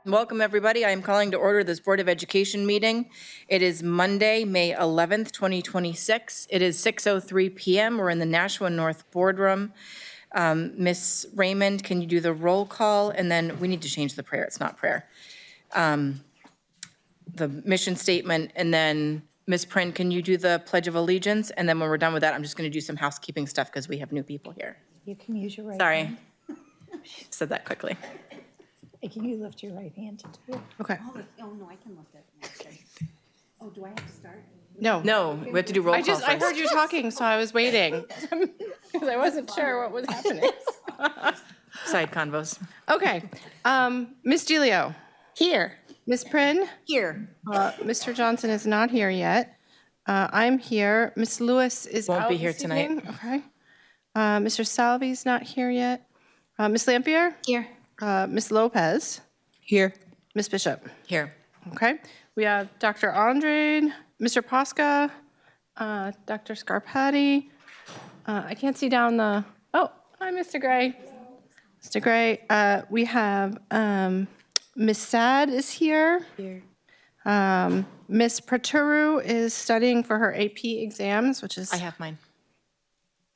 Welcome, everybody. I am calling to order this Board of Education meeting. It is Monday, May 11th, 2026. It is 6:03 PM. We're in the Nashua North Boardroom. Ms. Raymond, can you do the roll call? And then we need to change the prayer. It's not prayer. The mission statement, and then Ms. Prin, can you do the Pledge of Allegiance? And then when we're done with that, I'm just going to do some housekeeping stuff because we have new people here. You can use your right Sorry, hand. said that quickly. Can you lift your right hand to do it? Okay. Oh, no, I can lift it. Oh, do I have to start? No. No, we have to do roll call first. I heard you talking, so I was waiting because I wasn't sure what was happening. Side convos. Okay. Miss Gilio. Here. Miss Prin. Here. Mr. Johnson is not here yet. I'm here. Miss Lewis is Won't out be here this tonight. evening. Okay. Mr. Salvy's not here yet. Miss Lampier. Here. Miss Lopez. Here. Miss Bishop. Here. Okay. We have Dr. Andrade, Mr. Posca, Dr. Scarpati. I can't see down the, oh, hi, Mr. Gray. Mr. Gray. We have Miss Sad is here. Here. Miss Praturu is studying for her AP exams, which is I have mine.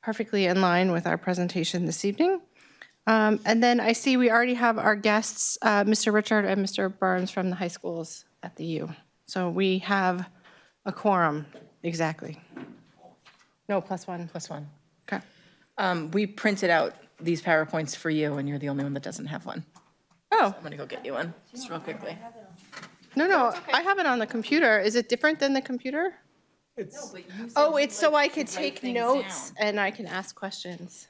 perfectly in line with our presentation this evening. And then I see we already have our guests, Mr. Richard and Mr. Burns from the high schools at the U. So we have a quorum, exactly. No, +1. +1. Okay. We printed out these PowerPoints for you, and you're the only one that doesn't have one. Oh, I'm gonna go get you one, just real quickly. no, I have it on the computer. Is it different than the computer? Oh, it's so I could take notes and I can ask questions.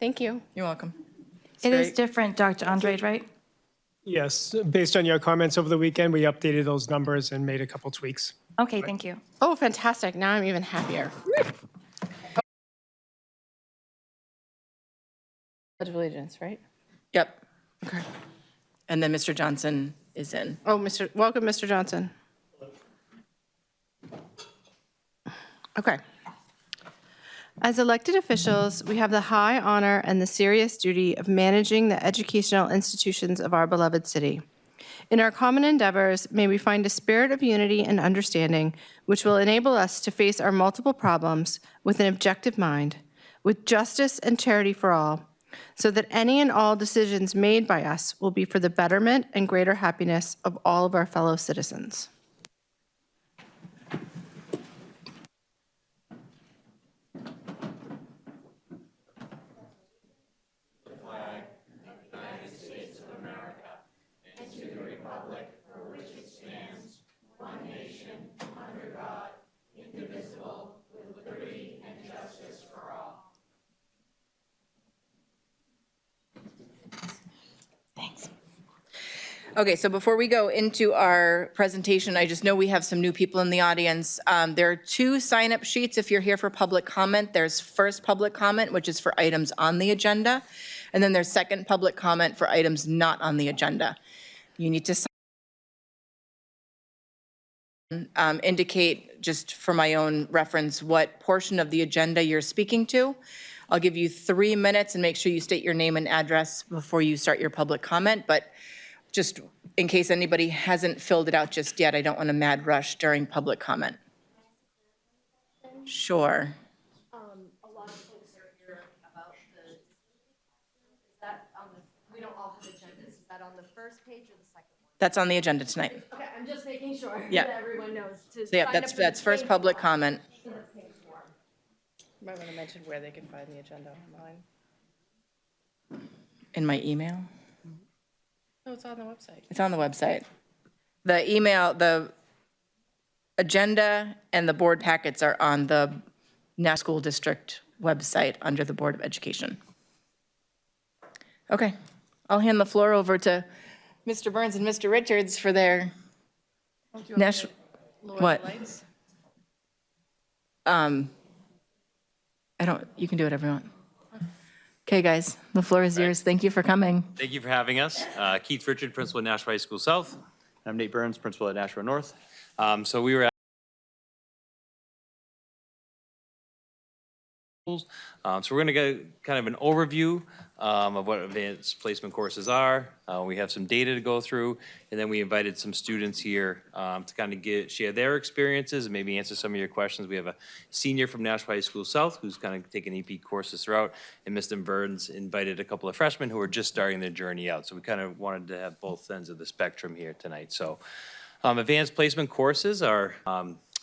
Thank you. You're welcome. It is great. different, Dr. Andrade, right? Yes, based on your comments over the weekend, we updated those numbers and made a couple tweaks. Okay, thank you. Oh, fantastic. Now I'm even happier. Pledge of Allegiance, right? Yep. Okay. And then Mr. Johnson is in. Oh, welcome, Mr. Johnson. Okay. As elected officials, we have the high honor and the serious duty of managing the educational institutions of our beloved city. In our common endeavors, may we find a spirit of unity and understanding which will enable us to face our multiple problems with an objective mind, with justice and charity for all, so that any and all decisions made by us will be for the betterment and greater happiness of all of our fellow citizens. Okay, so before we go into our presentation, I just know we have some new people in the audience. There are 2 sign-up sheets if you're here for public comment. There's first public comment, which is for items on the agenda, and then there's second public comment for items not on the agenda. You need to indicate, just for my own reference, what portion of the agenda you're speaking to. I'll give you 3 minutes and make sure you state your name and address before you start your public comment, but just in case anybody hasn't filled it out just yet, I don't want to mad rush during public comment. Sure. A lot of folks are here about the, is that on the, we don't all have agendas, is that on the first page or the second one? That's on the agenda tonight. Okay, I'm just making sure Yeah. that everyone knows to So yeah, sign up for the that's first pink public form. comment. Might want to mention where they can find the agenda online. In my email. No, it's on the website. It's on the website. The email, the agenda and the board packets are on the Nashua School District website under the Board of Education. Okay, I'll hand the floor over to Mr. Burns and Mr. Richards for their Nashua. What? I don't, you can do whatever you want. Okay, guys, the floor is yours. Thank you for coming. Thank you for having us. Keith Richard, principal at Nashua High School South. I'm Nate Burns, principal at Nashua North. So we were at schools. So we're going to get kind of an overview of what advanced placement courses are. We have some data to go through, and then we invited some students here to kind of share their experiences and maybe answer some of your questions. We have a senior from Nashua High School South who's kind of taken AP courses throughout, and Mr. Burns invited a couple of freshmen who are just starting their journey out. So we kind of wanted to have both ends of the spectrum here tonight. So advanced placement courses are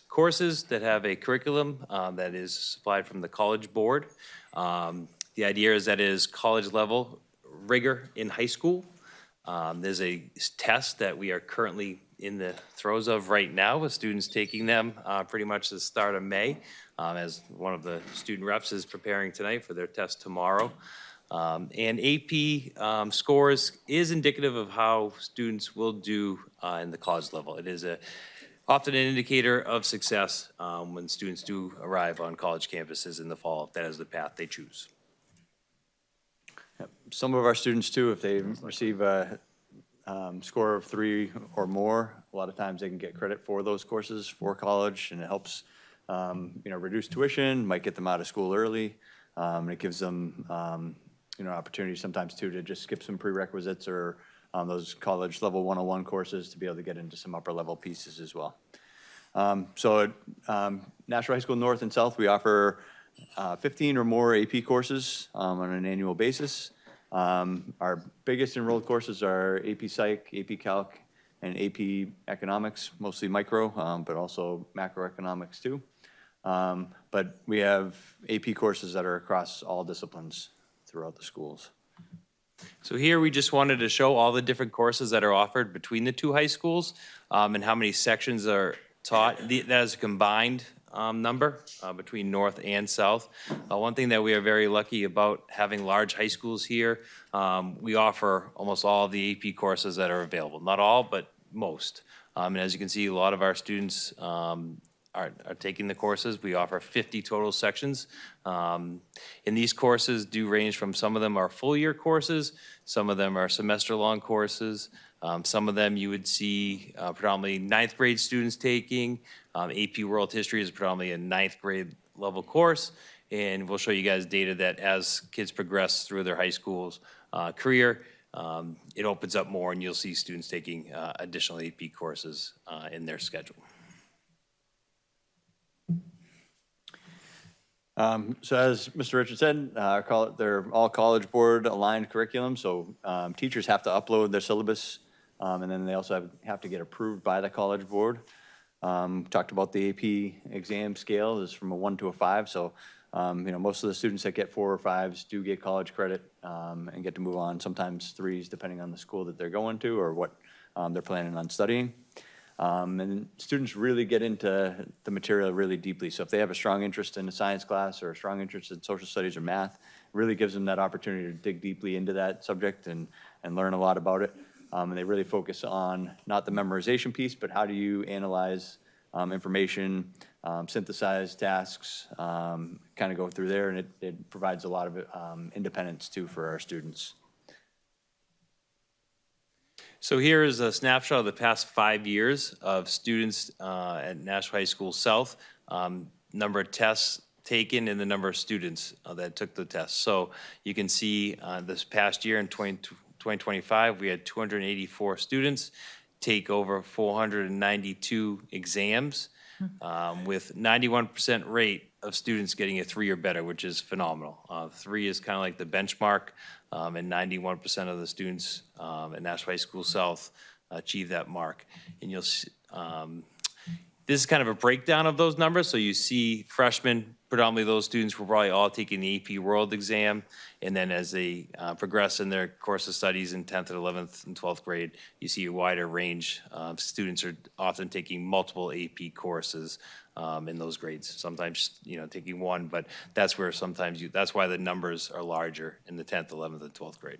courses that have a curriculum that is supplied from the College Board. The idea is that it is college level rigor in high school. There's a test that we are currently in the throes of right now with students taking them pretty much the start of May, as one of the student reps is preparing tonight for their test tomorrow. And AP scores is indicative of how students will do in the college level. It is often an indicator of success when students do arrive on college campuses in the fall, if that is the path they choose. Some of our students too, if they receive a score of 3 or more, a lot of times they can get credit for those courses for college, and it helps, reduce tuition, might get them out of school early. It gives them, opportunity sometimes too to just skip some prerequisites or those college level 101 courses to be able to get into some upper level pieces as well. So at Nashua High School North and South, we offer 15 or more AP courses on an annual basis. Our biggest enrolled courses are AP Psych, AP Calc, and AP Economics, mostly micro, but also macroeconomics too. But we have AP courses that are across all disciplines throughout the schools. So here we just wanted to show all the different courses that are offered between the two high schools and how many sections are taught. That is a combined number between North and South. One thing that we are very lucky about having large high schools here, we offer almost all of the AP courses that are available. Not all, but most. And as you can see, a lot of our students are taking the courses. We offer 50 total sections. And these courses do range from, some of them are full year courses, some of them are semester long courses. Some of them you would see predominantly ninth grade students taking. AP World History is predominantly a ninth grade level course. And we'll show you guys data that as kids progress through their high school's career, it opens up more and you'll see students taking additional AP courses in their schedule. So as Mr. Richard said, they're all College Board aligned curriculum, so teachers have to upload their syllabus, and then they also have to get approved by the College Board. Talked about the AP exam scale is from a 1 to a 5, so most of the students that get 4 or 5s do get college credit and get to move on, sometimes 3s depending on the school that they're going to or what they're planning on studying. And students really get into the material really deeply. So if they have a strong interest in a science class or a strong interest in social studies or math, it really gives them that opportunity to dig deeply into that subject and learn a lot about it. And they really focus on not the memorization piece, but how do you analyze information, synthesize tasks, kind of go through there, and it provides a lot of independence too for our students. So here is a snapshot of the past 5 years of students at Nashua High School South, number of tests taken and the number of students that took the test. So you can see this past year in 2025, we had 284 students take over 492 exams with 91% rate of students getting a 3 or better, which is phenomenal. 3 is kind of like the benchmark, and 91% of the students at Nashua High School South achieve that mark. And you'll see, this is kind of a breakdown of those numbers. So you see freshmen, predominantly those students were probably all taking the AP World exam. And then as they progress in their course of studies in 10th and 11th and 12th grade, you see a wider range of students are often taking multiple AP courses in those grades. Sometimes, taking one, but that's where sometimes that's why the numbers are larger in the 10th, 11th, and 12th grade.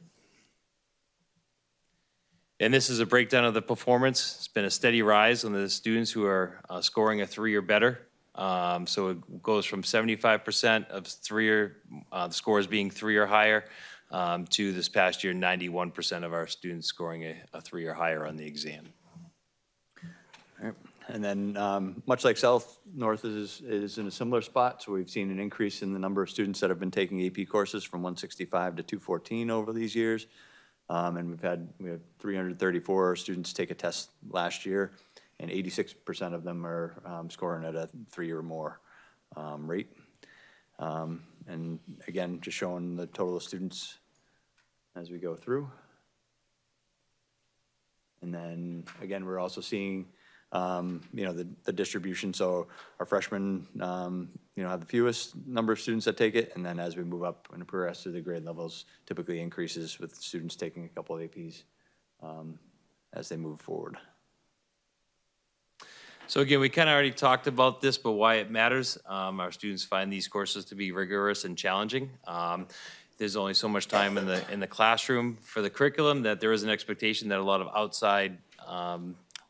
And this is a breakdown of the performance. It's been a steady rise on the students who are scoring a 3 or better. So it goes from 75% of the scores being 3 or higher to this past year, 91% of our students scoring a 3 or higher on the exam. All right. And then, much like South, North is in a similar spot. So we've seen an increase in the number of students that have been taking AP courses from 165 to 214 over these years. And we have 334 students take a test last year, and 86% of them are scoring at a 3 or more rate. And again, just showing the total of students as we go through. And then, again, we're also seeing, the distribution. So our freshmen, have the fewest number of students that take it. And then as we move up and progress through the grade levels, typically increases with students taking a couple of APs as they move forward. So again, we kind of already talked about this, but why it matters. Our students find these courses to be rigorous and challenging. There's only so much time in the classroom for the curriculum that there is an expectation that a lot of outside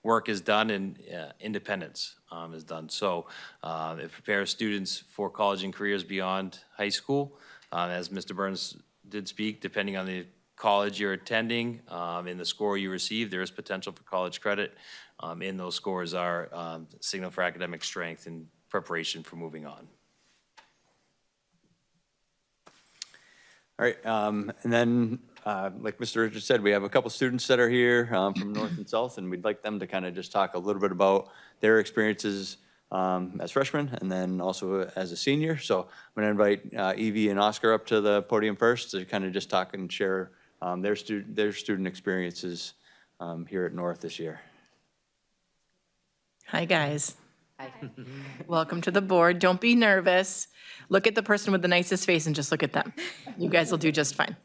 work is done and independence is done. So it prepares students for college and careers beyond high school. As Mr. Burns did speak, depending on the college you're attending and the score you receive, there is potential for college credit. And those scores are signal for academic strength and preparation for moving on. All right, and then, like Mr. Richards said, we have a couple students that are here from North and South, and we'd like them to kind of just talk a little bit about their experiences as freshmen and then also as a senior. So I'm going to invite Evie and Oscar up to the podium first to kind of just talk and share their student experiences here at North this year. Hi, guys. Welcome to the board. Don't be nervous. Look at the person with the nicest face and just look at them. You guys will do just fine.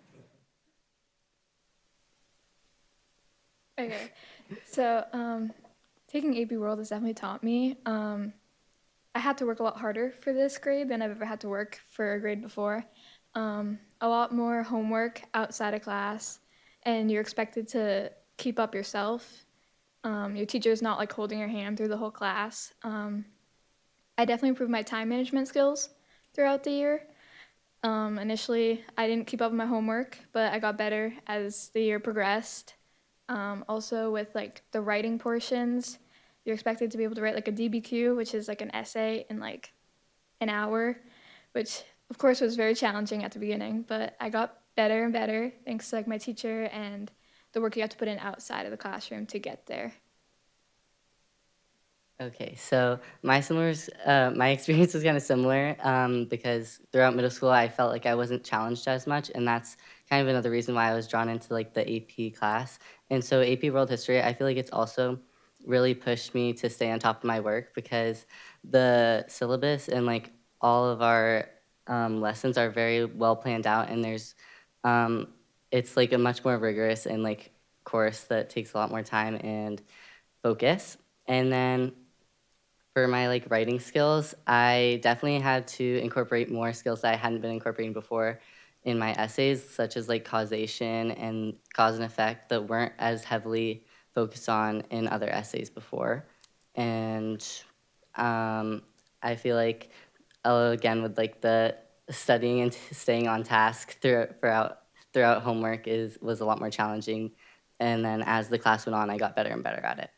Okay, so taking AP World has definitely taught me. I had to work a lot harder for this grade than I've ever had to work for a grade before. A lot more homework outside of class, and you're expected to keep up yourself. Your teacher's not like holding your hand through the whole class. I definitely improved my time management skills throughout the year. Initially, I didn't keep up with my homework, but I got better as the year progressed. Also with like the writing portions, you're expected to be able to write like a DBQ, which is like an essay in like an hour, which of course was very challenging at the beginning, but I got better and better thanks to like my teacher and the work you have to put in outside of the classroom to get there. Okay, so my experience was kind of similar because throughout middle school I felt like I wasn't challenged as much, and that's kind of another reason why I was drawn into like the AP class. And so AP World History, I feel like it's also really pushed me to stay on top of my work because the syllabus and like all of our lessons are very well planned out, and there's it's like a much more rigorous and like course that takes a lot more time and focus. And then for my like writing skills, I definitely had to incorporate more skills that I hadn't been incorporating before in my essays, such as like causation and cause and effect that weren't as heavily focused on in other essays before. And I feel like, again, with like the studying and staying on task throughout homework was a lot more challenging. And then as the class went on, I got better and better at it.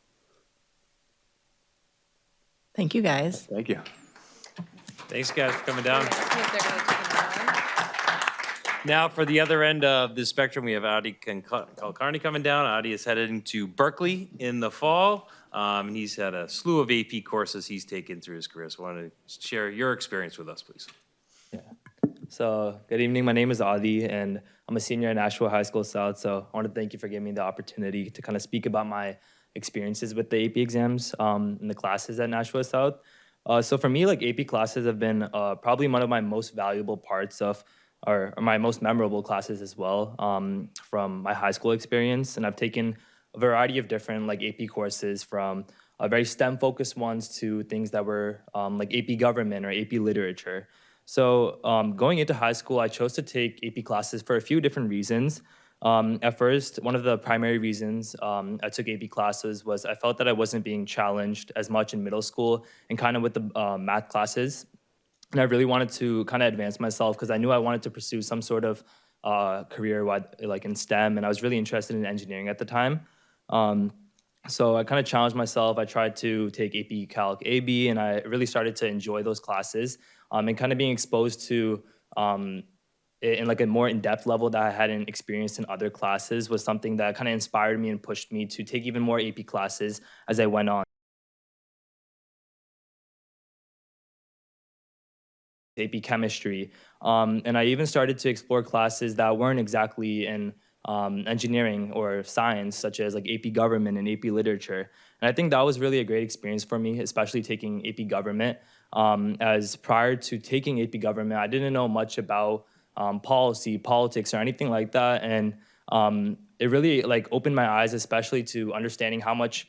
Thank you, guys. Thank you. Thanks, guys, for coming down. Now, for the other end of the spectrum, we have Adi Kulkarni coming down. Adi is heading to Berkeley in the fall, and he's had a slew of AP courses he's taken through his career. So I want to share your experience with us, please. Yeah. So good evening. My name is Adi, and I'm a senior at Nashua High School South. So I want to thank you for giving me the opportunity to kind of speak about my experiences with the AP exams in the classes at Nashua South. So for me, like AP classes have been probably one of my most valuable parts of, or my most memorable classes as well from my high school experience. And I've taken a variety of different like AP courses from very STEM focused ones to things that were like AP government or AP literature. So going into high school, I chose to take AP classes for a few different reasons. At first, one of the primary reasons I took AP classes was I felt that I wasn't being challenged as much in middle school and kind of with the math classes. And I really wanted to kind of advance myself because I knew I wanted to pursue some sort of career like in STEM, and I was really interested in engineering at the time. So I kind of challenged myself. I tried to take AP Calc AB, and I really started to enjoy those classes. And kind of being exposed to it in like a more in-depth level that I hadn't experienced in other classes was something that kind of inspired me and pushed me to take even more AP classes as I went on. AP chemistry. And I even started to explore classes that weren't exactly in engineering or science, such as like AP government and AP literature. And I think that was really a great experience for me, especially taking AP government. As prior to taking AP government, I didn't know much about policy, politics, or anything like that. And it really like opened my eyes, especially to understanding how much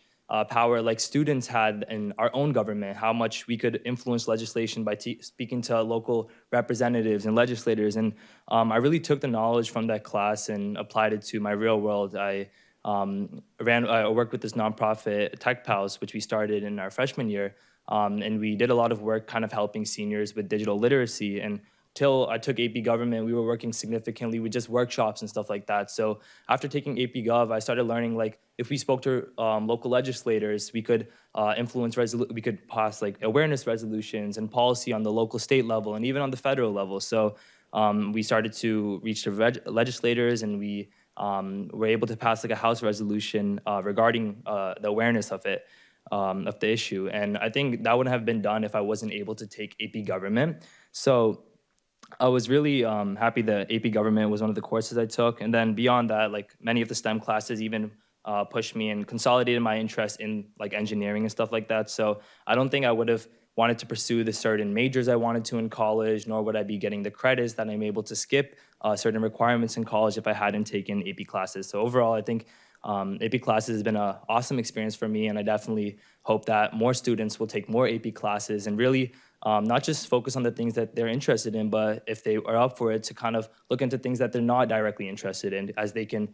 power like students had in our own government, how much we could influence legislation by speaking to local representatives and legislators. And I really took the knowledge from that class and applied it to my real world. I worked with this nonprofit, Tech Pals, which we started in our freshman year. And we did a lot of work kind of helping seniors with digital literacy. And till I took AP Government, we were working significantly with just workshops and stuff like that. So after taking AP Gov, I started learning like if we spoke to local legislators, we could influence, we could pass like awareness resolutions and policy on the local state level and even on the federal level. So we started to reach the legislators, and we were able to pass like a House resolution regarding the awareness of it. Of the issue. And I think that wouldn't have been done if I wasn't able to take AP Government. So I was really happy that AP Government was one of the courses I took. And then beyond that, like many of the STEM classes even pushed me and consolidated my interest in like engineering and stuff like that. So I don't think I would have wanted to pursue the certain majors I wanted to in college, nor would I be getting the credits that I'm able to skip certain requirements in college if I hadn't taken AP classes. So overall, I think AP classes has been an awesome experience for me, and I definitely hope that more students will take more AP classes and really not just focus on the things that they're interested in, but if they are up for it, to kind of look into things that they're not directly interested in, as they can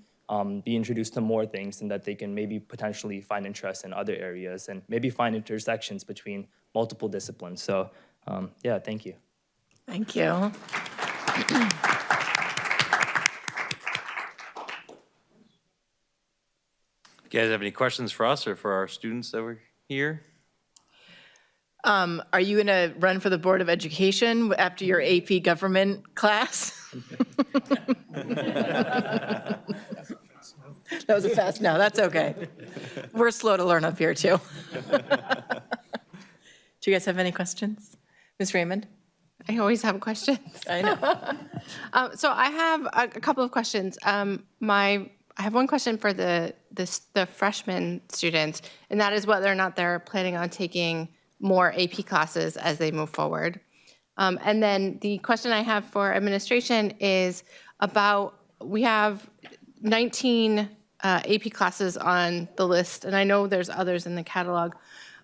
be introduced to more things, and that they can maybe potentially find interest in other areas and maybe find intersections between multiple disciplines. So yeah, thank you. Thank you. You guys have any questions for us or for our students that were here? Are you going to run for the Board of Education after your AP government class? That was a fast no. That's okay. We're slow to learn up here, too. Do you guys have any questions? Ms. Raymond? I always have questions. I know. So I have a couple of questions. I have one question for the freshman students, and that is whether or not they're planning on taking more AP classes as they move forward. And then the question I have for administration is about, we have 19 AP classes on the list, and I know there's others in the catalog.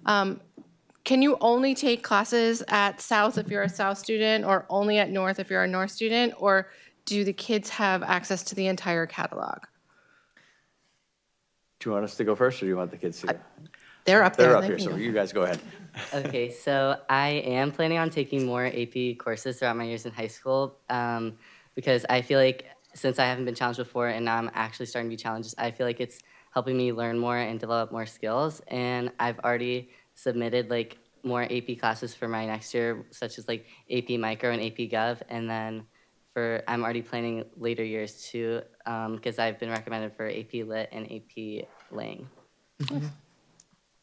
Can you only take classes at South if you're a South student, or only at North if you're a North student, or do the kids have access to the entire catalog? Do you want us to go first, or do you want the kids to go? They're up there. They're up they here, can so go. you guys go ahead. Okay, so I am planning on taking more AP courses throughout my years in high school because I feel like since I haven't been challenged before and now I'm actually starting to be challenged, I feel like it's helping me learn more and develop more skills. And I've already submitted like more AP classes for my next year, such as like AP Micro and AP Gov. And then I'm already planning later years too because I've been recommended for AP Lit and AP Lang.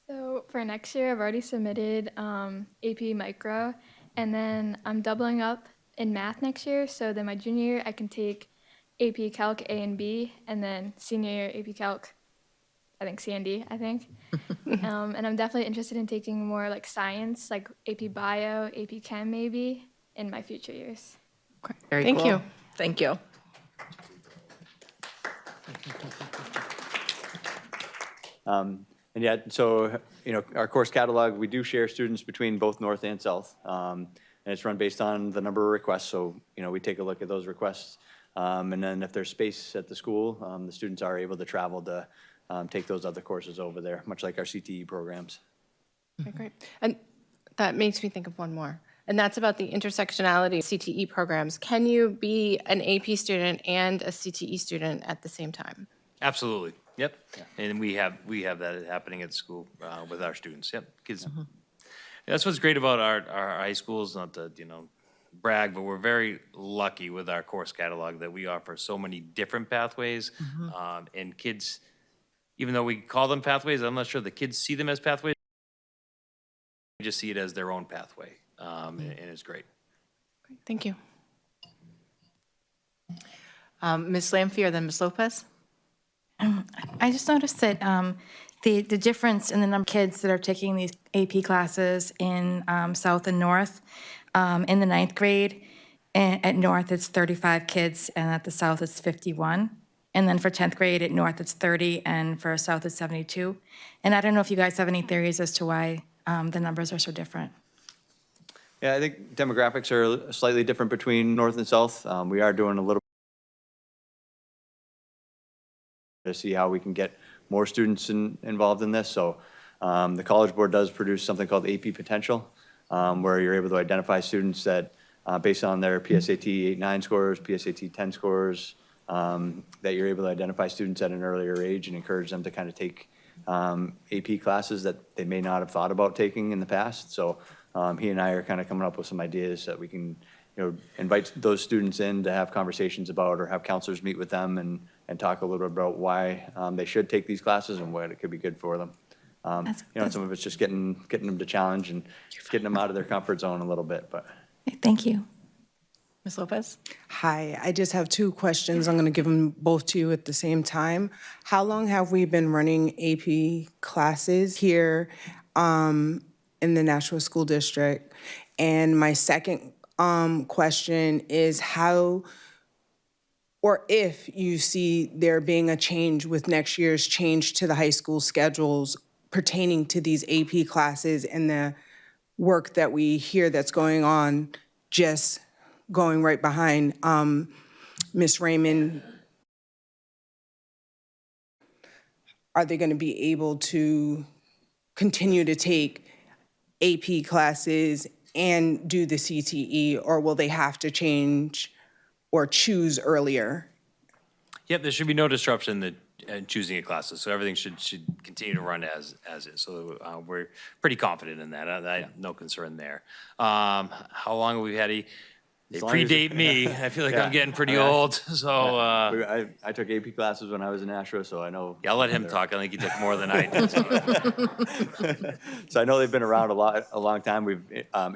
So for next year, I've already submitted AP Micro, and then I'm doubling up in math next year. So then my junior year, I can take AP Calc A and B, and then senior year AP Calc, I think C and D, I think. And I'm definitely interested in taking more like science, like AP Bio, AP Chem maybe, in my future years. Very Thank cool. you. Thank you. And yeah, so, our course catalog, we do share students between both North and South. And it's run based on the number of requests. So, we take a look at those requests. And then if there's space at the school, the students are able to travel to take those other courses over there, much like our CTE programs. Okay, great. And that makes me think of one more. And that's about the intersectionality of CTE programs. Can you be an AP student and a CTE student at the same time? Absolutely. Yep, and we have that happening at school with our students, yep. Kids, that's what's great about our high schools, not to, brag, but we're very lucky with our course catalog that we offer so many different pathways. And kids, even though we call them pathways, I'm not sure the kids see them as pathways. They just see it as their own pathway, and it's great. Thank you. Ms. Lampier, then Ms. Lopez? I just noticed that the difference in the number of kids that are taking these AP classes in South and North, in the ninth grade, at North it's 35 kids, and at the South it's 51. And then for 10th grade at North it's 30, and for South it's 72. And I don't know if you guys have any theories as to why the numbers are so different. Yeah, I think demographics are slightly different between North and South. We are doing a little to see how we can get more students involved in this. So the College Board does produce something called AP Potential, where you're able to identify students that, based on their PSAT 8-9 scores, PSAT 10 scores, that you're able to identify students at an earlier age and encourage them to kind of take AP classes that they may not have thought about taking in the past. So he and I are kind of coming up with some ideas that we can, invite those students in to have conversations about, or have counselors meet with them and talk a little bit about why they should take these classes and what it could be good for them. Some of it's just getting them to challenge and getting them out of their comfort zone a little bit, but. Thank you. Ms. Lopez? Hi, I just have two questions. I'm going to give them both to you at the same time. How long have we been running AP classes here in the Nashua School District? And my second question is how, or if you see there being a change with next year's change to the high school schedules pertaining to these AP classes and the work that we hear that's going on, just going right behind Ms. Raymond. Are they going to be able to continue to take AP classes and do the CTE, or will they have to change or choose earlier? Yep, there should be no disruption in choosing a classes, so everything should continue to run as is. So we're pretty confident in that. I no concern there. How long have we had they As long as- predate me. I feel like I'm Yeah. getting pretty old, so. I took AP classes when I was in Nashua, so I know. Yeah, I'll let him talk. I think he took more than I did. So. So I know they've been around a long time. We've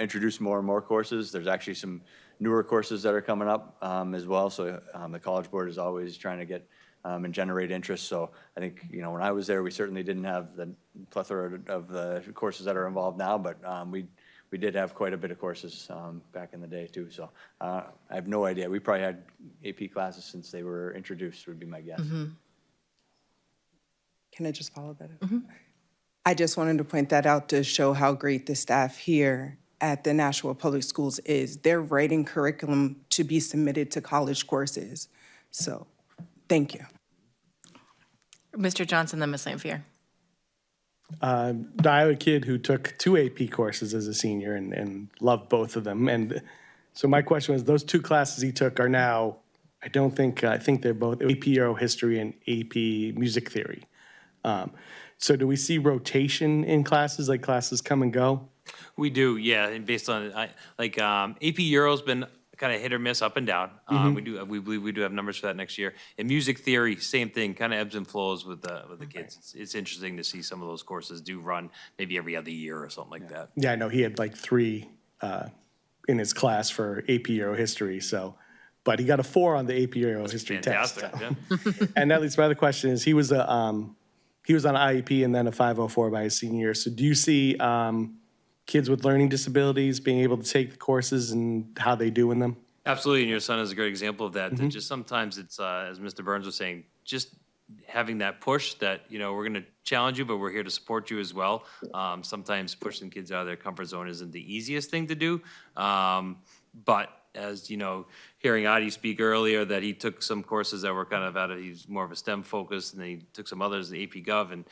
introduced more and more courses. There's actually some newer courses that are coming up as well. So the College Board is always trying to get and generate interest. So I think, when I was there, we certainly didn't have the plethora of the courses that are involved now, but we did have quite a bit of courses back in the day too. So I have no idea. We probably had AP classes since they were introduced, would be my guess. Can I just follow that up? I just wanted to point that out to show how great the staff here at the Nashua Public Schools is. They're writing curriculum to be submitted to college courses. So, thank you. Mr. Johnson, then Ms. Lampier. I have a kid who took 2 AP courses as a senior and loved both of them. And so my question was, those 2 classes he took are now, I think they're both AP Euro History and AP Music Theory. So do we see rotation in classes, like classes come and go? We do, yeah, and based on, AP Euro's been kind of hit or miss, up and down. We believe we do have numbers for that next year. And music theory, same thing, kind of ebbs and flows with the kids. It's interesting to see some of those courses do run maybe every other year or something like that. Yeah, I know he had like 3 in his class for AP Euro History, but he got a 4 on the AP Euro History test. Fantastic, So. yeah. And that leads to my other question is, he was on IEP and then a 504 by his senior year. So do you see kids with learning disabilities being able to take the courses and how they do in them? Absolutely, and your son is a great example of that. That just sometimes it's, as Mr. Burns was saying, just having that push that, we're going to challenge you, but we're here to support you as well. Sometimes pushing kids out of their comfort zone isn't the easiest thing to do. But as, hearing Adi speak earlier, that he took some courses that were kind of he's more of a STEM focus, and then he took some others, the AP Gov, and,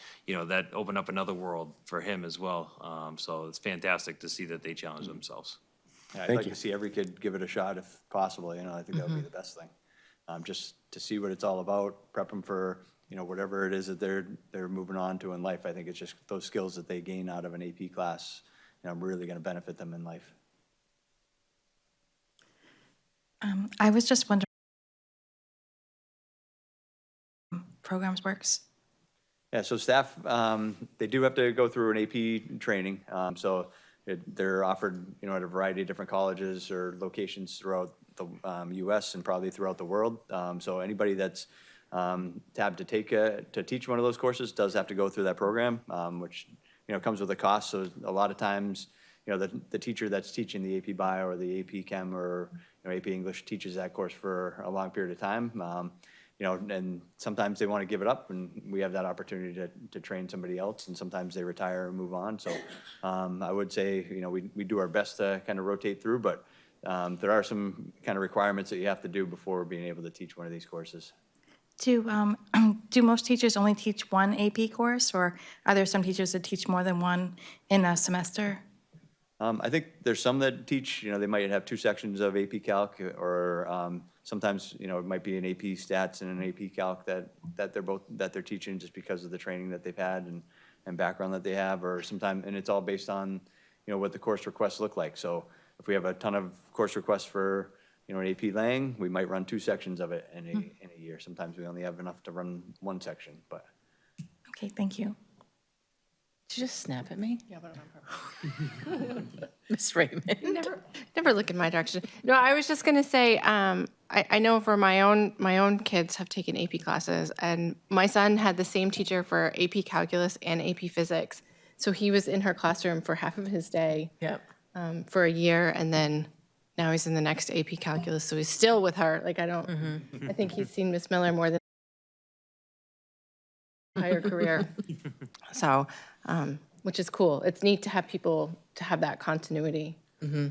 that opened up another world for him as well. So it's fantastic to see that they challenge themselves. Yeah, I'd like to see every kid give it a shot if possible. I think that would be the best thing. Just to see what it's all about, prep them for whatever it is that they're moving on to in life. I think it's just those skills that they gain out of an AP class, really going to benefit them in life. I was just wondering programs works. Yeah, so staff, they do have to go through an AP training. They're offered, at a variety of different colleges or locations throughout the US and probably throughout the world. So anybody that's tabbed to teach one of those courses does have to go through that program, which, comes with a cost. So a lot of times, the teacher that's teaching the AP Bio or the AP Chem or AP English teaches that course for a long period of time. And sometimes they want to give it up, and we have that opportunity to train somebody else, and sometimes they retire and move on. So I would say, we do our best to kind of rotate through, but there are some kind of requirements that you have to do before being able to teach one of these courses. Do most teachers only teach one AP course, or are there some teachers that teach more than one in a semester? I think there's some that teach, they might have 2 sections of AP Calc, or sometimes, it might be an AP Stats and an AP Calc that they're teaching just because of the training that they've had and background that they have, or sometimes, and it's all based on, what the course requests look like. So if we have a ton of course requests for, an AP Lang, we might run 2 sections of it in a year. Sometimes we only have enough to run 1 section, but. Okay, thank you. Did you just snap at me? Yeah, but on purpose. Miss Raymond. Never look in my direction. No, I was just gonna say, I know for my own kids have taken AP classes, and my son had the same teacher for AP Calculus and AP Physics. So he was in her classroom for half of his day. Yep. For a year, and then now he's in the next AP Calculus, so he's still with her. Like, I think he's seen Miss Miller more than entire career. So, which is cool. It's neat to have people to have that continuity. So,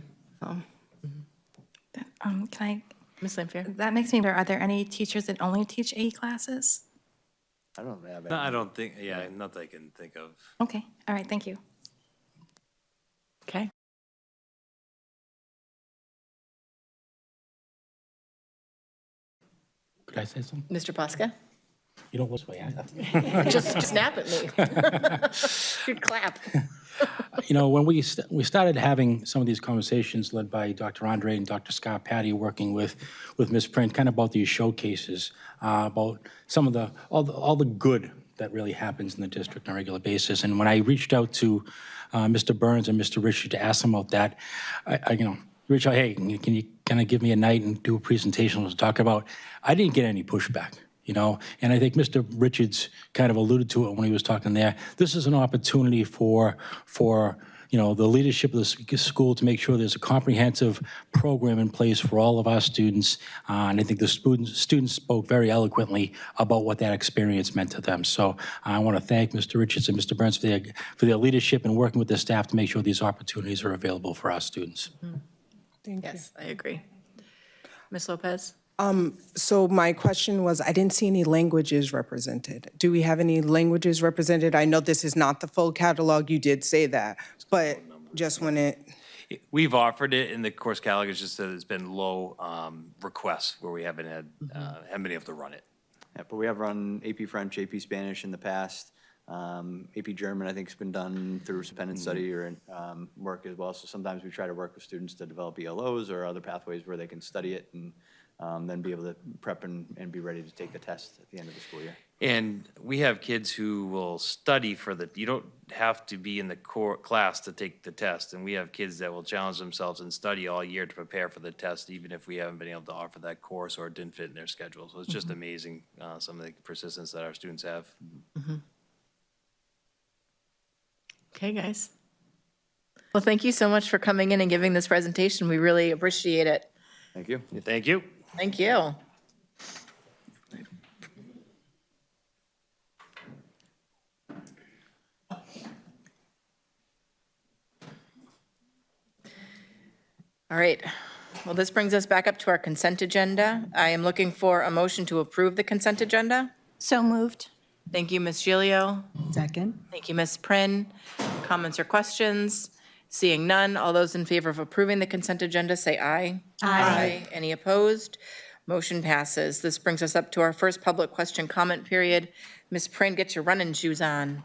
Can I, Miss Lampier? that makes me wonder, are there any teachers that only teach A classes? I don't have No, any. I don't think, not that I can think of. Okay, all right, thank you. Okay. Could I say something? Mr. Posca? You don't look this way either. Just snap at me. Good clap. When we started having some of these conversations led by Dr. Andre and Dr. Scott Patty working with Ms. Print, kind of about these showcases, about some of all the good that really happens in the district on a regular basis. And when I reached out to Mr. Burns and Mr. Richard to ask them about that, I reached out, hey, can you kind of give me a night and do a presentation to talk about? I didn't get any pushback. And I think Mr. Richards kind of alluded to it when he was talking there. This is an opportunity for the leadership of the school to make sure there's a comprehensive program in place for all of our students. And I think the students spoke very eloquently about what that experience meant to them. So I want to thank Mr. Richards and Mr. Burns for their leadership and working with the staff to make sure these opportunities are available for our students. Thank you. Yes, I agree. Ms. Lopez? So my question was, I didn't see any languages represented. Do we have any languages represented? I know this is not the full catalog, you did say that, but just when it, We've offered it in the course catalog, it's just that it's been low requests where we haven't been able to run it. Yeah, but we have run AP French, AP Spanish in the past. AP German, I think, has been done through independent study or work as well. So sometimes we try to work with students to develop ELOs or other pathways where they can study it and then be able to prep and be ready to take the test at the end of the school year. And we have kids who will study you don't have to be in the core class to take the test. And we have kids that will challenge themselves and study all year to prepare for the test, even if we haven't been able to offer that course or it didn't fit in their schedule. So it's just amazing, some of the persistence that our students have. Okay, guys. Well, thank you so much for coming in and giving this presentation. We really appreciate it. Thank you. Thank you. Thank you. All right. Well, this brings us back up to our consent agenda. I am looking for a motion to approve the consent agenda. So moved. Thank you, Ms. Gilio. Second. Thank you, Ms. Prin. Comments or questions? Seeing none, all those in favor of approving the consent agenda, say aye. Aye. Any opposed? Motion passes. This brings us up to our first public question comment period. Ms. Prin, get your running shoes on.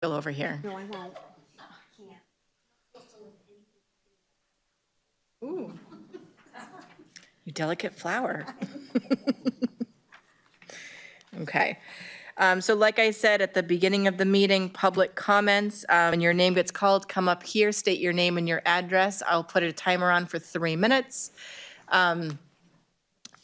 Bill over here. No, I won't. You delicate flower. Okay. So like I said at the beginning of the meeting, public comments, when your name gets called, come up here, state your name and your address. I'll put a timer on for 3 minutes.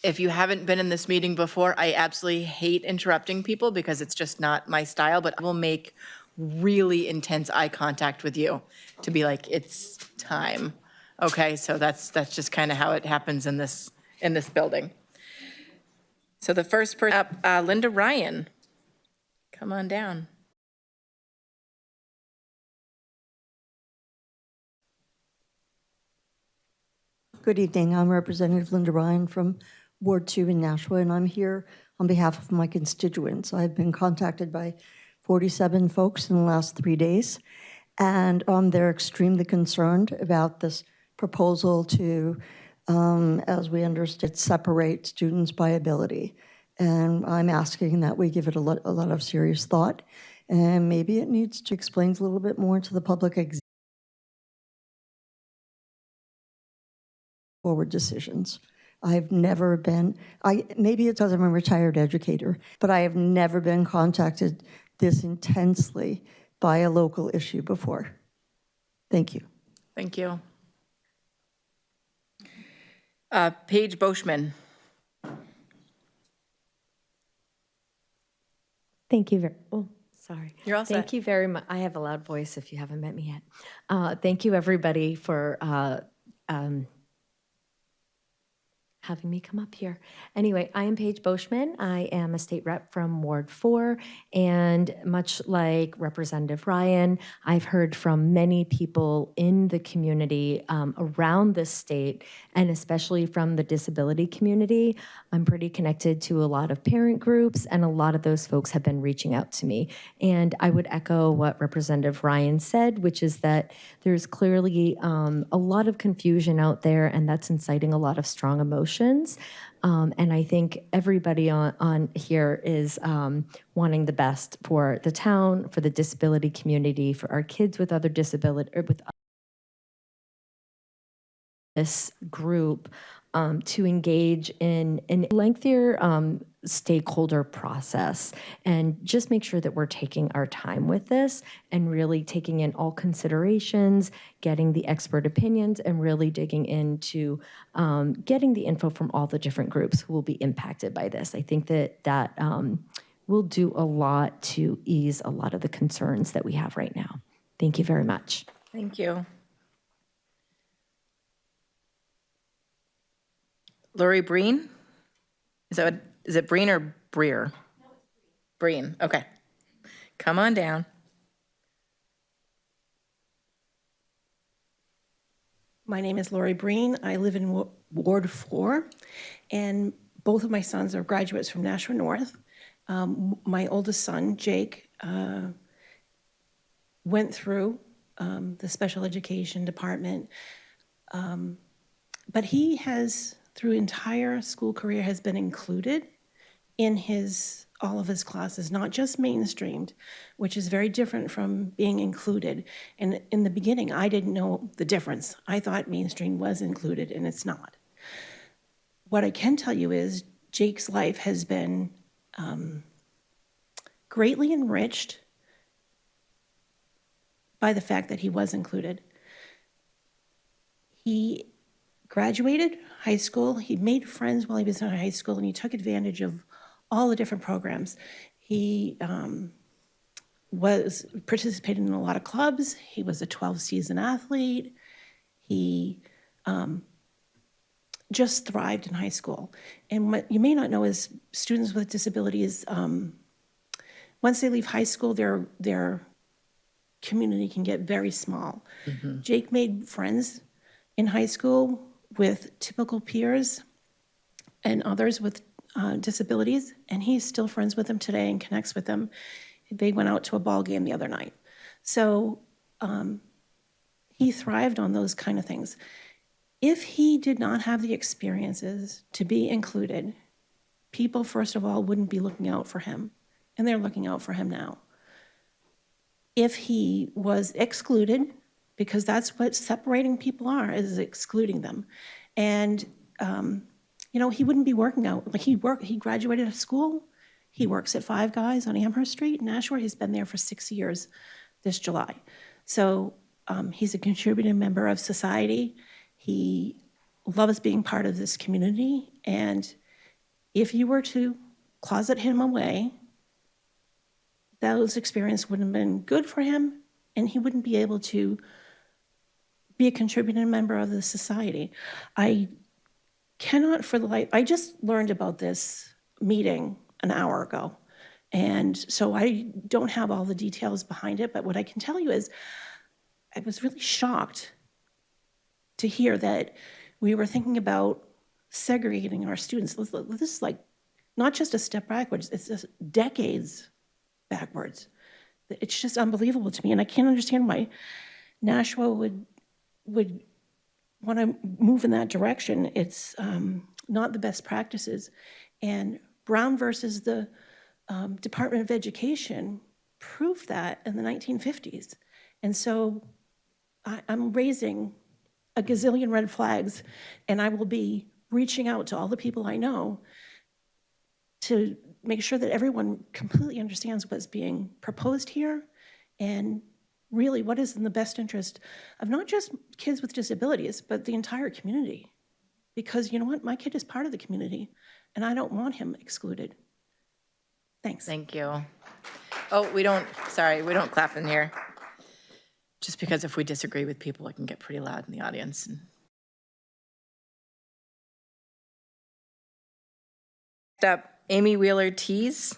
If you haven't been in this meeting before, I absolutely hate interrupting people because it's just not my style, but I will make really intense eye contact with you to be like, it's time. Okay, so that's just kind of how it happens in this building. So the first person up, Linda Ryan, come on down. Good evening. I'm Representative Linda Ryan from Ward 2 in Nashua, and I'm here on behalf of my constituents. I've been contacted by 47 folks in the last 3 days, and they're extremely concerned about this proposal to, as we understand, separate students by ability. And I'm asking that we give it a lot of serious thought, and maybe it needs to explain a little bit more to the public forward decisions. I've never been, maybe it's because I'm a retired educator, but I have never been contacted this intensely by a local issue before. Thank you. Thank you. Paige Boschman. Thank you very, oh, sorry. You're all set. Thank you very much. I have a loud voice if you haven't met me yet. Thank you, everybody, for having me come up here. Anyway, I am Paige Boschman. I am a state rep from Ward 4, and much like Representative Ryan, I've heard from many people in the community around this state, and especially from the disability community. I'm pretty connected to a lot of parent groups, and a lot of those folks have been reaching out to me. And I would echo what Representative Ryan said, which is that there's clearly a lot of confusion out there, and that's inciting a lot of strong emotions. And I think everybody on here is wanting the best for the town, for the disability community, for our kids with other disability, or with this group to engage in a lengthier stakeholder process and just make sure that we're taking our time with this and really taking in all considerations, getting the expert opinions, and really digging into getting the info from all the different groups who will be impacted by this. I think that will do a lot to ease a lot of the concerns that we have right now. Thank you very much. Thank you. Lori Breen? Is it Breen or Breer? No, it's Breen. Okay. Come on down. My name is Lori Breen. I live in Ward 4, and both of my sons are graduates from Nashua North. My oldest son, Jake, went through the special education department, but he has, through entire school career, has been included in all of his classes, not just mainstreamed, which is very different from being included. And in the beginning, I didn't know the difference. I thought mainstream was included, and it's not. What I can tell you is Jake's life has been greatly enriched by the fact that he was included. He graduated high school. He made friends while he was in high school, and he took advantage of all the different programs. He participated in a lot of clubs. He was a 12-season athlete. He just thrived in high school. And what you may not know is students with disabilities, once they leave high school, their community can get very small. Mm-hmm. Jake made friends in high school with typical peers and others with disabilities, and he's still friends with them today and connects with them. They went out to a ball game the other night. So He thrived on those kind of things. If he did not have the experiences to be included, people, first of all, wouldn't be looking out for him, and they're looking out for him now. If he was excluded, because that's what separating people are, is excluding them, and he wouldn't be working out. Like he graduated school, he works at Five Guys on Amherst Street in Nashua. He's been there for 6 years this July. So he's a contributing member of society. He loves being part of this community, and if you were to closet him away, those experiences wouldn't have been good for him, and he wouldn't be able to be a contributing member of the society. I cannot for the life, I just learned about this meeting an hour ago, and so I don't have all the details behind it, but what I can tell you is I was really shocked to hear that we were thinking about segregating our students. This is like not just a step backwards, it's just decades backwards. It's just unbelievable to me, and I can't understand why Nashua would want to move in that direction. It's not the best practices. And Brown versus the Department of Education proved that in the 1950s. And so I'm raising a gazillion red flags, and I will be reaching out to all the people I know to make sure that everyone completely understands what's being proposed here and really what is in the best interest of not just kids with disabilities, but the entire community. Because you know what? My kid is part of the community, and I don't want him excluded. Thanks. Thank you. Oh, we don't clap in here. Just because if we disagree with people, it can get pretty loud in the audience. Next up, Amy Wheeler-Tees.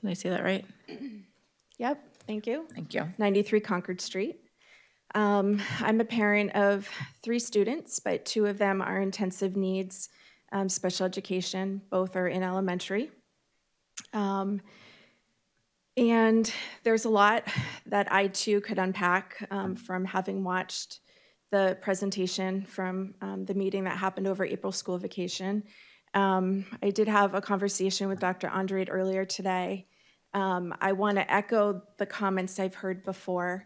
Did I say that right? Yep, thank you. Thank you. 93 Concord Street. I'm a parent of 3 students, but 2 of them are intensive needs, special education. Both are in elementary. And there's a lot that I too could unpack from having watched the presentation from the meeting that happened over April school vacation. I did have a conversation with Dr. Andrade earlier today. I want to echo the comments I've heard before,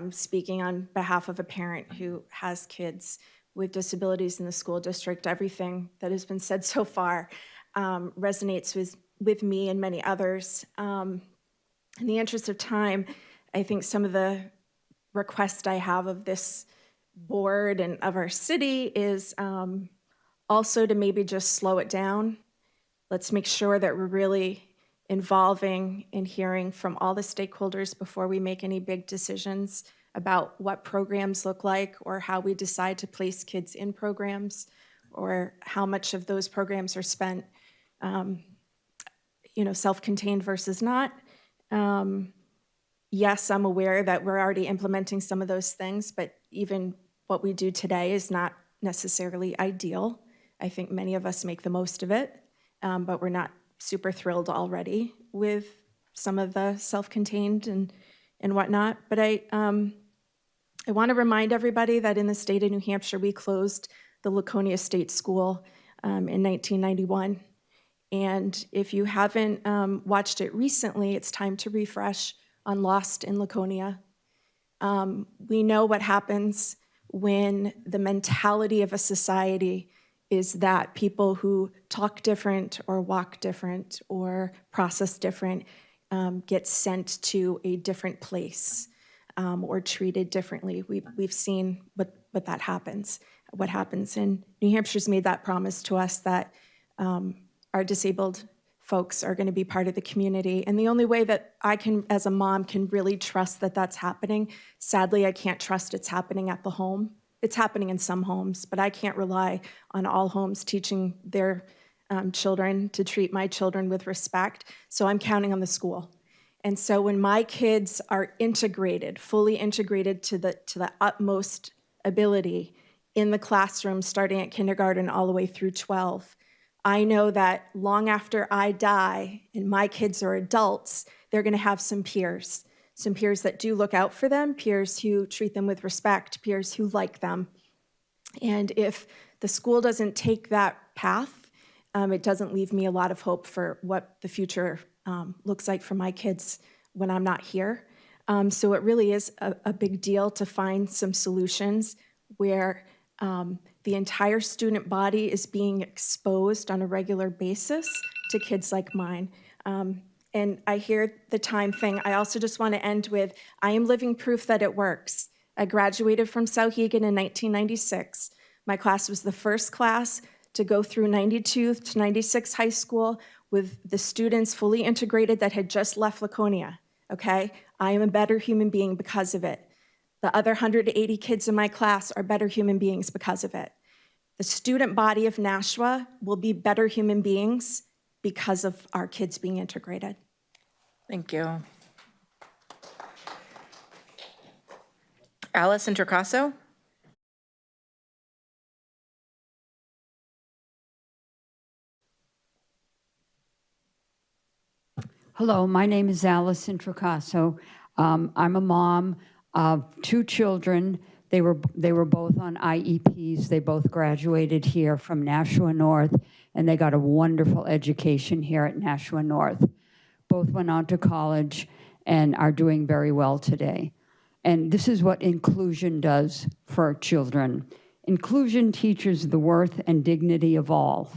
speaking on behalf of a parent who has kids with disabilities in the school district. Everything that has been said so far resonates with me and many others. In the interest of time, I think some of the requests I have of this board and of our city is also to maybe just slow it down. Let's make sure that we're really involving and hearing from all the stakeholders before we make any big decisions about what programs look like or how we decide to place kids in programs or how much of those programs are spent, self-contained versus not. Yes, I'm aware that we're already implementing some of those things, but even what we do today is not necessarily ideal. I think many of us make the most of it, but we're not super thrilled already with some of the self-contained and whatnot. But I want to remind everybody that in the state of New Hampshire, we closed the Laconia State School in 1991. And if you haven't watched it recently, it's time to refresh on Lost in Laconia. We know what happens when the mentality of a society is that people who talk different or walk different or process different get sent to a different place or treated differently. We've seen what that happens. What happens, and New Hampshire's made that promise to us that our disabled folks are going to be part of the community. And the only way that I can, as a mom, can really trust that that's happening, sadly, I can't trust it's happening at the home. It's happening in some homes, but I can't rely on all homes teaching their children to treat my children with respect. So I'm counting on the school. And so when my kids are integrated, fully integrated to the utmost ability in the classroom, starting at kindergarten all the way through 12, I know that long after I die and my kids are adults, they're going to have some peers, some peers that do look out for them, peers who treat them with respect, peers who like them. And if the school doesn't take that path, it doesn't leave me a lot of hope for what the future looks like for my kids when I'm not here. So it really is a big deal to find some solutions where the entire student body is being exposed on a regular basis to kids like mine. And I hear the time thing. I also just want to end with, I am living proof that it works. I graduated from Souhegan in 1996. My class was the first class to go through 92 to 96 high school with the students fully integrated that had just left Laconia, okay? I am a better human being because of it. The other 180 kids in my class are better human beings because of it. The student body of Nashua will be better human beings because of our kids being integrated. Thank you. Alice Introcaso? Hello, my name is Alice Introcaso. I'm a mom of 2 children. They were both on IEPs. They both graduated here from Nashua North, and they got a wonderful education here at Nashua North. Both went on to college and are doing very well today. And this is what inclusion does for children. Inclusion teaches the worth and dignity of all.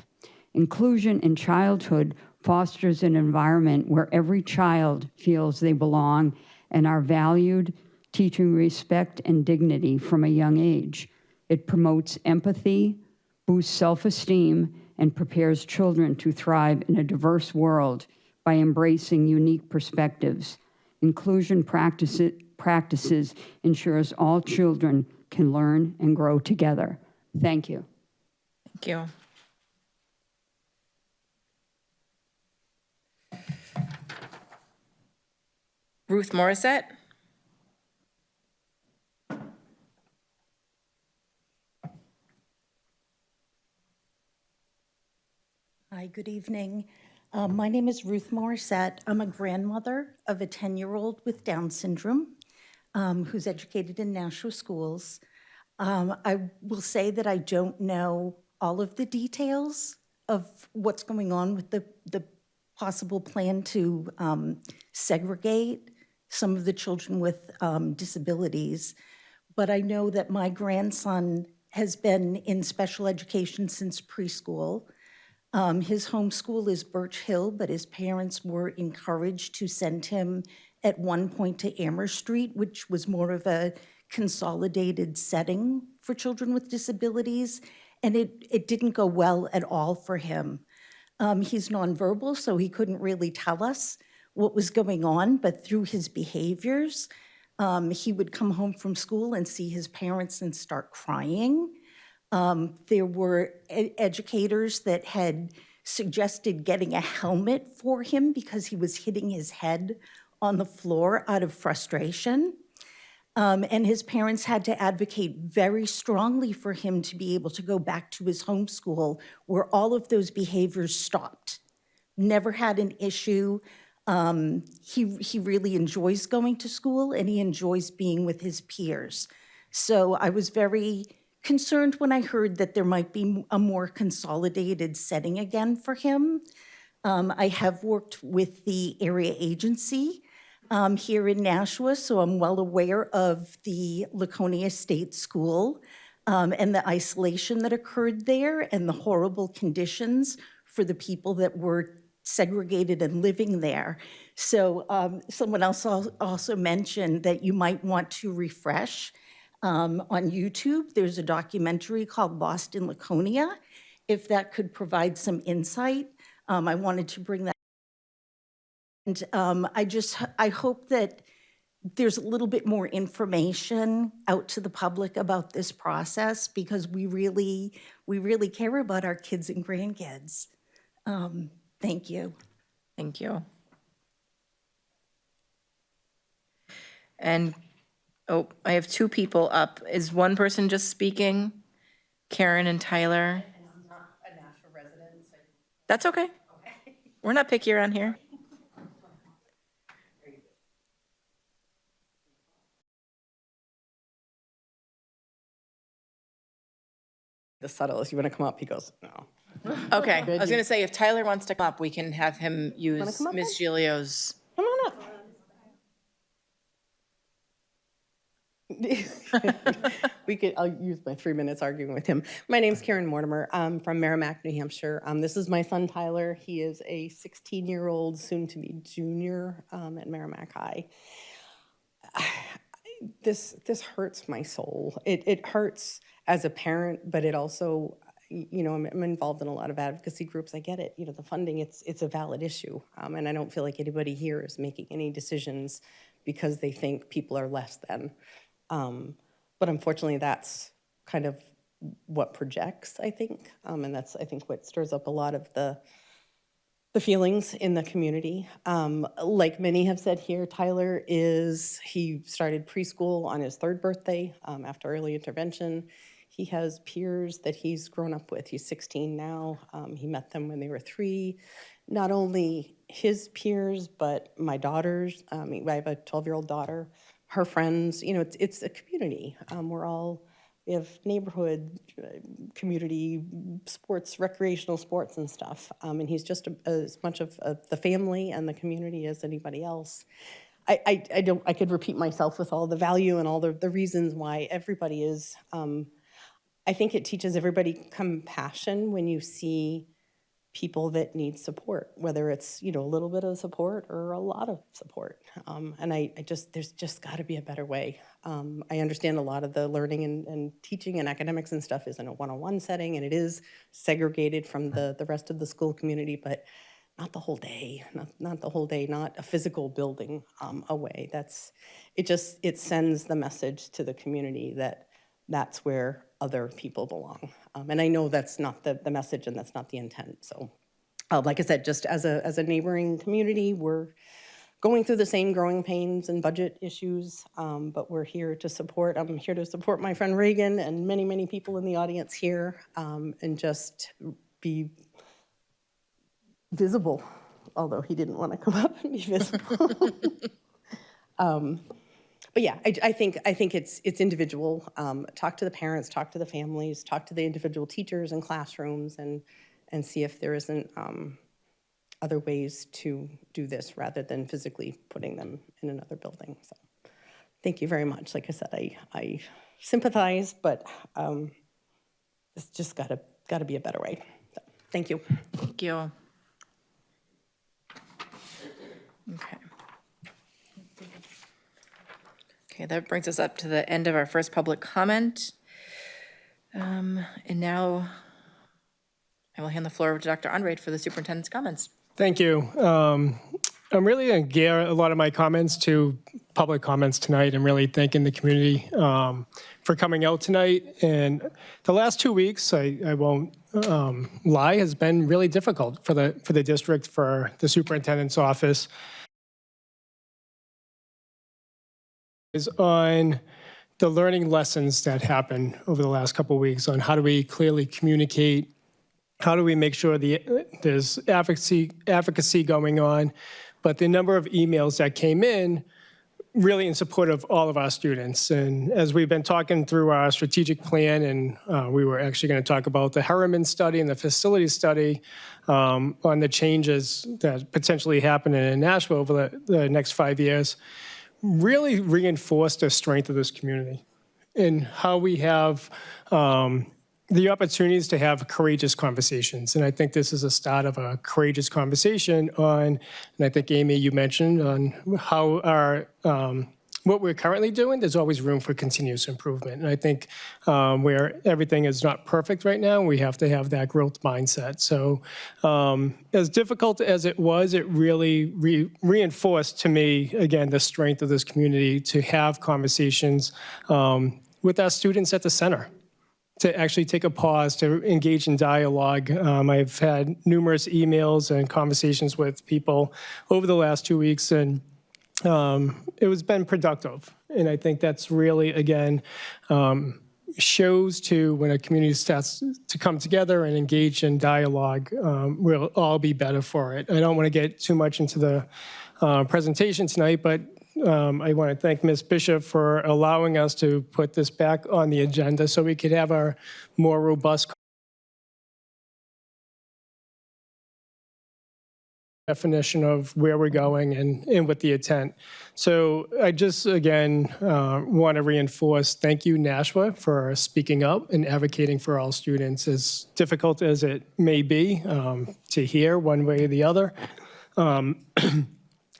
Inclusion in childhood fosters an environment where every child feels they belong and are valued, teaching respect and dignity from a young age. It promotes empathy, boosts self-esteem, and prepares children to thrive in a diverse world by embracing unique perspectives. Inclusion practices ensures all children can learn and grow together. Thank you. Thank you. Ruth Morissette? Hi, good evening. My name is Ruth Morissette. I'm a grandmother of a 10-year-old with Down syndrome who's educated in Nashua schools. I will say that I don't know all of the details of what's going on with the possible plan to segregate some of the children with disabilities, but I know that my grandson has been in special education since preschool. His home school is Birch Hill, but his parents were encouraged to send him at one point to Amherst Street, which was more of a consolidated setting for children with disabilities, and it didn't go well at all for him. He's nonverbal, so he couldn't really tell us what was going on, but through his behaviors, he would come home from school and see his parents and start crying. There were educators that had suggested getting a helmet for him because he was hitting his head on the floor out of frustration. And his parents had to advocate very strongly for him to be able to go back to his home school where all of those behaviors stopped. Never had an issue. He really enjoys going to school and he enjoys being with his peers. So I was very concerned when I heard that there might be a more consolidated setting again for him. I have worked with the area agency here in Nashua, so I'm well aware of the Laconia State School and the isolation that occurred there and the horrible conditions for the people that were segregated and living there. So someone else also mentioned that you might want to refresh on YouTube. There's a documentary called Lost in Laconia. If that could provide some insight, I wanted to bring that. And I hope that there's a little bit more information out to the public about this process because we really care about our kids and grandkids. Thank you. Thank you. And, oh, I have 2 people up. Is one person just speaking? Karen and Tyler? I'm not a Nashua resident, so. That's okay. We're not picky around here. The subtlest, you want to come up? He goes, no. Okay, I was gonna say, if Tyler wants to come up, we can have him use come up, Ms. Gilio's. Come on up. I'll use my 3 minutes arguing with him. My name's Karen Mortimer. I'm from Merrimack, New Hampshire. This is my son, Tyler. He is a 16-year-old, soon-to-be junior at Merrimack High. This hurts my soul. It hurts as a parent, but it also, I'm involved in a lot of advocacy groups. I get it. The funding, it's a valid issue. And I don't feel like anybody here is making any decisions because they think people are less than. But unfortunately, that's kind of what projects, I think. And that's, I think, what stirs up a lot of the feelings in the community. Like many have said here, Tyler he started preschool on his 3rd birthday after early intervention. He has peers that he's grown up with. He's 16 now. He met them when they were 3. Not only his peers, but my daughters. I have a 12-year-old daughter. Her friends. It's a community. We have neighborhood, community sports, recreational sports and stuff. And he's just as much of the family and the community as anybody else. I could repeat myself with all the value and all the reasons why everybody is. I think it teaches everybody compassion when you see people that need support, whether it's, a little bit of support or a lot of support. And there's just got to be a better way. I understand a lot of the learning and teaching and academics and stuff is in a one-on-one setting, and it is segregated from the rest of the school community, but not the whole day, not the whole day, not a physical building away. It sends the message to the community that that's where other people belong. And I know that's not the message and that's not the intent. So like I said, just as a neighboring community, we're going through the same growing pains and budget issues, but we're here to support. I'm here to support my friend Reagan and many, many people in the audience here, and just be visible, although he didn't want to come up and be visible. But yeah, I think it's individual. Talk to the parents, talk to the families, talk to the individual teachers and classrooms, and see if there isn't other ways to do this rather than physically putting them in another building. So thank you very much. Like I said, I sympathize, but it's just gotta be a better way. So, thank you. Thank you. Okay. Okay, that brings us up to the end of our first public comment. And now I will hand the floor over to Dr. Andre for the superintendent's comments. Thank you. I'm really going to gear a lot of my comments to public comments tonight and really thanking the community for coming out tonight. And the last 2 weeks, I won't lie, has been really difficult for the district, for the superintendent's office. Is on the learning lessons that happened over the last couple of weeks on how do we clearly communicate, how do we make sure there's advocacy going on, but the number of emails that came in really in support of all of our students. And as we've been talking through our strategic plan, and we were actually going to talk about the Harriman study and the facility study on the changes that potentially happen in Nashua over the next 5 years, really reinforced the strength of this community and how we have the opportunities to have courageous conversations. And I think this is a start of a courageous conversation on, and I think, Amy, you mentioned, on how our, what we're currently doing, there's always room for continuous improvement. And I think where everything is not perfect right now, we have to have that growth mindset. So as difficult as it was, it really reinforced to me, again, the strength of this community to have conversations with our students at the center, to actually take a pause, to engage in dialogue. I've had numerous emails and conversations with people over the last 2 weeks, and it has been productive. And I think that's really, again, shows to when a community starts to come together and engage in dialogue, we'll all be better for it. I don't want to get too much into the presentation tonight, but I want to thank Ms. Bishop for allowing us to put this back on the agenda so we could have our more robust definition of where we're going and with the intent. So I just, again, want to reinforce, thank you, Nashua, for speaking up and advocating for all students, as difficult as it may be to hear one way or the other.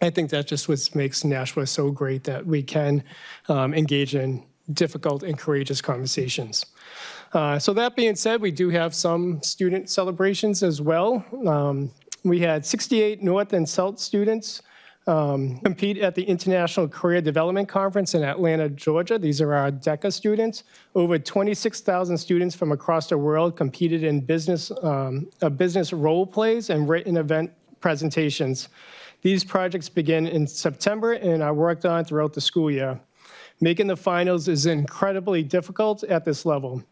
I think that just what makes Nashua so great, that we can engage in difficult and courageous conversations. So that being said, we do have some student celebrations as well. We had 68 North and South students compete at the International Career Development Conference in Atlanta, Georgia. These are our DECA students. Over 26,000 students from across the world competed in business role plays and written event presentations. These projects begin in September and are worked on throughout the school year. Making the finals is incredibly difficult at this level.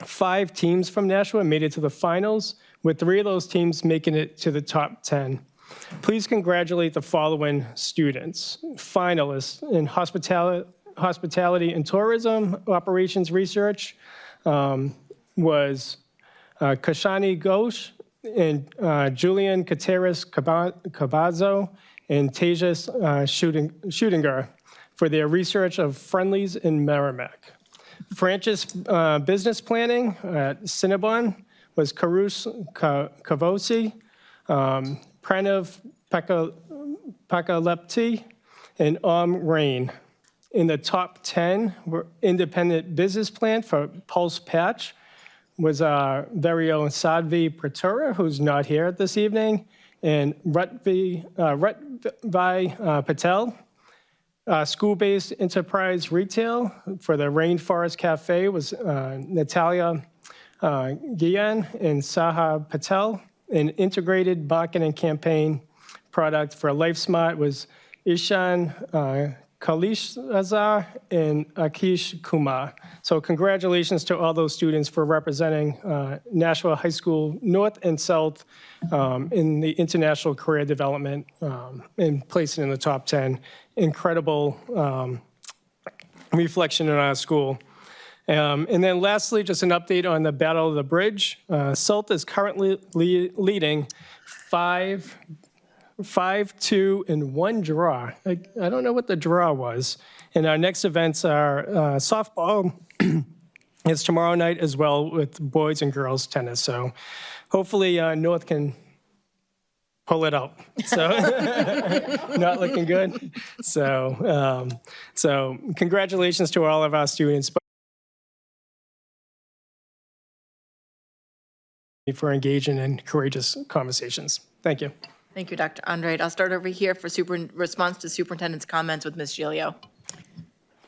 5 teams from Nashua made it to the finals, with 3 of those teams making it to the top 10. Please congratulate the following students. Finalists in hospitality and tourism operations research was Kashani Ghosh and Julian Kateris Cabazo and Tejas Schudinger for their research of friendlies in Merrimack. Francis Business Planning at Cinnabon was Karus Kavosi, Pranav Pakalepti, and Rain. In the top 10 were Independent Business Plan for Pulse Patch was our very own Sadhvi Pratura, who's not here this evening, and Rutvai Patel. School-based enterprise retail for the Rainforest Cafe was Natalia Guillen and Saha Patel. An integrated marketing campaign product for LifeSmart was Ishan Kalish Azar and Akish Kumar. So congratulations to all those students for representing Nashua High School North and South in the international career development and placing in the top 10. Incredible reflection in our school. And then lastly, just an update on the Battle of the Bridge. South is currently leading 5-2 in one draw. I don't know what the draw was. And our next events are softball is tomorrow night as well, with boys and girls tennis. So hopefully North can pull it out. So not looking good. So congratulations to all of our students for engaging in courageous conversations. Thank you. Thank you, Dr. Andrade. I'll start over here for response to superintendent's comments with Ms. Giglio.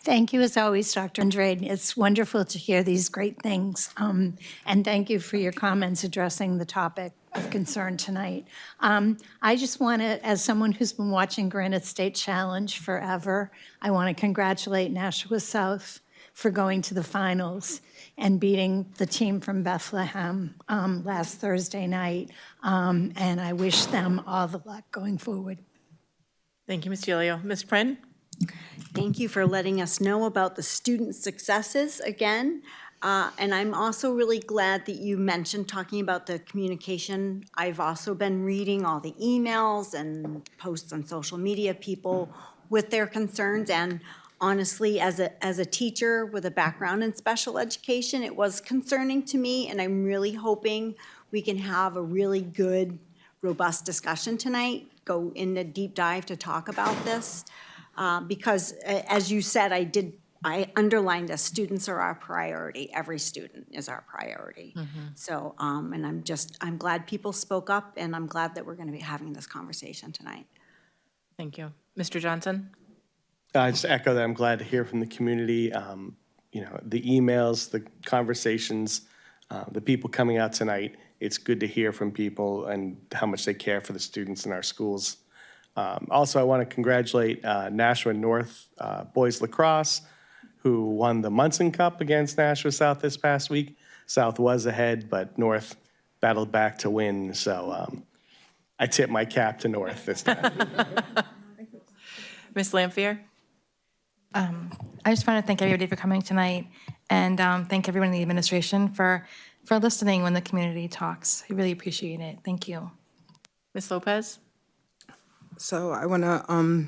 Thank you, as always, Dr. Andrade. It's wonderful to hear these great things. And thank you for your comments addressing the topic of concern tonight. I just want to, as someone who's been watching Granite State Challenge forever, I want to congratulate Nashua South for going to the finals and beating the team from Bethlehem last Thursday night. And I wish them all the luck going forward. Thank you, Ms. Giglio. Ms. Prin? Thank you for letting us know about the student successes again. And I'm also really glad that you mentioned talking about the communication. I've also been reading all the emails and posts on social media, people with their concerns. And honestly, as a teacher with a background in special education, it was concerning to me. And I'm really hoping we can have a really good, robust discussion tonight, go in a deep dive to talk about this. Because as you said, I underlined that students are our priority. Every student is our priority. So, and I'm glad people spoke up, and I'm glad that we're going to be having this conversation tonight. Thank you. Mr. Johnson? I just echo that. I'm glad to hear from the community. The emails, the conversations, the people coming out tonight. It's good to hear from people and how much they care for the students in our schools. Also, I want to congratulate Nashua North boys lacrosse, who won the Munson Cup against Nashua South this past week. South was ahead, but North battled back to win. So I tip my cap to North this time. Ms. Lampier? I just want to thank everybody for coming tonight and thank everyone in the administration for listening when the community talks. I really appreciate it. Thank you. Ms. Lopez? So I want to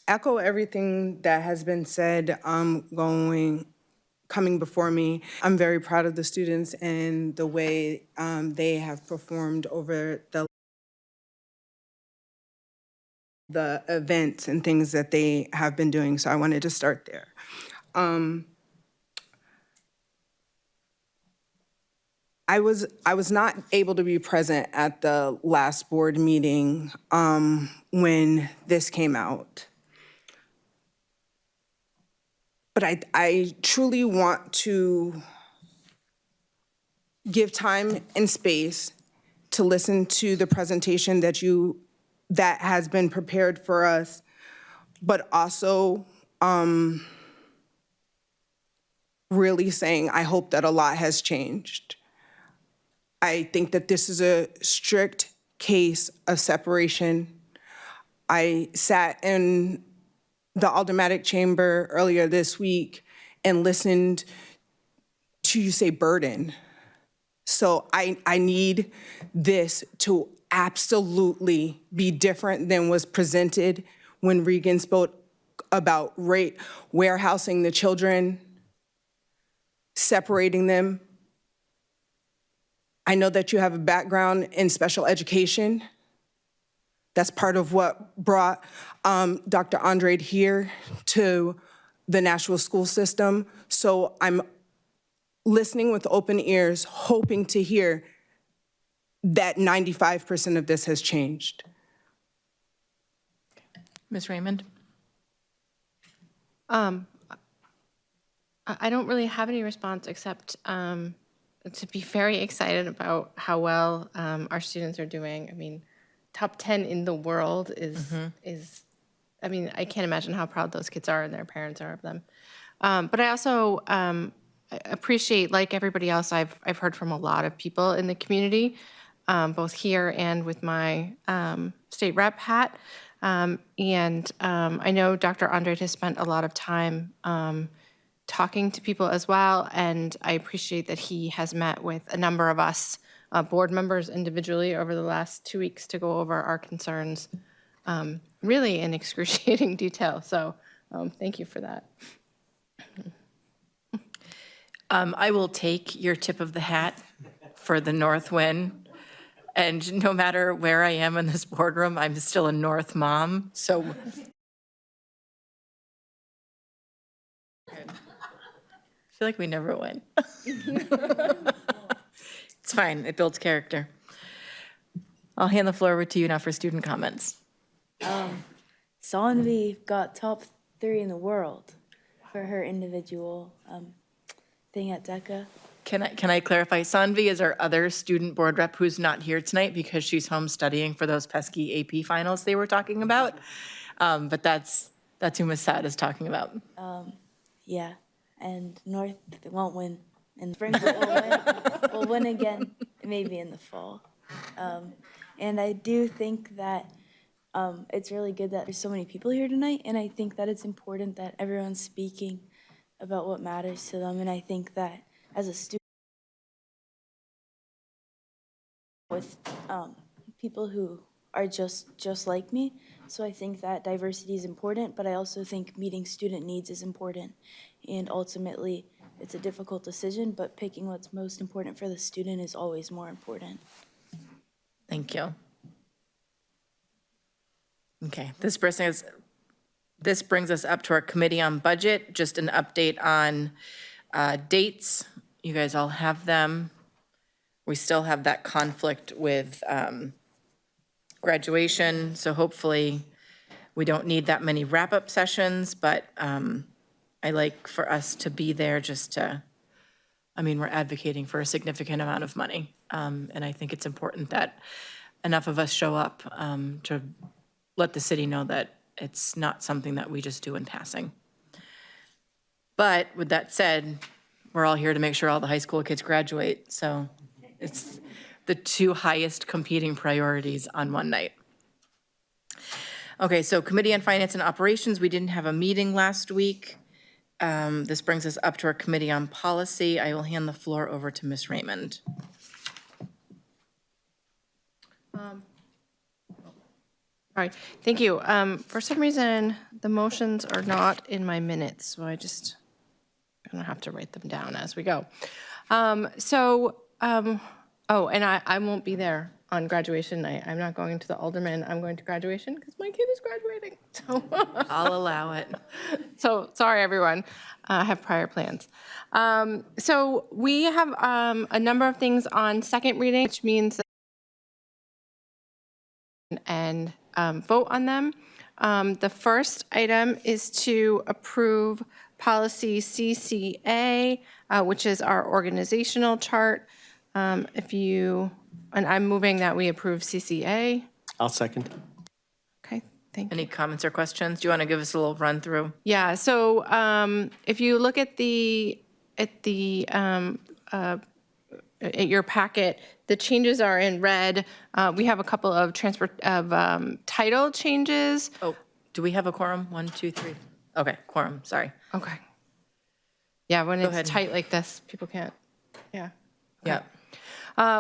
echo everything that has been said coming before me. I'm very proud of the students and the way they have performed over the events and things that they have been doing. So I wanted to start there. I was not able to be present at the last board meeting when this came out. But I truly want to give time and space to listen to the presentation that has been prepared for us, but also really saying I hope that a lot has changed. I think that this is a strict case of separation. I sat in the aldermanic chamber earlier this week and listened to you say burden. So I need this to absolutely be different than was presented when Regan spoke about warehousing the children, separating them. I know that you have a background in special education. That's part of what brought Dr. Andrade here to the Nashua school system. So I'm listening with open ears, hoping to hear that 95% of this has changed. Ms. Raymond? I don't really have any response except to be very excited about how well our students are doing. I mean, top 10 in the world is, I mean, I can't imagine how proud those kids are and their parents are of them. But I also appreciate, like everybody else, I've heard from a lot of people in the community, both here and with my state rep hat. And I know Dr. Andrade has spent a lot of time talking to people as well, and I appreciate that he has met with a number of us board members individually over the last 2 weeks to go over our concerns, really in excruciating detail. So thank you for that. I will take your tip of the hat for the north wind. And no matter where I am in this boardroom, I'm still a North mom, so. I feel like we never win. It's fine, it builds character. I'll hand the floor over to you now for student comments. Sanvi got top 3 in the world for her individual thing at DECA. Can I clarify? Sanvi is our other student board rep who's not here tonight because she's home studying for those pesky AP finals they were talking about. But that's who Ms. Sad is talking about. Yeah, and North won't win in the spring, but we'll win again, maybe in the fall. And I do think that it's really good that there's so many people here tonight, and I think that it's important that everyone's speaking about what matters to them, and I think that as a student with people who are just like me, so I think that diversity is important, but I also think meeting student needs is important, and ultimately it's a difficult decision, but picking what's most important for the student is always more important. Thank you. Okay, this brings us up to our committee on budget. Just an update on dates. You guys all have them. We still have that conflict with graduation, so hopefully we don't need that many wrap-up sessions, but I like for us to be there just to, I mean, we're advocating for a significant amount of money, and I think it's important that enough of us show up to let the city know that it's not something that we just do in passing. But with that said, we're all here to make sure all the high school kids graduate, so it's the 2 highest competing priorities on one night. Okay, so Committee on Finance and Operations, we didn't have a meeting last week. This brings us up to our Committee on Policy. I will hand the floor over to Ms. Raymond. All right, thank you. For some reason, the motions are not in my minutes, so I'm gonna have to write them down as we go. Oh, and I won't be there on graduation night. I'm not going to the Alderman. I'm going to graduation because my kid is graduating. So I'll allow it. So sorry, everyone. I have prior plans. So we have a number of things on second reading, which means that and vote on them. The first item is to approve policy CCA, which is our organizational chart. And I'm moving that we approve CCA. I'll second. Okay, thank you. Any comments or questions? Do you want to give us a little run through? Yeah, so if you look at your packet, the changes are in red. We have a couple of title changes. Oh, do we have a quorum? 1, 2, 3. Okay, quorum, sorry. Okay. Yeah, when ahead. it's tight like this, people can't, yeah. Yeah.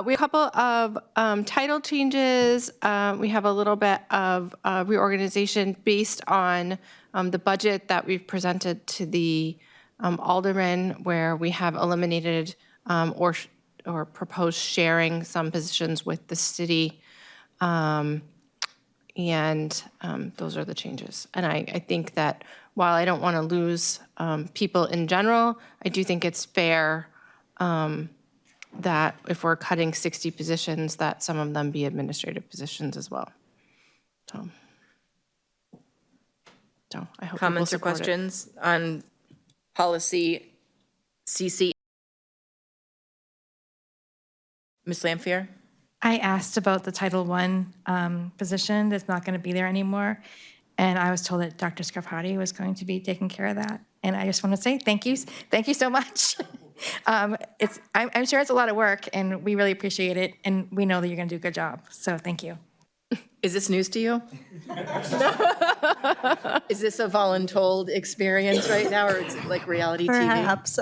We have a couple of title changes. We have a little bit of reorganization based on the budget that we've presented to the aldermen, where we have eliminated or proposed sharing some positions with the city. And those are the changes. And I think that while I don't want to lose people in general, I do think it's fair that if we're cutting 60 positions, that some of them be administrative positions as well. So I hope Comments or people support it. questions on policy CC? Ms. Lampier? I asked about the Title I position that's not going to be there anymore, and I was told that Dr. Scarpati was going to be taking care of that. And I just want to say thank you so much. I'm sure it's a lot of work, and we really appreciate it, and we know that you're going to do a good job. So thank you. Is this news to you? Is this a voluntold experience right now, or it's like reality TV? Perhaps.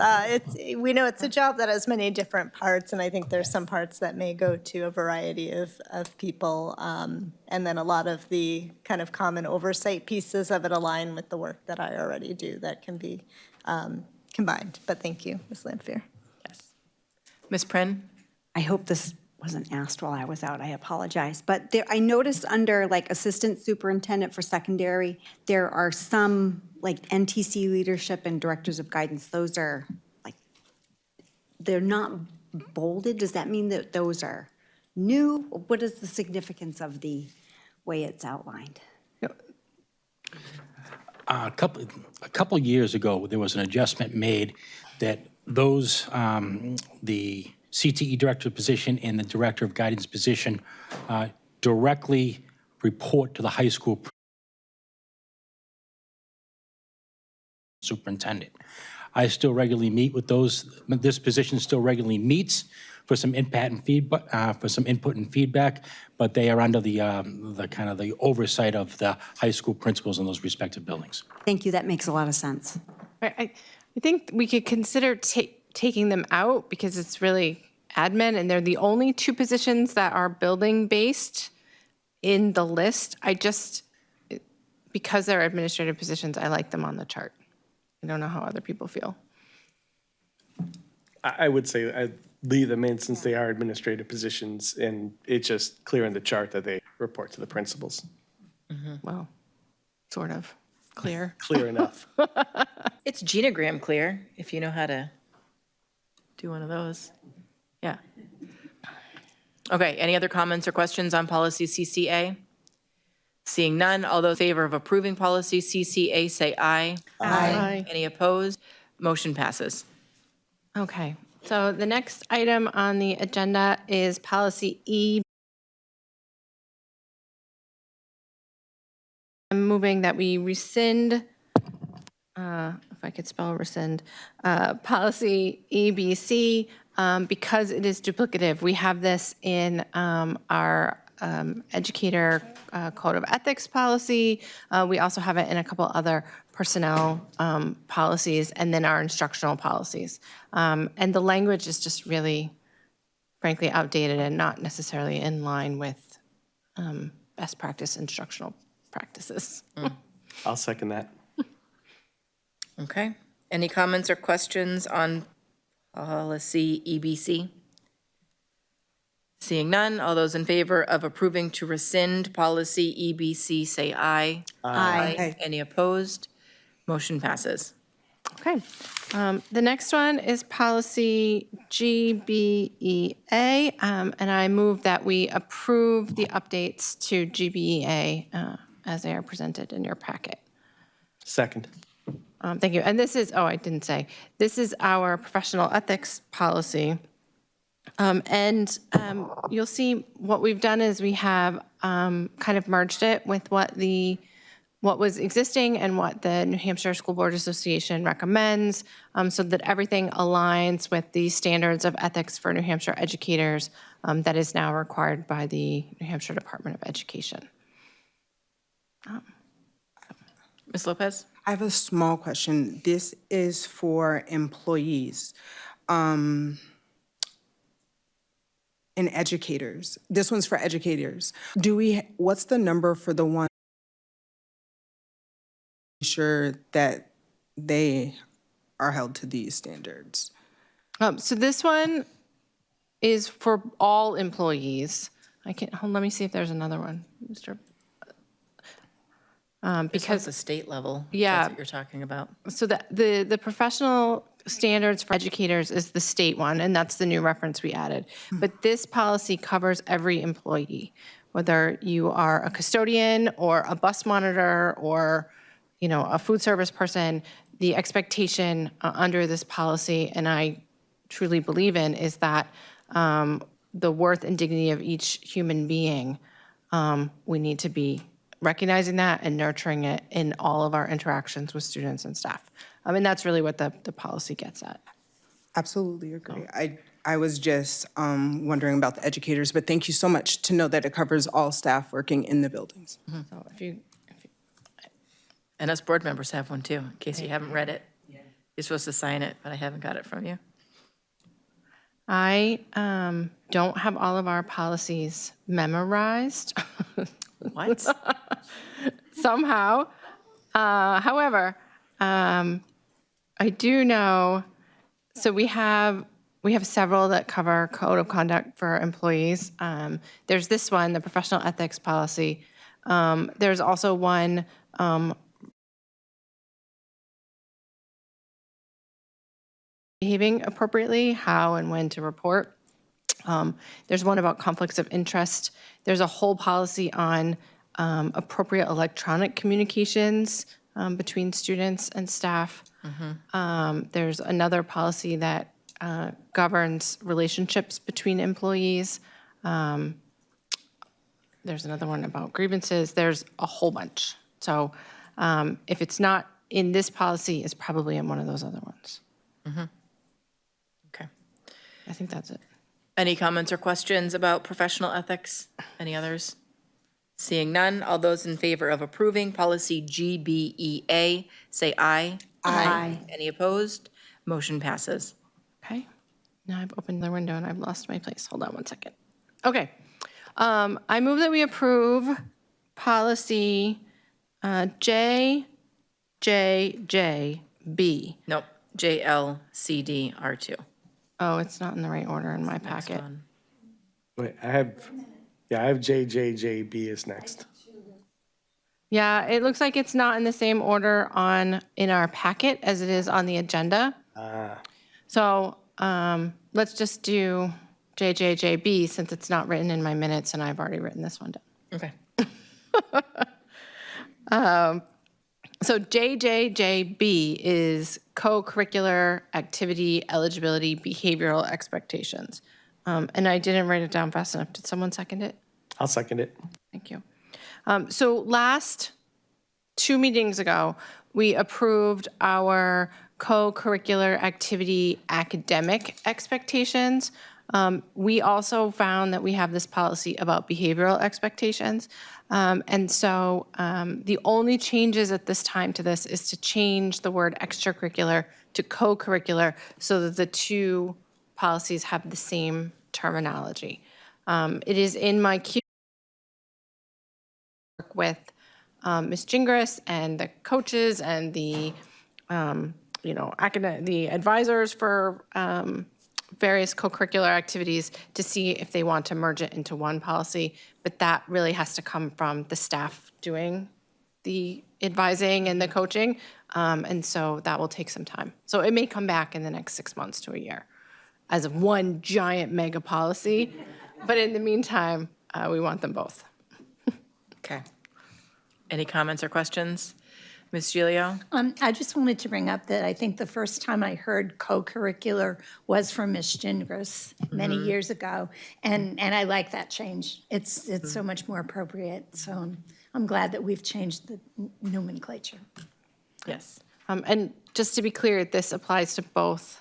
We know it's a job that has many different parts, and I think there's some parts that may go to a variety of people, and then a lot of the kind of common oversight pieces of it align with the work that I already do that can be combined. But thank you, Ms. Lampier. Yes. Ms. Prin? I hope this wasn't asked while I was out, I apologize. But I noticed under like Assistant Superintendent for Secondary, there are some like NTC leadership and Directors of Guidance. Those are like, they're not bolded. Does that mean that those are new? What is the significance of the way it's outlined? A couple years ago, there was an adjustment made that those, the CTE director position and the director of guidance position directly report to the high school superintendent. I still regularly meet with those. This position still regularly meets for some input and feedback, but they are under the kind of the oversight of the high school principals in those respective buildings. Thank you. That makes a lot of sense. I think we could consider taking them out because it's really admin, and they're the only two positions that are building-based in the list. Because they're administrative positions, I like them on the chart. I don't know how other people feel. I would say I'd leave them in since they are administrative positions, and it's just clear in the chart that they report to the principals. Well, sort of clear. Clear enough. It's genogram clear, if you know how to do one of those. Yeah. Okay, any other comments or questions on policy CCA? Seeing none, all those in favor of approving policy CCA say aye. Aye. Any opposed? Motion passes. Okay, so the next item on the agenda is policy E. I'm moving that we rescind, if I could spell rescind, policy EBC because it is duplicative. We have this in our educator code of ethics policy. We also have it in a couple other personnel policies, and then our instructional policies. And the language is just really, frankly, outdated and not necessarily in line with best practice instructional practices. I'll second that. Okay. Any comments or questions on policy EBC? Seeing none, all those in favor of approving to rescind policy EBC, say aye. Aye. Any opposed? Motion passes. Okay. The next one is policy GBEA, and I move that we approve the updates to GBEA as they are presented in your packet. Second. Thank you. And this is, I didn't say, this is our professional ethics policy. And you'll see what we've done is we have kind of merged it with what was existing and what the New Hampshire School Board Association recommends, so that everything aligns with the standards of ethics for New Hampshire educators that is now required by the New Hampshire Department of Education. Ms. Lopez? I have a small question. This is for employees and educators. This one's for educators. What's the number for the one sure that they are held to these standards? So this one is for all employees. Let me see if there's another one, Mr. Because the state level. Yeah. That's what you're talking about. So the professional standards for educators is the state one, and that's the new reference we added. But this policy covers every employee, whether you are a custodian or a bus monitor or, a food service person. The expectation under this policy, and I truly believe in, is that the worth and dignity of each human being, we need to be recognizing that and nurturing it in all of our interactions with students and staff. And that's really what the policy gets at. Absolutely agree. I was just wondering about the educators, but thank you so much to know that it covers all staff working in the buildings. So if you And us board members have one too, in case you haven't read it. You're supposed to sign it, but I haven't got it from you. I don't have all of our policies memorized. What? Somehow. However, I do know, so we have several that cover code of conduct for employees. There's this one, the professional ethics policy. There's also one behaving appropriately, how and when to report. There's one about conflicts of interest. There's a whole policy on appropriate electronic communications between students and staff. There's another policy that governs relationships between employees. There's another one about grievances. There's a whole bunch. So if it's not in this policy, it's probably in one of those other ones. Okay. I think that's it. Any comments or questions about professional ethics? Any others? Seeing none, all those in favor of approving policy GBEA, say aye. Aye. Any opposed? Motion passes. Okay. Now I've opened the window and I've lost my place. Hold on one second. Okay. I move that we approve policy JJJB. Nope, JLCDR2. Oh, it's not in the right order in my packet. Wait, I have JJJB is next. Yeah, it looks like it's not in the same order in our packet as it is on the agenda. So let's just do JJJB since it's not written in my minutes and I've already written this one down. Okay. So JJJB is co-curricular activity eligibility behavioral expectations. And I didn't write it down fast enough. Did someone second it? I'll second it. Thank you. So last 2 meetings ago, we approved our co-curricular activity academic expectations. We also found that we have this policy about behavioral expectations. And so the only changes at this time to this is to change the word extracurricular to co-curricular so that the two policies have the same terminology. It is in my queue with Ms. Gingras and the coaches and the, the advisors for various co-curricular activities to see if they want to merge it into one policy. But that really has to come from the staff doing the advising and the coaching. And so that will take some time. So it may come back in the next 6 months to a year as of one giant mega policy. But in the meantime, we want them both. Okay. Any comments or questions? Ms. Gilio? I just wanted to bring up that I think the first time I heard co-curricular was from Ms. Gingras many years ago, and I like that change. It's so much more appropriate, so I'm glad that we've changed the nomenclature. Yes. And just to be clear, this applies to both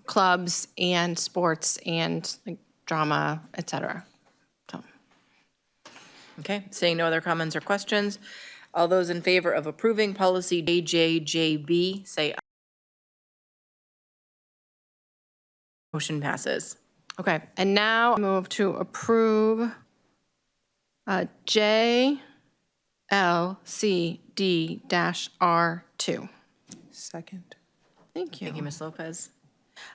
clubs and sports and like drama, et cetera. So. Okay, seeing no other comments or questions, all those in favor of approving policy JJJB, say aye. Motion passes. Okay, and now I move to approve JLCD-R2. Second. Thank you. Thank you, Ms. Lopez.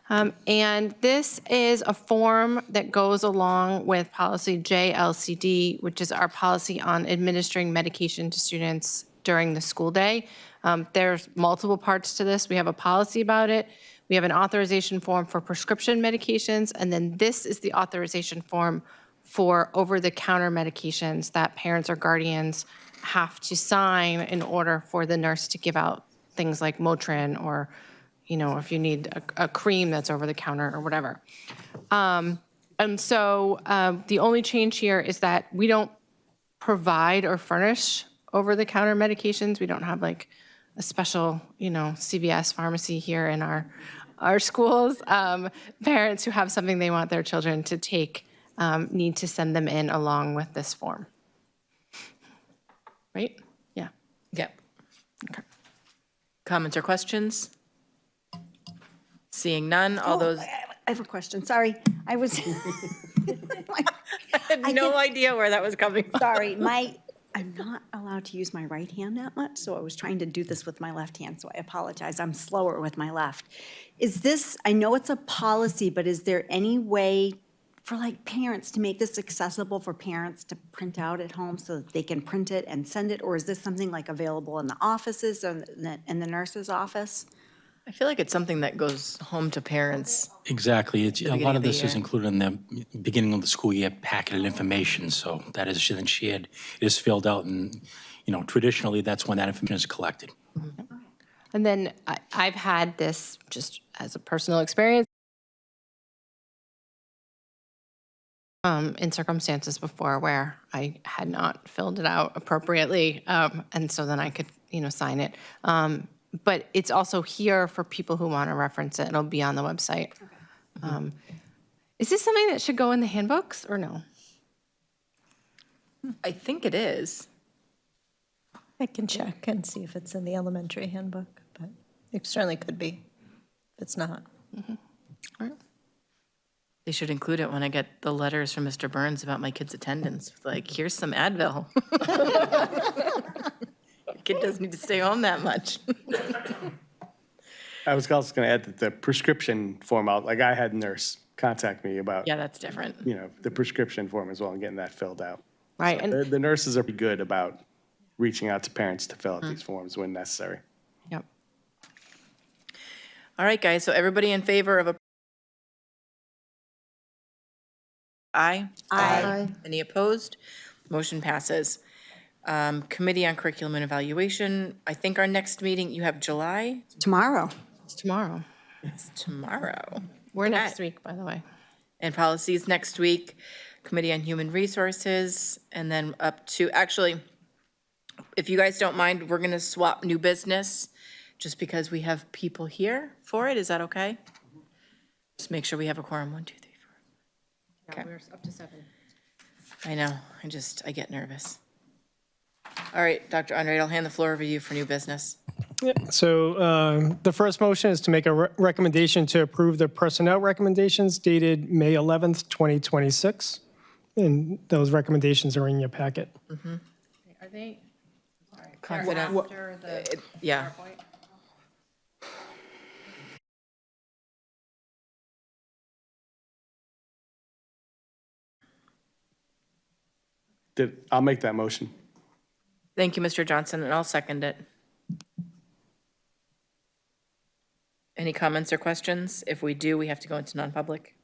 And this is a form that goes along with policy JLCD, which is our policy on administering medication to students during the school day. There's multiple parts to this. We have a policy about it. We have an authorization form for prescription medications, and then this is the authorization form for over-the-counter medications that parents or guardians have to sign in order for the nurse to give out things like Motrin or if you need a cream that's over the counter or whatever. And so the only change here is that we don't provide or furnish over-the-counter medications. We don't have like a special, CVS pharmacy here in our schools. Parents who have something they want their children to take need to send them in along with this form. Right? Yeah. Yep. Okay. Comments or questions? Seeing none, all those. I have a question, sorry. I was. I had no idea where that was coming from. Sorry, I'm not allowed to use my right hand that much, so I was trying to do this with my left hand, so I apologize. I'm slower with my left. Is this, I know it's a policy, but is there any way for like parents to make this accessible for parents to print out at home so that they can print it and send it? Or is this something like available in the offices or in the nurse's office? I feel like it's something that goes home to parents. Exactly. A beginning lot of of the this is year. included in the beginning of the school year packet of information, so that is then shared, it is filled out, and, traditionally, that's when that information is collected. And then I've had this just as a personal experience in circumstances before where I had not filled it out appropriately, and so then I could, sign it. But it's also here for people who want to reference it. It'll be on the website. Is this something that should go in the handbooks or no? I think it is. I can check and see if it's in the elementary handbook, but it certainly could be if it's not. All right. They should include it when I get the letters from Mr. Burns about my kid's attendance. Like, here's some Advil. Kid doesn't need to stay home that much. I was also going to add that the prescription form out, like I had a nurse contact me about, Yeah, that's different. the prescription form as well and getting that filled out. Right. So And the nurses are pretty good about reaching out to parents to fill out these forms when necessary. yep. All right, guys, so everybody in favor of a. Aye? Aye. Any opposed? Motion passes. Committee on Curriculum and Evaluation, I think our next meeting, you have July? Tomorrow. It's tomorrow. It's tomorrow. We're next week, by the way. And policies next week, Committee on Human Resources, and then up to, actually, if you guys don't mind, we're gonna swap new business, just because we have people here for it. Is that okay? Just make sure we have a quorum. 1, 2, 3, 4, Okay. We're up to 7. I know, I get nervous. All right, Dr. Andre, I'll hand the floor over to you for new business. So the first motion is to make a recommendation to approve the personnel recommendations dated May 11th, 2026. And those recommendations are in your packet. Are they Confident. after the Yeah. PowerPoint? I'll make that motion. Thank you, Mr. Johnson, and I'll second it. Any comments or questions? If we do, we have to go into non-public.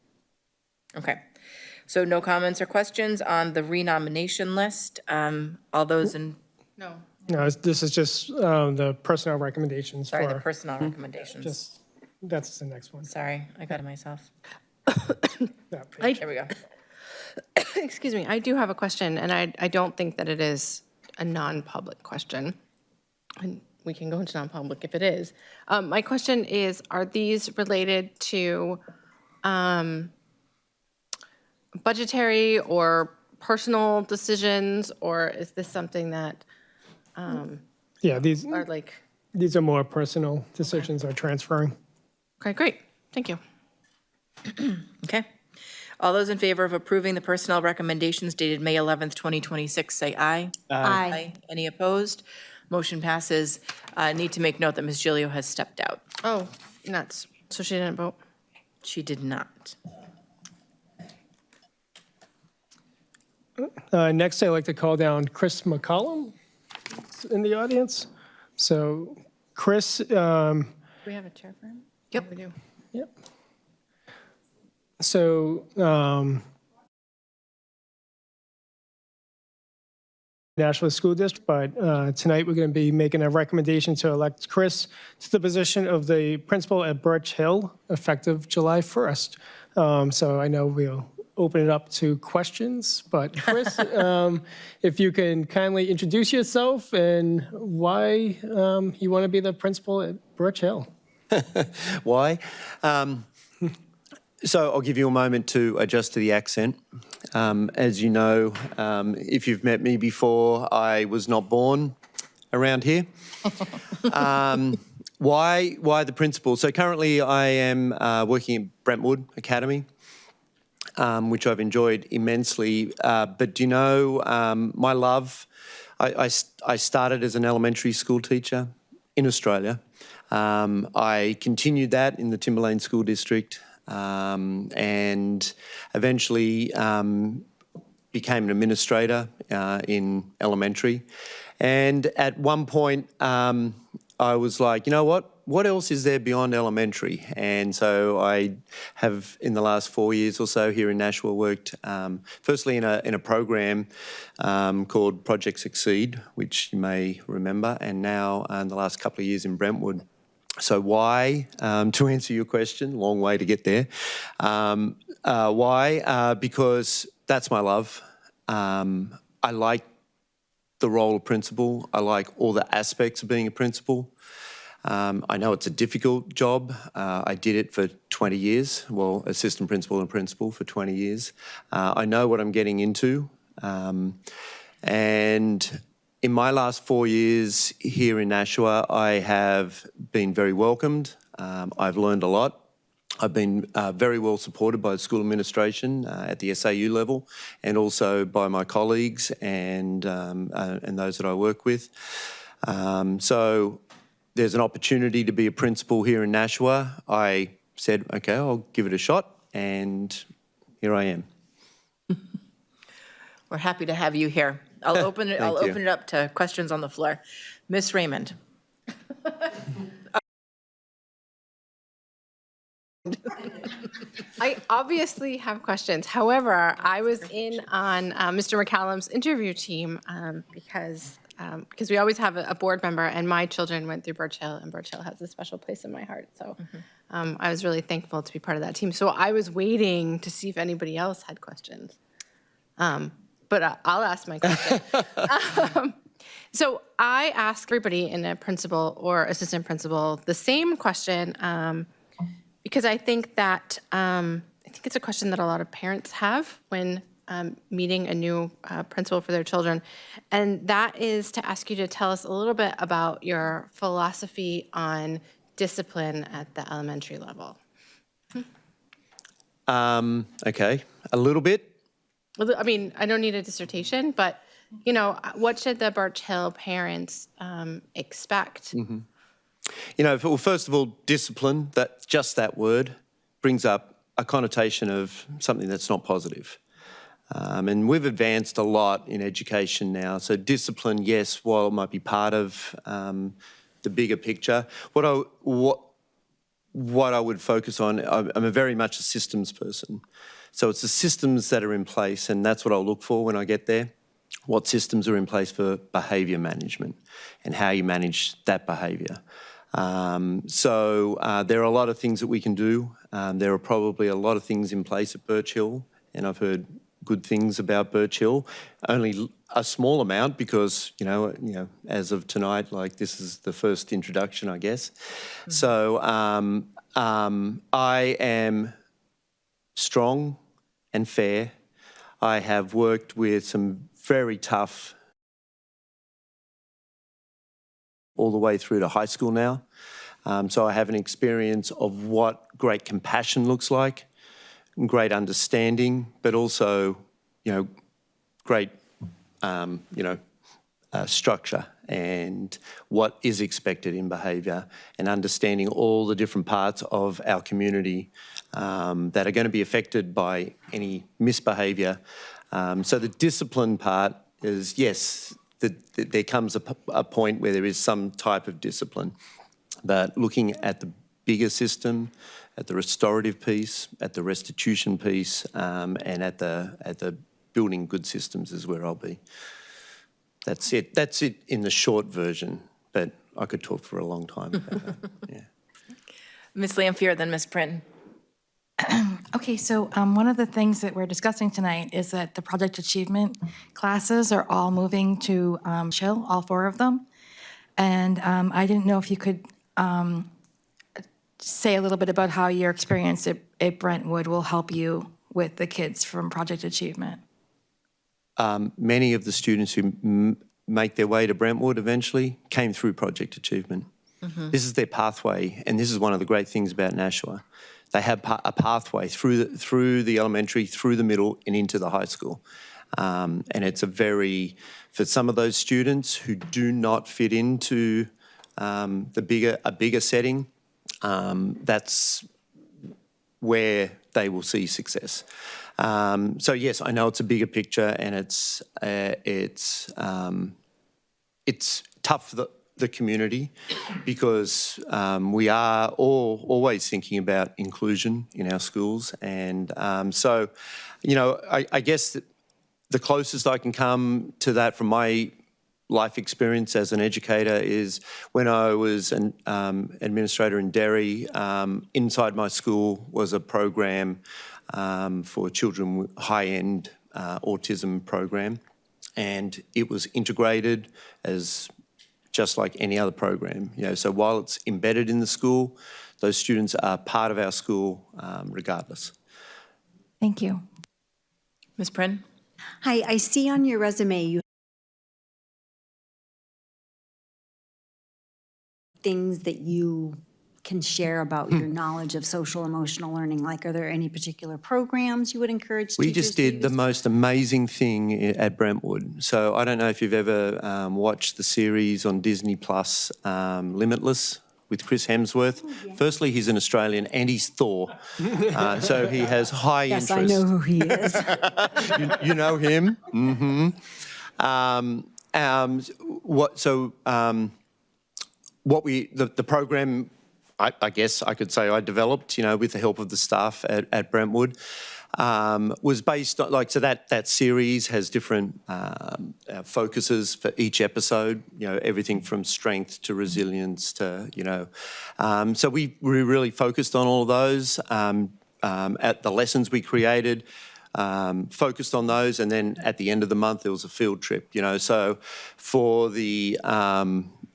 Okay. So no comments or questions on the renomination list. All those in, No. No, this is just the personnel recommendations sorry, the for, personnel recommendations. just, that's the next one. Sorry, I got it myself. That page. There we go. Excuse me, I do have a question, and I don't think that it is a non-public question. And we can go into non-public if it is. My question is, are these related to budgetary or personal decisions, or is this something that Yeah, these are like, are more personal decisions or transferring. okay, great, thank you. Okay. All those in favor of approving the personnel recommendations dated May 11th, 2026, say aye. Aye. Any opposed? Motion passes. Need to make note that Ms. Gilio has stepped out. Oh, nuts, so she didn't vote? She did not. Next, I'd like to call down Chris McCollum in the audience. So Chris, Do we have a chair for him? Yep. We do. yep. So Nashua School District, but tonight we're going to be making a recommendation to elect Chris to the position of the principal at Birch Hill, effective July 1st. So I know we'll open it up to questions, but Chris, if you can kindly introduce yourself and why you want to be the principal at Birch Hill. Why? So I'll give you a moment to adjust to the accent. As you know, if you've met me before, I was not born around here. Why the principal? So currently I am working at Brentwood Academy, which I've enjoyed immensely. But do you know, my love, I started as an elementary school teacher in Australia. I continued that in the Timberlane School District. And eventually became an administrator in elementary. And at one point, I was like, you know what else is there beyond elementary? And so I have, in the last 4 years or so here in Nashua, worked firstly in a program called Project Succeed, which you may remember, and now in the last couple of years in Brentwood. So why, to answer your question, long way to get there. Why? Because that's my love. I like the role of principal. I like all the aspects of being a principal. I know it's a difficult job. I did it for 20 years, well, assistant principal and principal for 20 years. I know what I'm getting into. And in my last 4 years here in Nashua, I have been very welcomed. I've learned a lot. I've been very well supported by the school administration at the SAU level, and also by my colleagues and those that I work with. So there's an opportunity to be a principal here in Nashua. I said, okay, I'll give it a shot, and here I am. We're happy to have you here. I'll open it up to questions on the floor. Ms. Raymond. I obviously have questions. However, I was in on Mr. McCallum's interview team because we always have a board member, and my children went through Birch Hill, and Birch Hill has a special place in my heart. So I was really thankful to be part of that team. So I was waiting to see if anybody else had questions. But I'll ask my question. So I ask everybody in a principal or assistant principal the same question because I think that think it's a question that a lot of parents have when meeting a new principal for their children. And that is to ask you to tell us a little bit about your philosophy on discipline at the elementary level. Okay, a little bit. Well, I mean, I don't need a dissertation, but, what should the Birch Hill parents expect? Well, first of all, discipline, that word brings up a connotation of something that's not positive. And we've advanced a lot in education now. So discipline, yes, while it might be part of the bigger picture, what I would focus on, I'm very much a systems person. So it's the systems that are in place, and that's what I'll look for when I get there. What systems are in place for behaviour management and how you manage that behaviour. So there are a lot of things that we can do. There are probably a lot of things in place at Birch Hill, and I've heard good things about Birch Hill. Only a small amount because, as of tonight, this is the first introduction, I guess. So I am strong and fair. I have worked with some very tough all the way through to high school now. So I have an experience of what great compassion looks like, great understanding, but also, great, structure and what is expected in behaviour, and understanding all the different parts of our community that are going to be affected by any misbehaviour. So the discipline part is, yes, there comes a point where there is some type of discipline, but looking at the bigger system, at the restorative piece, at the restitution piece, and at the building good systems is where I'll be. That's it. That's it in the short version, but I could talk for a long time about that. Yeah. Ms. Lamphere, then Ms. Prin. Okay, so one of the things that we're discussing tonight is that the project achievement classes are all moving to Chill, all 4 of them. And I didn't know if you could say a little bit about how your experience at Brentwood will help you with the kids from project achievement. Many of the students who make their way to Brentwood eventually came through project achievement. This is their pathway, and this is one of the great things about Nashua. They have a pathway through the elementary, through the middle, and into the high school. And it's for some of those students who do not fit into a bigger setting, that's where they will see success. So yes, I know it's a bigger picture, and it's tough for the community because we are always thinking about inclusion in our schools, and so I guess the closest I can come to that from my life experience as an educator is when I was an administrator in Derry. Inside my school was a program for children with high-end autism program, and it was integrated as just like any other program. So while it's embedded in the school, those students are part of our school regardless. Thank you. Ms. Prin? Hi, I see on your resume you things that you can share about your knowledge of social emotional learning. Like, are there any particular programs you would encourage We teachers just to did use? the most amazing thing at Brentwood. So I don't know if you've ever watched the series on Disney Plus, Limitless, with Chris Hemsworth. Yeah. Firstly, he's an Australian and he's Thor. So he has high Yes, interest. I know who he is. You know him? Mm-hmm. The program, I guess I could say I developed, with the help of the staff at Brentwood, was based on, so that series has different focuses for each episode, everything from strength to resilience to, so we really focused on all of those at the lessons we created. Focused on those, and then at the end of the month there was a field trip. So for the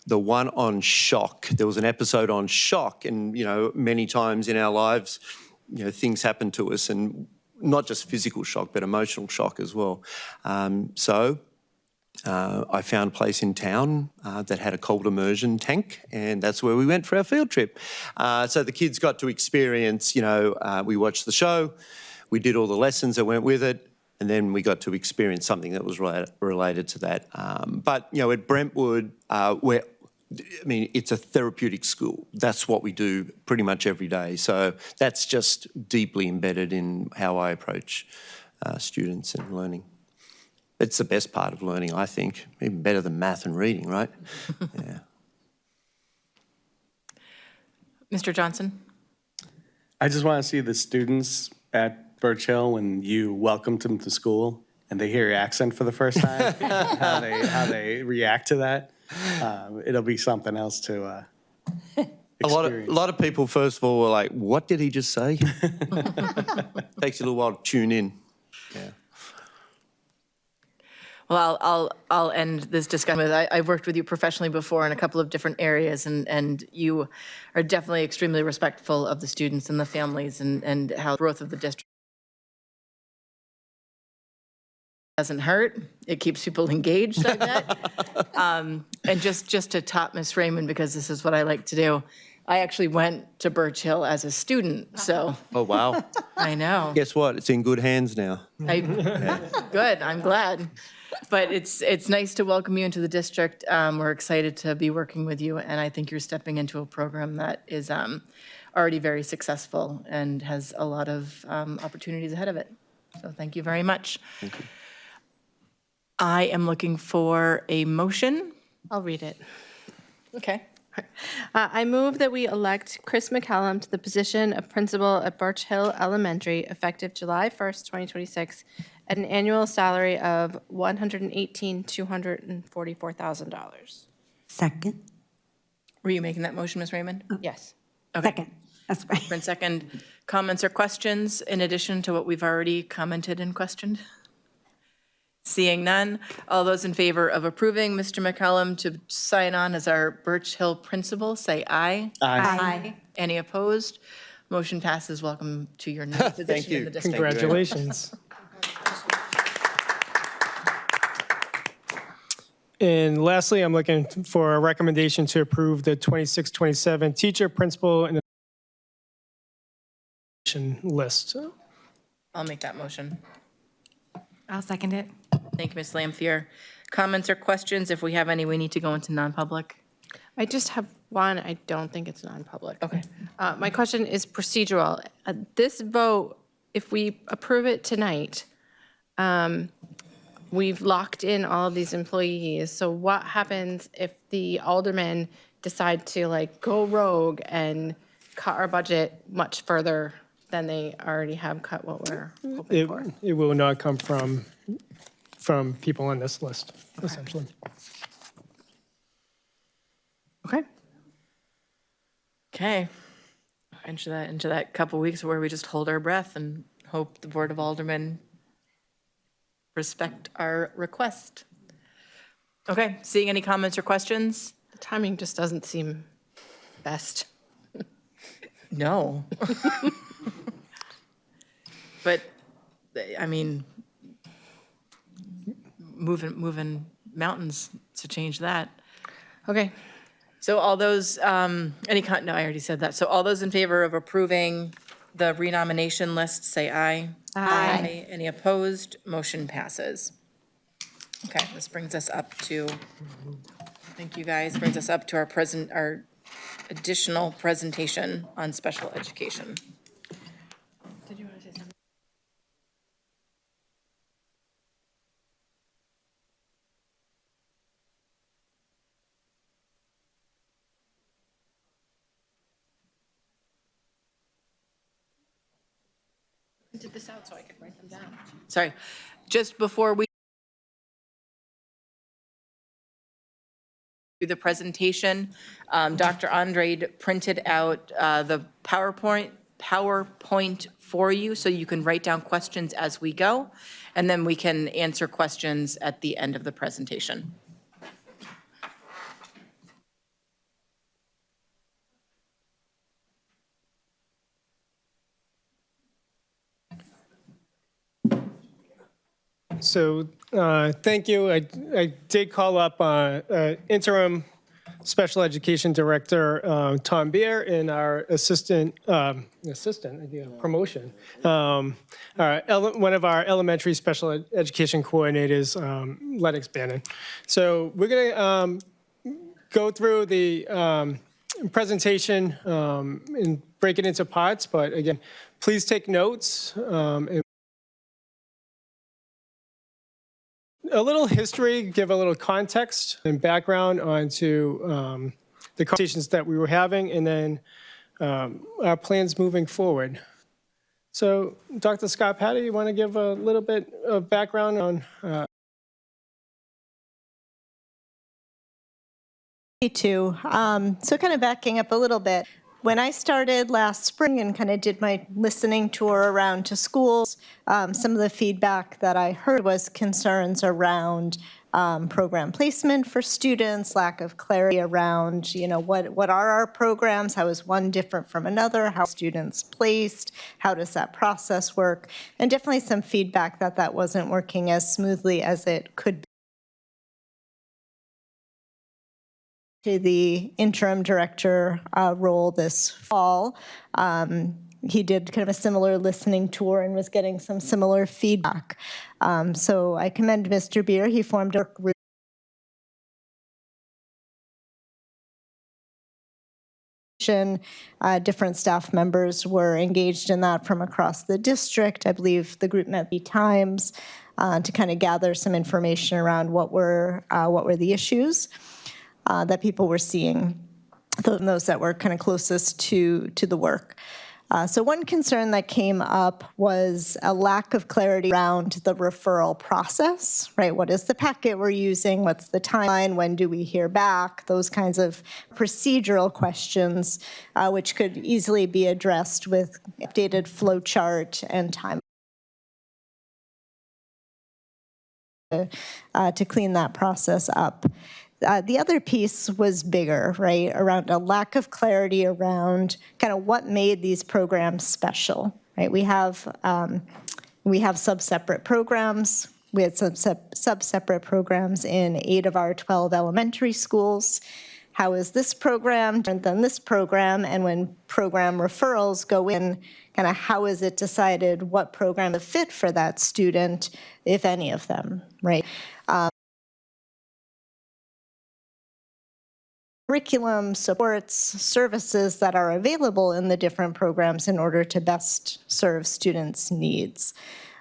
one on shock, there was an episode on shock, and many times in our lives things happen to us, and not just physical shock, but emotional shock as well. I found a place in town that had a cold immersion tank, and that's where we went for our field trip. So the kids got to experience, we watched the show, we did all the lessons that went with it, and then we got to experience something that was related to that. But at Brentwood, it's a therapeutic school. That's what we do pretty much every day. So that's just deeply embedded in how I approach students and learning. It's the best part of learning, I think, even better than math and reading, right? Yeah. Mr. Johnson? I just want to see the students at Birch Hill when you welcomed them to school and they hear your accent for the first time, how they react to that. It'll be something else to experience. A lot of people, first of all, were like, what did he just say? Takes you a little while to tune in. Yeah. Well, I'll end this discussion with, I've worked with you professionally before in a couple of different areas, and you are definitely extremely respectful of the students and the families and how growth of the district doesn't hurt. It keeps people engaged, I bet. And just to top Miss Raymond, because this is what I like to do, I actually went to Birch Hill as a student, so. Oh, wow. I know. Guess what? It's in good hands now. Good, I'm glad. But it's nice to welcome you into the district. We're excited to be working with you, and I think you're stepping into a program that is already very successful and has a lot of opportunities ahead of it. So thank you very much. Thank you. I am looking for a motion. I'll read it. Okay. I move that we elect Chris McCallum to the position of principal at Birch Hill Elementary effective July 1st, 2026, at an annual salary of $118,244,000. Second. Were you making that motion, Ms. Raymond? Yes. Okay. Second. That's right. For a second, comments or questions in addition to what we've already commented and questioned? Seeing none, all those in favor of approving Mr. McCallum to sign on as our Birch Hill principal, say aye. Aye. Any opposed? Motion passes. Welcome to your new position in the district. Congratulations. And lastly, I'm looking for a recommendation to approve the 26-27 teacher, principal, and list. I'll make that motion. I'll second it. Thank you, Ms. Lampier. Comments or questions? If we have any, we need to go into non-public. I just have one. I don't think it's non-public. Okay. My question is procedural. This vote, if we approve it tonight, we've locked in all of these employees. So what happens if the aldermen decide to go rogue and cut our budget much further than they already have cut what we're hoping for? It will not come from people on this list, essentially. Okay. Okay. Into that couple weeks where we just hold our breath and hope the Board of Aldermen respect our request. Okay, seeing any comments or questions? The timing just doesn't seem best. No. But, I mean, moving mountains to change that. Okay. So all those, no, I already said that. So all those in favor of approving the renomination list, say aye. Aye. Any opposed? Motion passes. Okay, this brings us up to, thank you guys, brings us up to our additional presentation on special education. Did you want to say something? I did this out so I could write them down. Sorry, just before we do the presentation, Dr. Andrade printed out the PowerPoint for you so you can write down questions as we go, and then we can answer questions at the end of the presentation. Thank you. I did call up interim special education director Tom Beer and our promotion. One of our elementary special education coordinators, Lennox Bannon. So we're going to go through the presentation and break it into parts. But again, please take notes. A little history, give a little context and background onto the conversations that we were having, and then our plans moving forward. So, Dr. Scott Patty, you want to give a little bit of background on? Me too. So kind of backing up a little bit. When I started last spring and kind of did my listening tour around to schools, some of the feedback that I heard was concerns around program placement for students, lack of clarity around, what are our programs? How is one different from another? How are students placed? How does that process work? And definitely some feedback that wasn't working as smoothly as it could be. To the interim director role this fall. He did kind of a similar listening tour and was getting some similar feedback. So I commend Mr. Beer. He formed a work group. Different staff members were engaged in that from across the district. I believe the group met 3 times to kind of gather some information around what were the issues that people were seeing, those that were kind of closest to the work. So one concern that came up was a lack of clarity around the referral process, right? What is the packet we're using? What's the timeline? When do we hear back? Those kinds of procedural questions, which could easily be addressed with updated flow chart and time to clean that process up. The other piece was bigger, right, around a lack of clarity around kind of what made these programs special, right? We have sub-separate programs. We had sub-separate programs in 8 of our 12 elementary schools. How is this program different than this program? And when program referrals go in, kind of how is it decided what program is fit for that student, if any of them, right? Curriculum, supports, services that are available in the different programs in order to best serve students' needs.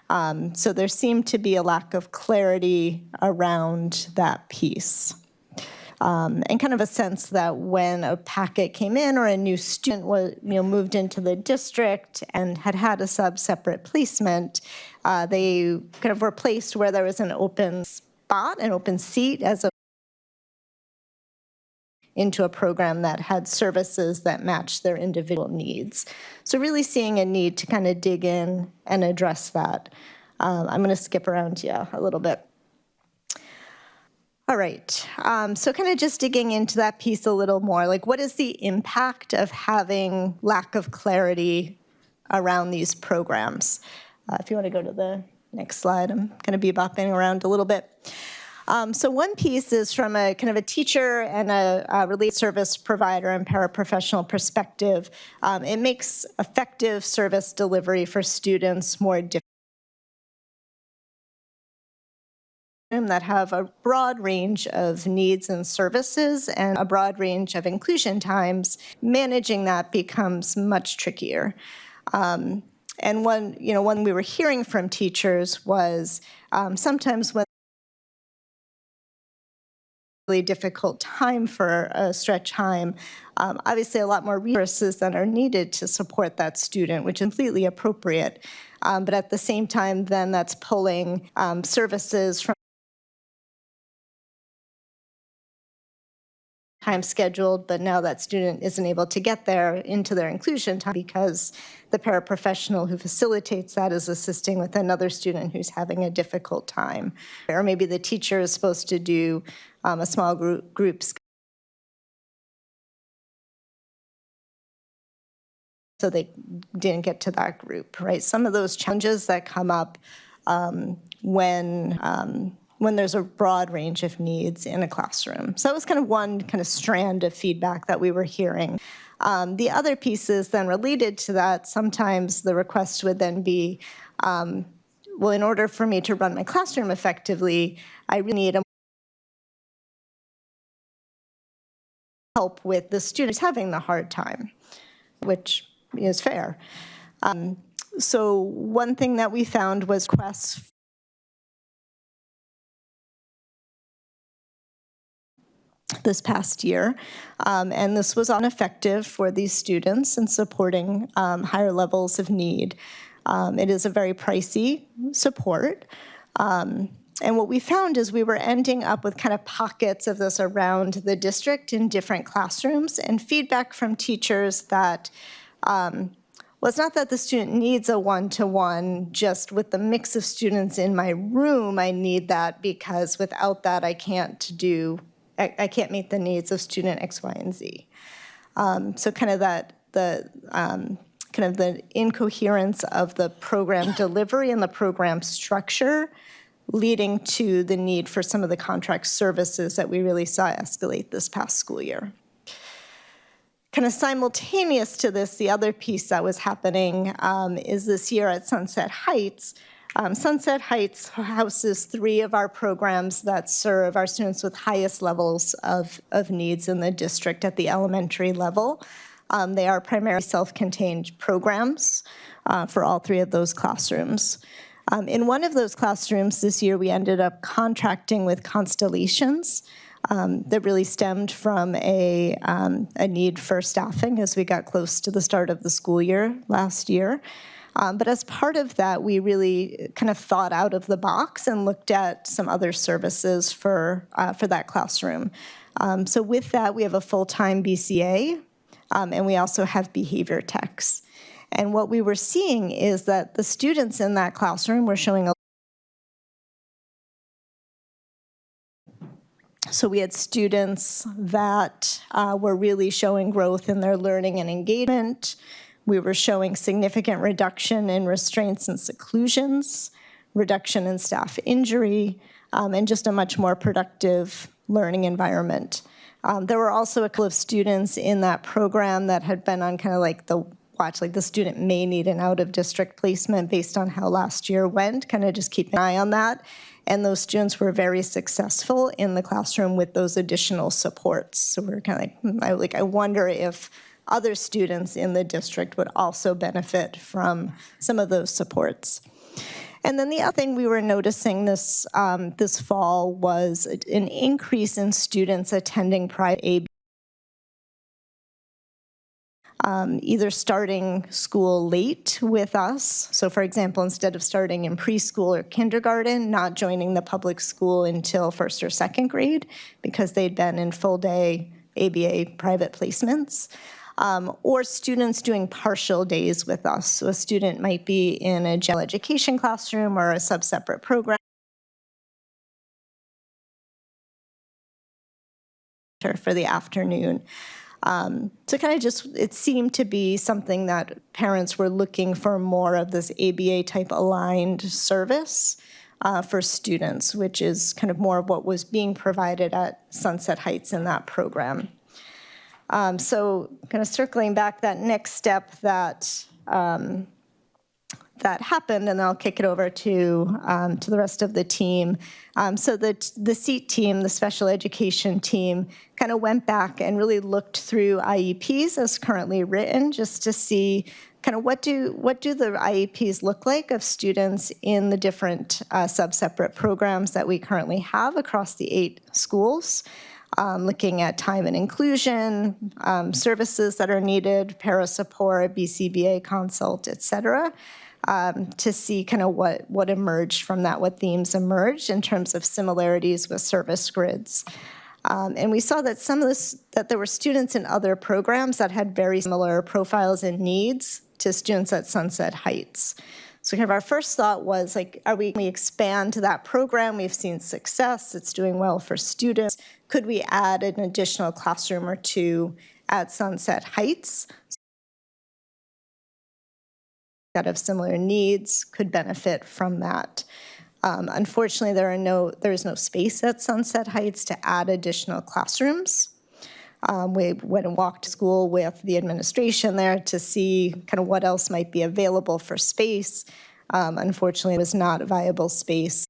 So there seemed to be a lack of clarity around that piece. And kind of a sense that when a packet came in or a new student was, moved into the district and had a separate placement, they kind of were placed where there was an open spot, an open seat as a into a program that had services that matched their individual needs. So really seeing a need to kind of dig in and address that. I'm going to skip around a little bit. All right, so kind of just digging into that piece a little more, like what is the impact of having lack of clarity around these programs? If you want to go to the next slide, I'm going to be bopping around a little bit. So one piece is from a kind of a teacher and a related service provider and paraprofessional perspective. It makes effective service delivery for students more difficult that have a broad range of needs and services and a broad range of inclusion times. Managing that becomes much trickier. And one we were hearing from teachers was sometimes when really difficult time for a stretch time, obviously a lot more resources that are needed to support that student, which is completely appropriate. But at the same time, then that's pulling services from time scheduled, but now that student isn't able to get there into their inclusion time because the paraprofessional who facilitates that is assisting with another student who's having a difficult time. Or maybe the teacher is supposed to do a small group so they didn't get to that group, right? Some of those challenges that come up when there's a broad range of needs in a classroom. So that was kind of one kind of strand of feedback that we were hearing. The other pieces then related to that, sometimes the request would then be, well, in order for me to run my classroom effectively, I really need help with the students having the hard time, which is fair. So one thing that we found was requests this past year, and this was ineffective for these students in supporting higher levels of need. It is a very pricey support. And what we found is we were ending up with kind of pockets of this around the district in different classrooms, and feedback from teachers that well, it's not that the student needs a one-to-one, just with the mix of students in my room, I need that because without that, I can't meet the needs of student X, Y, and Z. So kind of the incoherence of the program delivery and the program structure leading to the need for some of the contract services that we really saw escalate this past school year. Kind of simultaneous to this, the other piece that was happening is this year at Sunset Heights. Sunset Heights houses 3 of our programs that serve our students with highest levels of needs in the district at the elementary level. They are primarily self-contained programs for all 3 of those classrooms. In one of those classrooms this year, we ended up contracting with Constellations. That really stemmed from a need for staffing as we got close to the start of the school year last year. But as part of that, we really kind of thought out of the box and looked at some other services for that classroom. So with that, we have a full-time BCA, and we also have behavior techs. And what we were seeing is that the students in that classroom were showing So we had students that were really showing growth in their learning and engagement. We were showing significant reduction in restraints and seclusions, reduction in staff injury, and just a much more productive learning environment. There were also a couple of students in that program that had been on kind of like the watch, like the student may need an out-of-district placement based on how last year went, kind of just keep an eye on that. And those students were very successful in the classroom with those additional supports. So we're kind of like, I wonder if other students in the district would also benefit from some of those supports. And then the other thing we were noticing this fall was an increase in students attending private AB. Either starting school late with us. So for example, instead of starting in preschool or kindergarten, not joining the public school until 1st or 2nd grade because they'd been in full day ABA private placements. Or students doing partial days with us. So a student might be in a general education classroom or a sub-separate program for the afternoon. So kind of just, it seemed to be something that parents were looking for more of this ABA type aligned service for students, which is kind of more of what was being provided at Sunset Heights in that program. So kind of circling back, that next step that happened, and I'll kick it over to the rest of the team. So the SEAT team, the special education team, kind of went back and really looked through IEPs as currently written, just to see kind of what do the IEPs look like of students in the different sub-separate programs that we currently have across the 8 schools. Looking at time and inclusion, services that are needed, para support, BCBA consult, et cetera. To see kind of what emerged from that, what themes emerged in terms of similarities with service grids. And we saw that that there were students in other programs that had very similar profiles and needs to students at Sunset Heights. So kind of our first thought was like, can we expand to that program? We've seen success, it's doing well for students. Could we add an additional classroom or 2 at Sunset Heights? that have similar needs could benefit from that. Unfortunately, there is no space at Sunset Heights to add additional classrooms. We went and walked to school with the administration there to see kind of what else might be available for space. Unfortunately, it was not a viable space.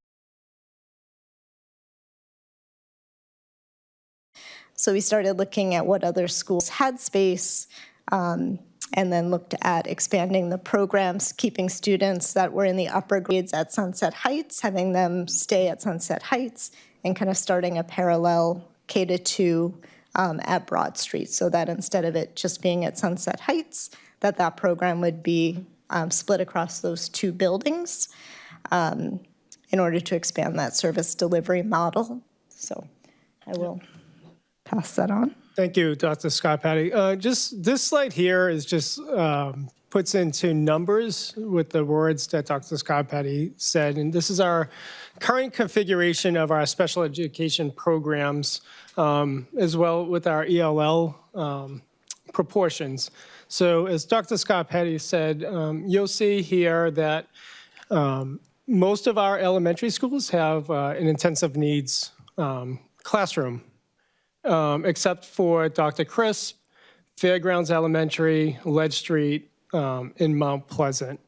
So we started looking at what other schools had space, and then looked at expanding the programs, keeping students that were in the upper grades at Sunset Heights, having them stay at Sunset Heights, and kind of starting a parallel K-2 at Broad Street, so that instead of it just being at Sunset Heights, that program would be split across those two buildings in order to expand that service delivery model. So I will pass that on. Thank you, Dr. Scott Patty. Just this slide here is just puts into numbers with the words that Dr. Scott Patty said. And this is our current configuration of our special education programs, as well with our ELL proportions. So as Dr. Scott Patty said, you'll see here that most of our elementary schools have an intensive needs classroom. Except for Dr. Crisp, Fairgrounds Elementary, Ledge Street, and Mount Pleasant.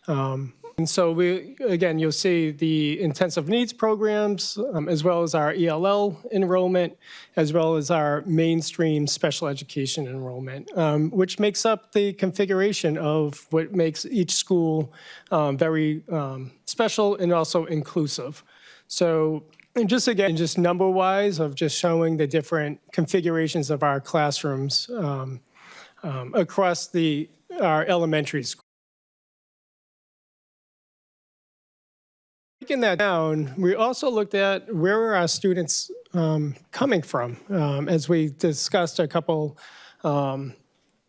And so you'll see the intensive needs programs, as well as our ELL enrollment, as well as our mainstream special education enrollment, which makes up the configuration of what makes each school very special and also inclusive. So, and just number-wise of just showing the different configurations of our classrooms across our elementary school. Breaking that down, we also looked at where are our students coming from. As we discussed it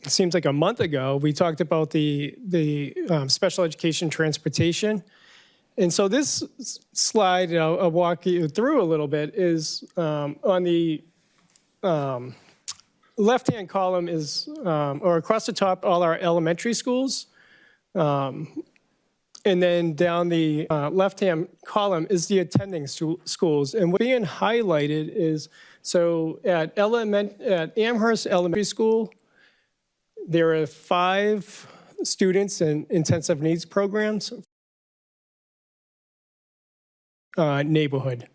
seems like a month ago, we talked about the special education transportation. And so this slide, I'll walk you through a little bit, is on the left-hand column is, or across the top, all our elementary schools. And then down the left-hand column is the attending schools. And what's being highlighted is, so at Amherst Elementary School, there are 5 students in intensive needs programs. Neighborhood.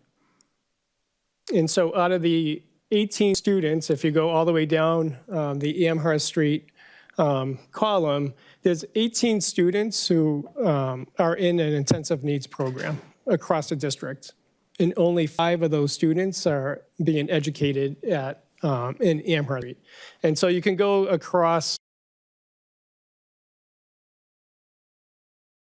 And so out of the 18 students, if you go all the way down the Amherst Street column, there's 18 students who are in an intensive needs program across the district. And only 5 of those students are being educated in Amherst Street. And so you can go across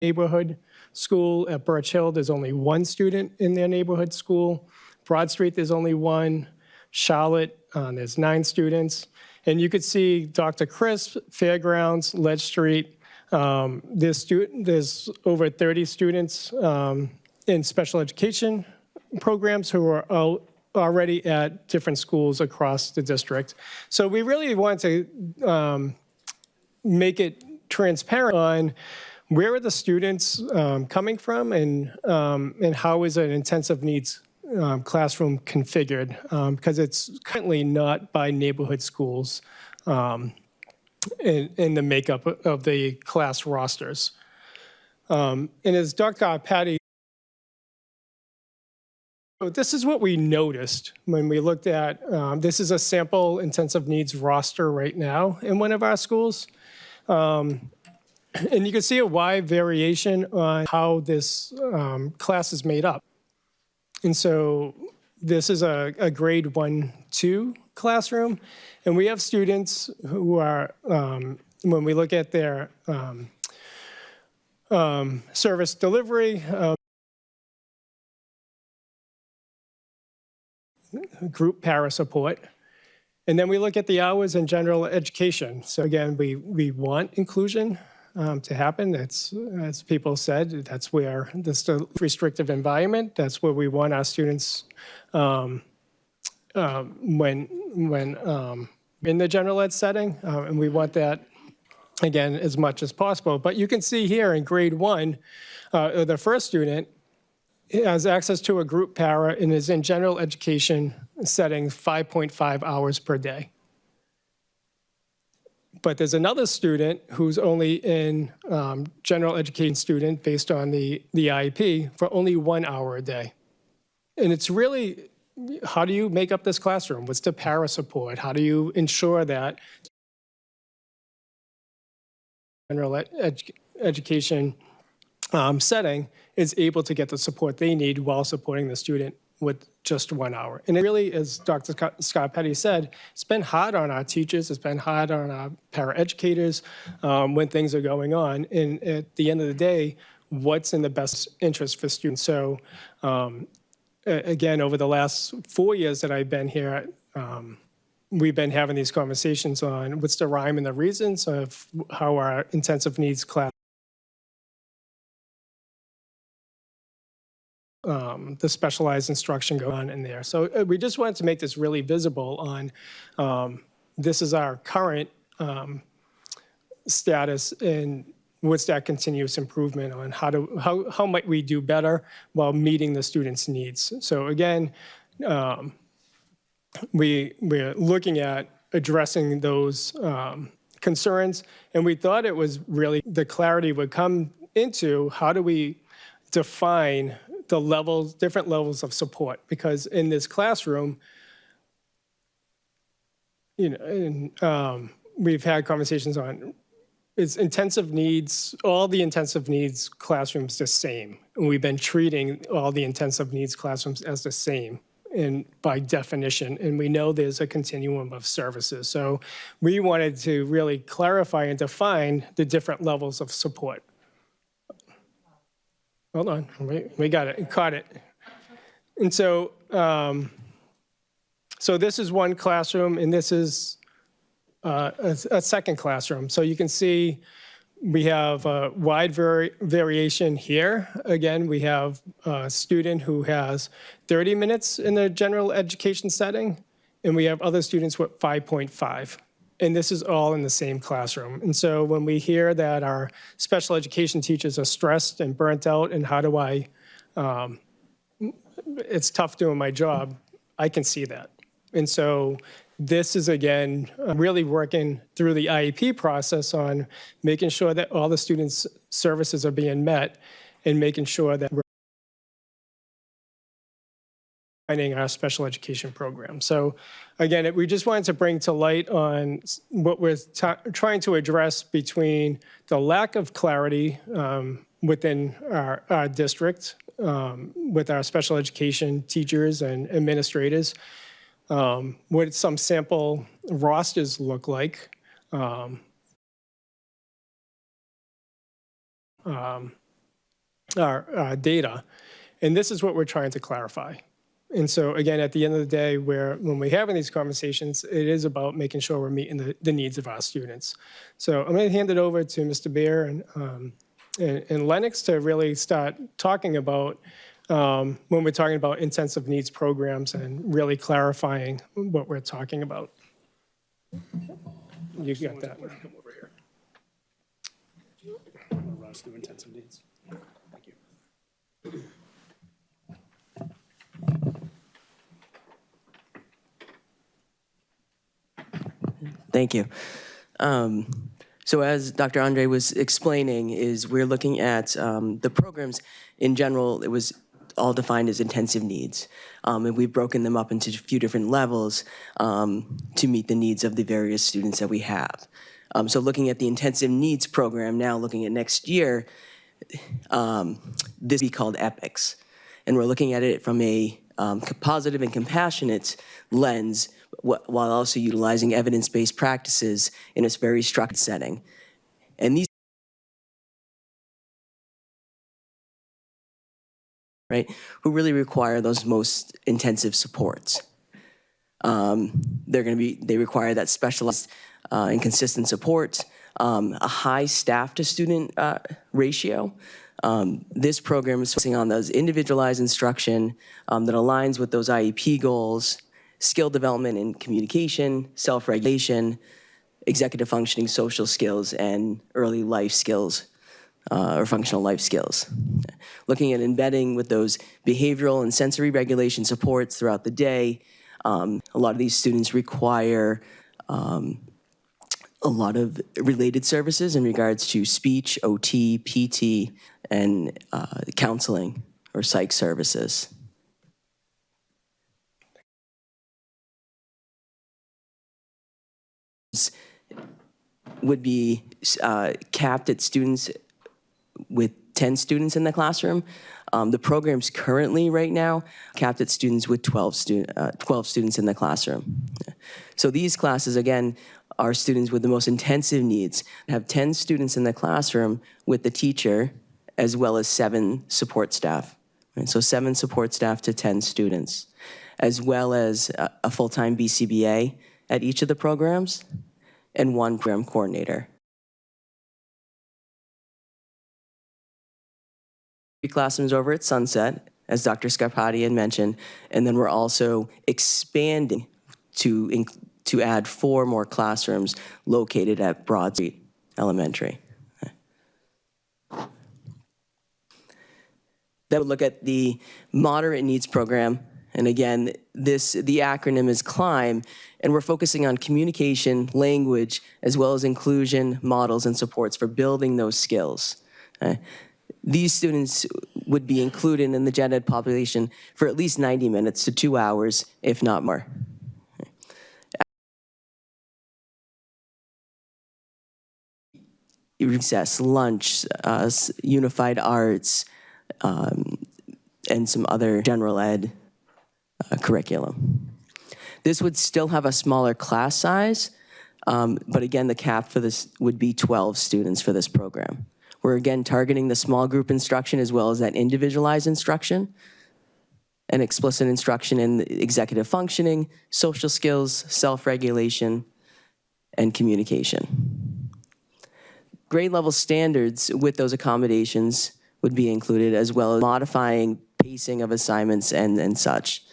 neighborhood school at Birch Hill, there's only 1 student in their neighborhood school. Broad Street, there's only 1. Charlotte, there's 9 students. And you could see Dr. Crisp, Fairgrounds, Ledge Street. There's over 30 students in special education programs who are already at different schools across the district. So we really want to make it transparent on where are the students coming from, and how is an intensive needs classroom configured? Because it's currently not by neighborhood schools in the makeup of the class rosters. And as Dr. Patty, this is what we noticed when we looked at, this is a sample intensive needs roster right now in one of our schools. And you can see a wide variation on how this class is made up. And so this is a grade 1-2 classroom. And we have students who are, when we look at their service delivery, group para support. And then we look at the hours in general education. So again, we want inclusion to happen. That's, as people said, that's where this is a restrictive environment. That's where we want our students when in the general ed setting, and we want that again, as much as possible. But you can see here in grade 1, the first student has access to a group para and is in general education setting 5.5 hours per day. But there's another student who's only in general education student based on the IEP for only 1 hour a day. And it's really, how do you make up this classroom? What's the para support? How do you ensure that general education setting is able to get the support they need while supporting the student with just 1 hour? And it really, as Dr. Scott Petty said, it's been hard on our teachers, it's been hard on our paraeducators when things are going on. And at the end of the day, what's in the best interest for students? So again, over the last 4 years that I've been here, we've been having these conversations on what's the rhyme and the reasons of how our intensive needs class, the specialized instruction go on in there. So we just wanted to make this really visible on this is our current status and what's that continuous improvement on how might we do better while meeting the students' needs. So again, we're looking at addressing those concerns, and we thought it was really the clarity would come into how do we define the levels, different levels of support, because in this classroom, you know, and, we've had conversations on is intensive needs, all the intensive needs classrooms the same? And we've been treating all the intensive needs classrooms as the same and by definition, and we know there's a continuum of services. So we wanted to really clarify and define the different levels of support. Hold on, we got it, caught it. And so, so this is one classroom, and this is a second classroom. So you can see we have a wide variation here. Again, we have a student who has 30 minutes in the general education setting, and we have other students with 5.5. And this is all in the same classroom. And so when we hear that our special education teachers are stressed and burnt out, and how do I, it's tough doing my job, I can see that. And so this is, again, really working through the IEP process on making sure that all the students' services are being met and making sure that we're finding our special education program. So again, we just wanted to bring to light on what we're trying to address between the lack of clarity within our district with our special education teachers and administrators, what some sample rosters look like, our data, and this is what we're trying to clarify. And so again, at the end of the day, when we're having these conversations, it is about making sure we're meeting the needs of our students. So I'm going to hand it over to Mr. Bear and Lennox to really start talking about when we're talking about intensive needs programs and really clarifying what we're talking about. You got that. Come over here. Run us through intensive needs. Thank you. Thank you. So as Dr. Andre was explaining, we're looking at the programs in general. It was all defined as intensive needs. And we've broken them up into a few different levels to meet the needs of the various students that we have. So looking at the intensive needs program now, looking at next year, this will be called EPICS. And we're looking at it from a positive and compassionate lens, while also utilizing evidence-based practices in a very structured setting. And these, right, who really require those most intensive supports. They require that specialized and consistent support, a high staff to student ratio. This program is focusing on those individualized instruction that aligns with those IEP goals, skill development in communication, self-regulation, executive functioning, social skills, and early life skills, or functional life skills. Looking at embedding with those behavioral and sensory regulation supports throughout the day. A lot of these students require a lot of related services in regards to speech, OT, PT, and counseling or psych services. Would be capped at students with 10 students in the classroom. The program's currently right now capped at students with 12 students in the classroom. So these classes, again, are students with the most intensive needs. Have 10 students in the classroom with the teacher, as well as 7 support staff. Right? So 7 support staff to 10 students, as well as a full-time BCBA at each of the programs, and 1 program coordinator. 3 classrooms over at Sunset, as Dr. Scarpati had mentioned, and then we're also expanding to add 4 more classrooms located at Broad Street Elementary. Then we'll look at the moderate needs program. And again, the acronym is CLIMB, and we're focusing on communication, language, as well as inclusion, models, and supports for building those skills. These students would be included in the gen ed population for at least 90 minutes to 2 hours, if not more. Recess, lunch, unified arts, and some other general ed curriculum. This would still have a smaller class size, but again, the cap for this would be 12 students for this program. We're again targeting the small group instruction as well as that individualized instruction and explicit instruction in executive functioning, social skills, self-regulation, and communication. Grade level standards with those accommodations would be included, as well as modifying pacing of assignments and such.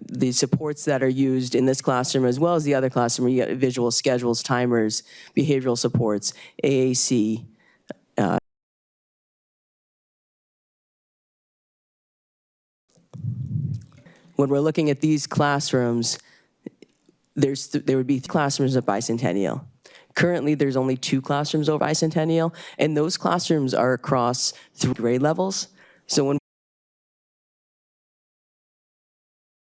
The supports that are used in this classroom as well as the other classroom, you get visual schedules, timers, behavioral supports, AAC. When we're looking at these classrooms, there would be classrooms at Bicentennial. Currently, there's only 2 classrooms over Bicentennial, and those classrooms are across 3 grade levels. So when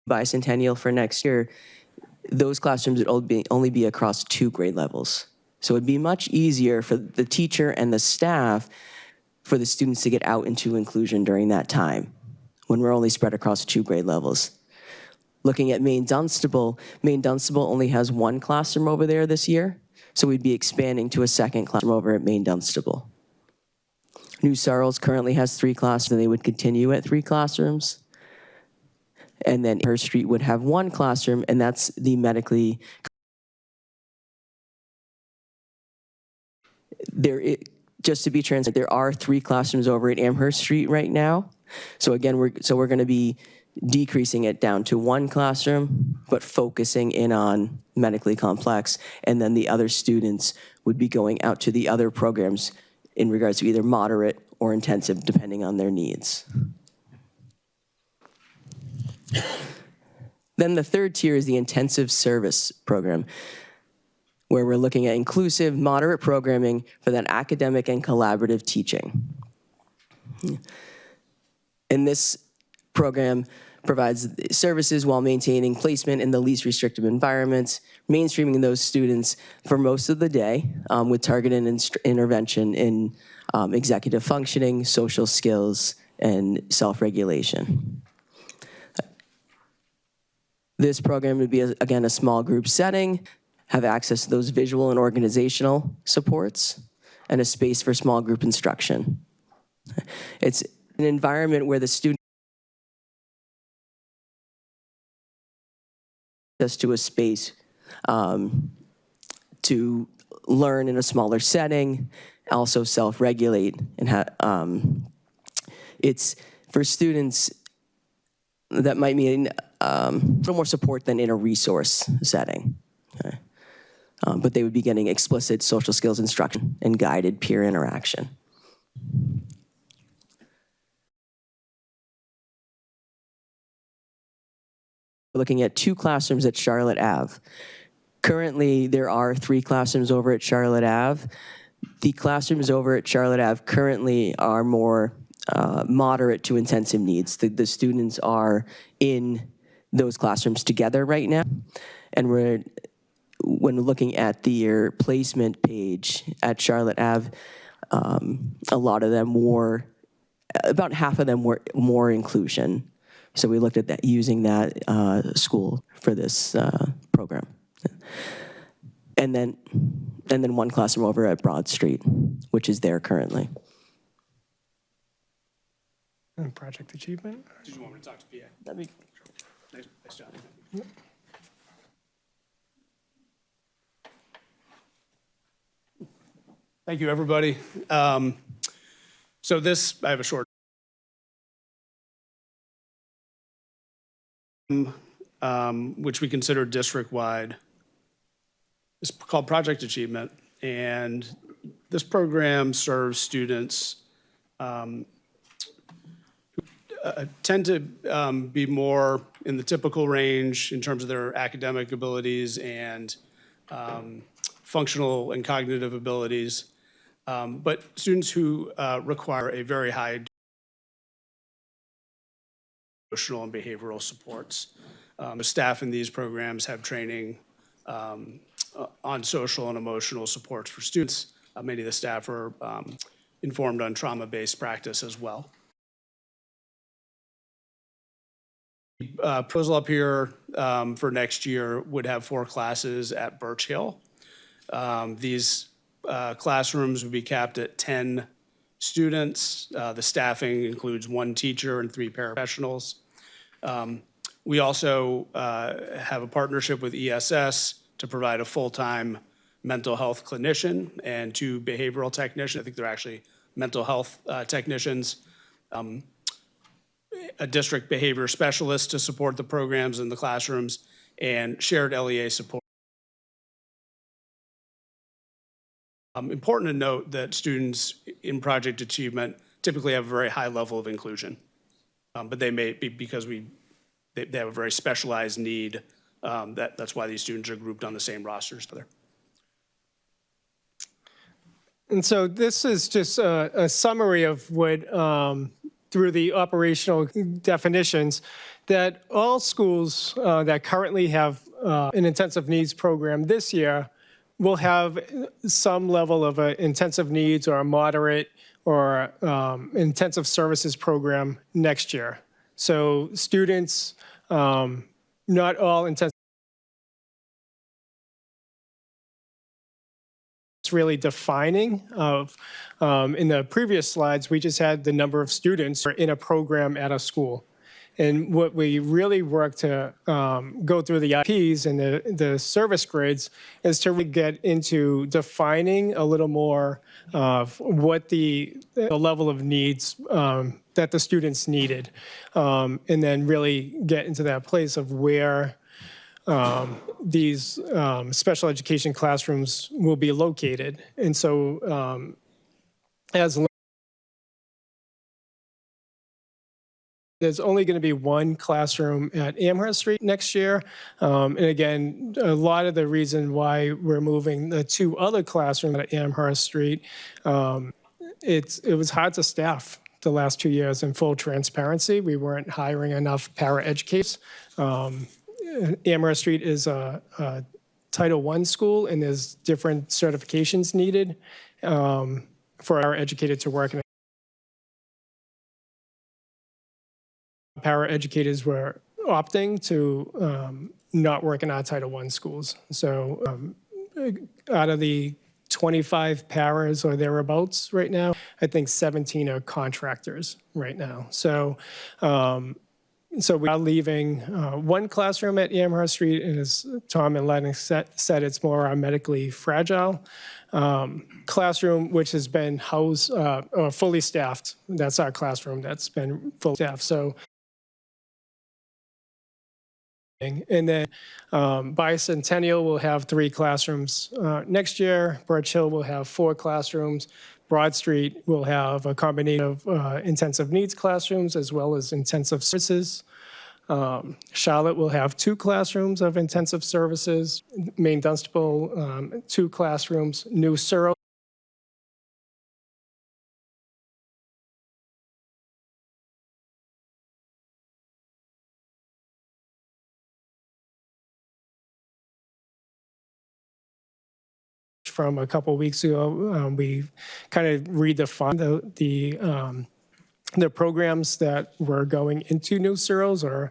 Bicentennial for next year, those classrooms would only be across 2 grade levels. So it'd be much easier for the teacher and the staff for the students to get out into inclusion during that time, when we're only spread across 2 grade levels. Looking at Maine Dunstable only has 1 classroom over there this year, so we'd be expanding to a 2nd classroom over at Maine Dunstable. New Sarles currently has 3 classrooms, and they would continue at 3 classrooms. And then Amherst Street would have 1 classroom, and that's the medically. Just to be transparent, there are 3 classrooms over at Amherst Street right now. So again, we're going to be decreasing it down to 1 classroom, but focusing in on medically complex, and then the other students would be going out to the other programs in regards to either moderate or intensive, depending on their needs. Then the 3rd tier is the intensive service program, where we're looking at inclusive, moderate programming for that academic and collaborative teaching. And this program provides services while maintaining placement in the least restrictive environments, mainstreaming those students for most of the day with targeted intervention in executive functioning, social skills, and self-regulation. This program would be, again, a small group setting, have access to those visual and organizational supports, and a space for small group instruction. It's an environment where the student access to a space to learn in a smaller setting, also self-regulate, and it's for students that might mean little more support than in a resource setting. Okay. But they would be getting explicit social skills instruction and guided peer interaction. We're looking at 2 classrooms at Charlotte Ave. Currently, there are 3 classrooms over at Charlotte Ave. The classrooms over at Charlotte Ave currently are more moderate to intensive needs. The students are in those classrooms together right now. And when looking at the placement page at Charlotte Ave, a lot of them were, about half of them were more inclusion. So we looked at that, using that school for this program. And then 1 classroom over at Broad Street, which is there currently. And project achievement? Did you want me to talk to PA? That'd be Nice job. Thank you, everybody. So this, I have a short, which we consider district-wide. It's called Project Achievement, and this program serves students who tend to be more in the typical range in terms of their academic abilities and functional and cognitive abilities, but students who require a very high emotional and behavioral supports. The staff in these programs have training on social and emotional supports for students. Many of the staff are informed on trauma-based practice as well. Proposal up here for next year would have 4 classes at Birch Hill. These classrooms would be capped at 10 students. The staffing includes 1 teacher and 3 paraprofessionals. We also have a partnership with ESS to provide a full-time mental health clinician and 2 behavioral technicians. I think they're actually mental health technicians. A district behavior specialist to support the programs in the classrooms, and shared LEA support. Important to note that students in Project Achievement typically have a very high level of inclusion, but they may be because they have a very specialized need. That's why these students are grouped on the same rosters together. And so this is just a summary of what, through the operational definitions, that all schools that currently have an intensive needs program this year will have some level of intensive needs or a moderate or intensive services program next year. So students, not all intensive. Really defining of, in the previous slides, we just had the number of students in a program at a school. And what we really work to go through the IPs and the service grids is to really get into defining a little more of what the level of needs that the students needed. And then really get into that place of where these special education classrooms will be located. And so there's only going to be 1 classroom at Amherst Street next year. And again, a lot of the reason why we're moving the 2 other classrooms at Amherst Street, it was hard to staff the last 2 years. In full transparency, we weren't hiring enough paraeducators. Amherst Street is a Title I school, and there's different certifications needed for our educators to work in. Paraeducators were opting to not work in our Title I schools. So out of the 25 paras or thereabouts right now, I think 17 are contractors right now. So we are leaving 1 classroom at Amherst Street, and as Tom and Lennox said, it's more our medically fragile classroom, which has been housed or fully staffed. That's our classroom that's been fully staffed. So And then Bicentennial will have 3 classrooms next year. Birch Hill will have 4 classrooms. Broad Street will have a combination of intensive needs classrooms as well as intensive services. Charlotte will have 2 classrooms of intensive services. Maine Dunstable, 2 classrooms. New Surrey from a couple weeks ago, we kind of redefined the programs that were going into New Cereals, or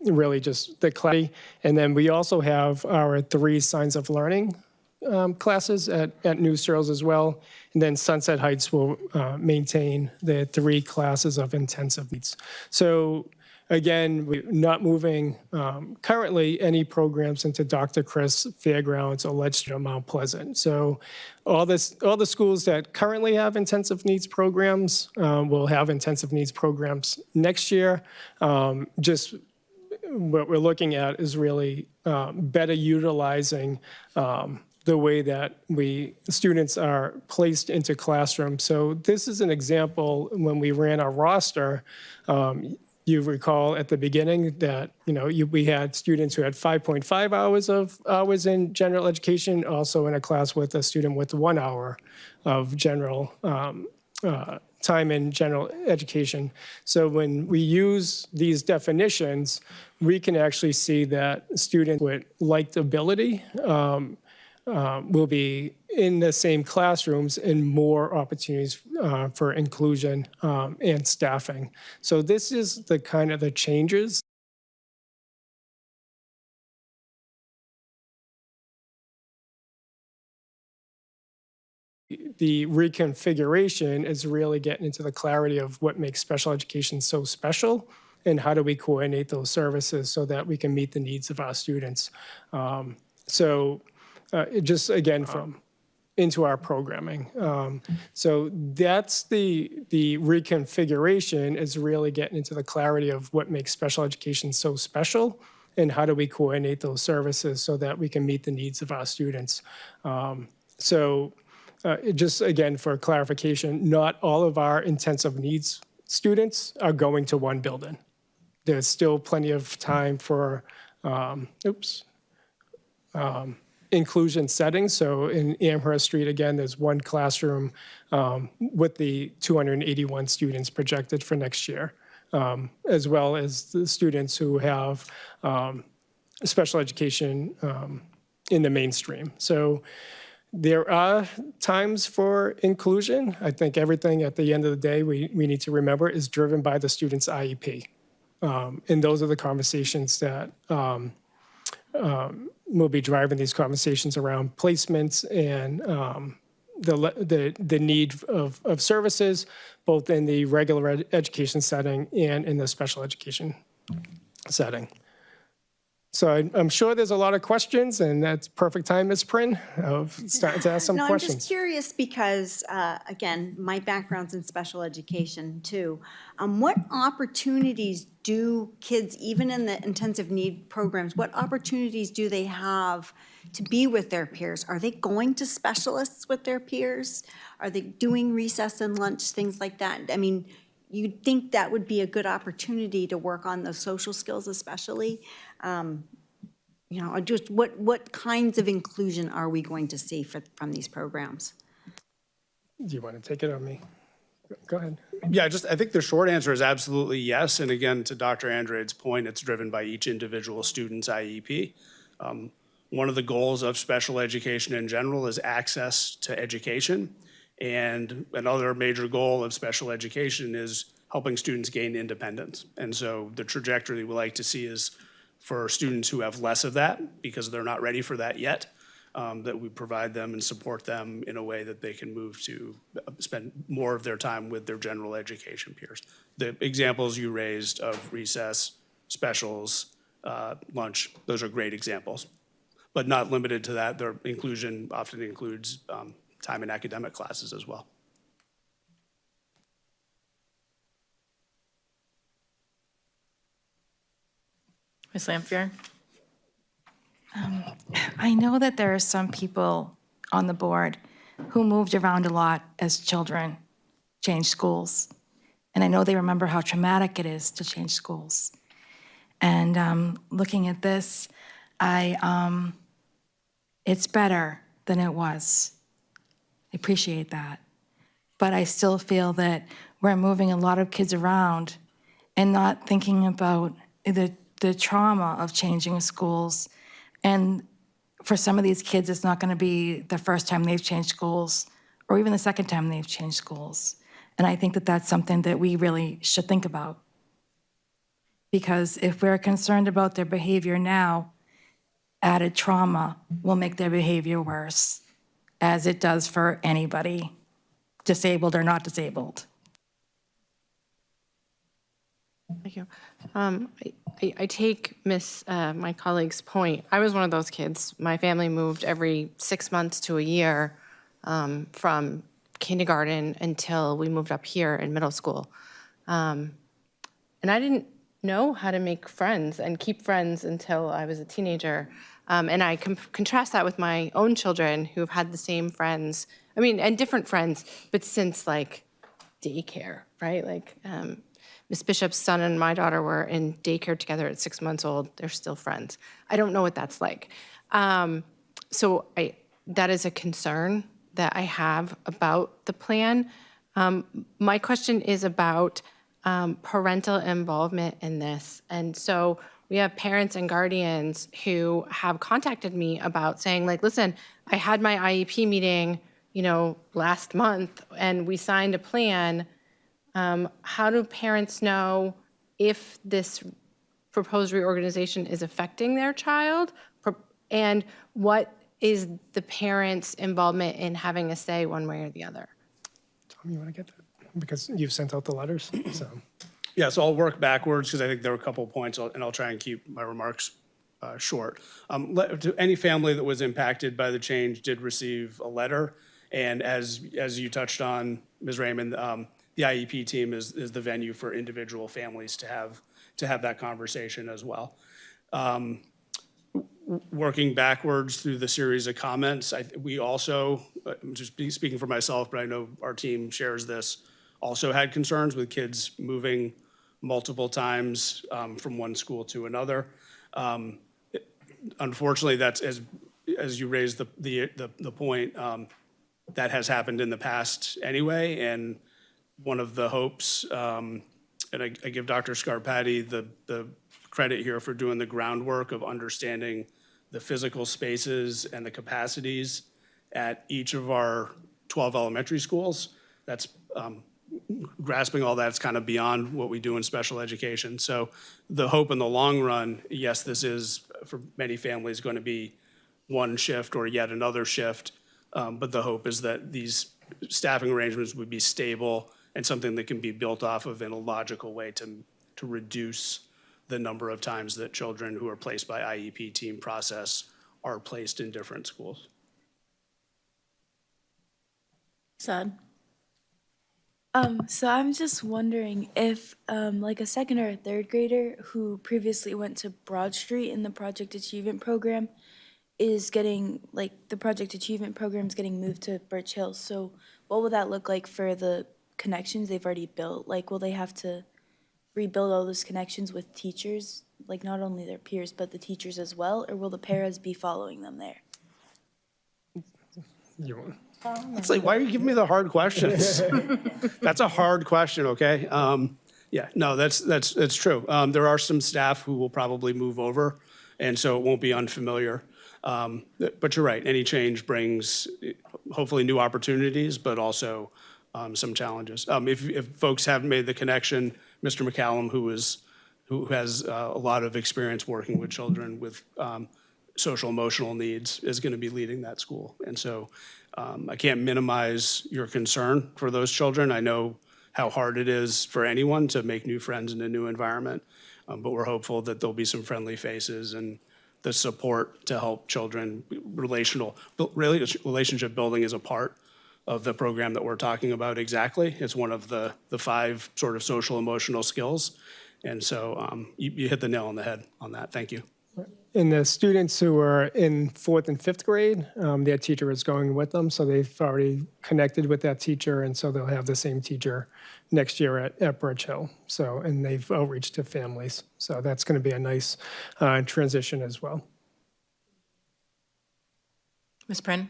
really just the class. And then we also have our 3 Signs of Learning classes at New Cereals as well. And then Sunset Heights will maintain the 3 classes of intensive needs. So again, we're not moving currently any programs into Dr. Chris, Fairgrounds, or Legislature Mount Pleasant. So all the schools that currently have intensive needs programs will have intensive needs programs next year. Just what we're looking at is really better utilizing the way that students are placed into classrooms. So this is an example when we ran our roster. You recall at the beginning that we had students who had 5.5 hours in general education, also in a class with a student with 1 hour of general time in general education. So when we use these definitions, we can actually see that students with liked ability will be in the same classrooms and more opportunities for inclusion and staffing. So this is the kind of the changes. The reconfiguration is really getting into the clarity of what makes special education so special and how do we coordinate those services so that we can meet the needs of our students. Just again from into our programming. So that's the reconfiguration is really getting into the clarity of what makes special education so special and how do we coordinate those services so that we can meet the needs of our students. Just again, for clarification, not all of our intensive needs students are going to one building. There's still plenty of time for, inclusion settings. So in Amherst Street, again, there's 1 classroom with the 281 students projected for next year, as well as the students who have special education in the mainstream. So there are times for inclusion. I think everything at the end of the day we need to remember is driven by the student's IEP. And those are the conversations that we'll be driving these conversations around placements and the need of services, both in the regular education setting and in the special education setting. So I'm sure there's a lot of questions, and that's perfect time, Ms. Prin, of starting to ask some No, questions. I'm just curious because, again, my background's in special education too. What opportunities do kids, even in the intensive need programs, what opportunities do they have to be with their peers? Are they going to specialists with their peers? Are they doing recess and lunch, things like that? I mean, you'd think that would be a good opportunity to work on those social skills especially. Just what kinds of inclusion are we going to see from these programs? Do you want to take it on me? Go ahead. Yeah, I think the short answer is absolutely yes. And again, to Dr. Andrade's point, it's driven by each individual student's IEP. One of the goals of special education in general is access to education. And another major goal of special education is helping students gain independence. And so the trajectory we like to see is for students who have less of that, because they're not ready for that yet, that we provide them and support them in a way that they can move to spend more of their time with their general education peers. The examples you raised of recess, specials, lunch, those are great examples, but not limited to that. Their inclusion often includes time in academic classes as well. Ms. Lampier? I know that there are some people on the board who moved around a lot as children, changed schools. And I know they remember how traumatic it is to change schools. And looking at this, it's better than it was. I appreciate that. But I still feel that we're moving a lot of kids around and not thinking about the trauma of changing schools. And for some of these kids, it's not going to be the first time they've changed schools or even the second time they've changed schools. And I think that that's something that we really should think about. Because if we're concerned about their behavior now, added trauma will make their behavior worse, as it does for anybody, disabled or not disabled. Thank you. I take my colleague's point. I was one of those kids. My family moved every 6 months to a year from kindergarten until we moved up here in middle school. And I didn't know how to make friends and keep friends until I was a teenager. And I contrast that with my own children who've had the same friends, and different friends, but since like daycare, right? Like Miss Bishop's son and my daughter were in daycare together at 6 months old. They're still friends. I don't know what that's like. So that is a concern that I have about the plan. My question is about parental involvement in this. And so we have parents and guardians who have contacted me about saying, like, listen, I had my IEP meeting, last month, and we signed a plan. How do parents know if this proposed reorganization is affecting their child? And what is the parent's involvement in having a say one way or the other? Tom, you want to get that? Because you've sent out the letters, so. Yeah, so I'll work backwards because I think there were a couple of points, and I'll try and keep my remarks short. Any family that was impacted by the change did receive a letter, and as you touched on, Ms. Raymond, the IEP team is the venue for individual families to have that conversation as well. Working backwards through the series of comments, we also, just speaking for myself, but I know our team shares this, also had concerns with kids moving multiple times from one school to another. Unfortunately, that's as you raised the point, that has happened in the past anyway. And one of the hopes, and I give Dr. Scarpati the credit here for doing the groundwork of understanding the physical spaces and the capacities at each of our 12 elementary schools. That's grasping all that's kind of beyond what we do in special education. So the hope in the long run, yes, this is for many families going to be one shift or yet another shift. But the hope is that these staffing arrangements would be stable and something that can be built off of in a logical way to reduce the number of times that children who are placed by IEP team process are placed in different schools. Sad. So I'm just wondering if like a second or a third grader who previously went to Broad Street in the Project Achievement Program is getting, like, the Project Achievement Program is getting moved to Birch Hill. So what will that look like for the connections they've already built? Like, will they have to rebuild all those connections with teachers, like not only their peers, but the teachers as well? Or will the paras be following them there? It's like, why are you giving me the hard questions? That's a hard question, okay? Yeah, no, that's true. There are some staff who will probably move over, and so it won't be unfamiliar. But you're right, any change brings hopefully new opportunities, but also some challenges. If folks haven't made the connection, Mr. McCallum, who has a lot of experience working with children with social emotional needs, is going to be leading that school. And so I can't minimize your concern for those children. I know how hard it is for anyone to make new friends in a new environment, but we're hopeful that there'll be some friendly faces and the support to help children. Relationship building is a part of the program that we're talking about exactly. It's one of the 5 sort of social emotional skills. And so you hit the nail on the head on that. Thank you. And the students who are in 4th and 5th grade, their teacher is going with them, so they've already connected with that teacher, and so they'll have the same teacher next year at Birch Hill. So, and they've outreach to families. So that's going to be a nice transition as well. Ms. Prin?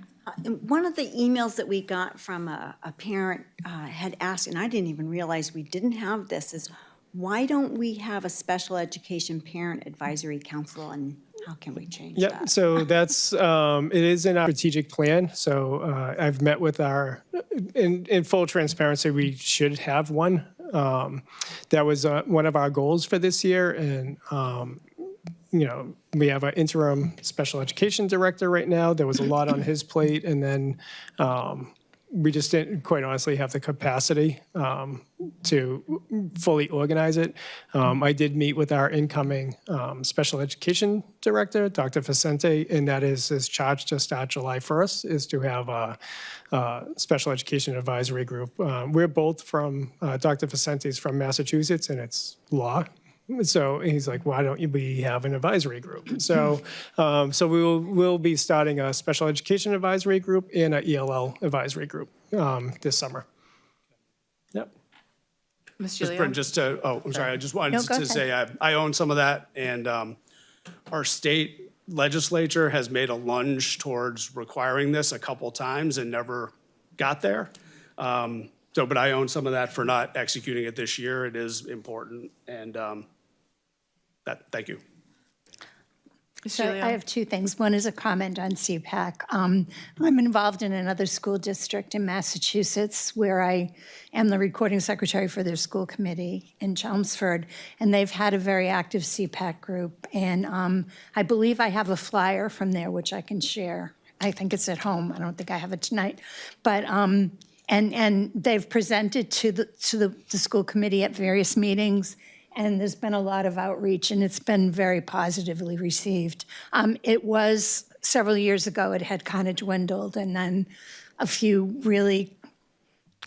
One of the emails that we got from a parent had asked, and I didn't even realize we didn't have this, is why don't we have a special education parent advisory council, and how can we change Yep, that? so that's, it is in our strategic plan. So I've met with in full transparency, we should have one. That was one of our goals for this year. And, we have an interim special education director right now. There was a lot on his plate. And then we just didn't quite honestly have the capacity to fully organize it. I did meet with our incoming special education director, Dr. Vicente, and that is his charge to start July 1st, is to have a special education advisory group. We're both from, Dr. Vicente's from Massachusetts, and it's law. So he's like, why don't we have an advisory group? So, we'll be starting a special education advisory group and a ELL advisory group this summer. Yep. Ms. Ms. Prin, just to, I'm sorry, I just wanted to say I own some of that, and our state legislature has made a lunge towards requiring this a couple times and never got there. But I own some of that for not executing it this year. It is important, and thank you. So I have two things. One is a comment on CPAC. I'm involved in another school district in Massachusetts where I am the recording secretary for their school committee in Chelmsford, and they've had a very active CPAC group. And I believe I have a flyer from there which I can share. I think it's at home. I don't think I have it tonight, but and they've presented to the school committee at various meetings. And there's been a lot of outreach, and it's been very positively received. It was several years ago, it had kind of dwindled, and then a few really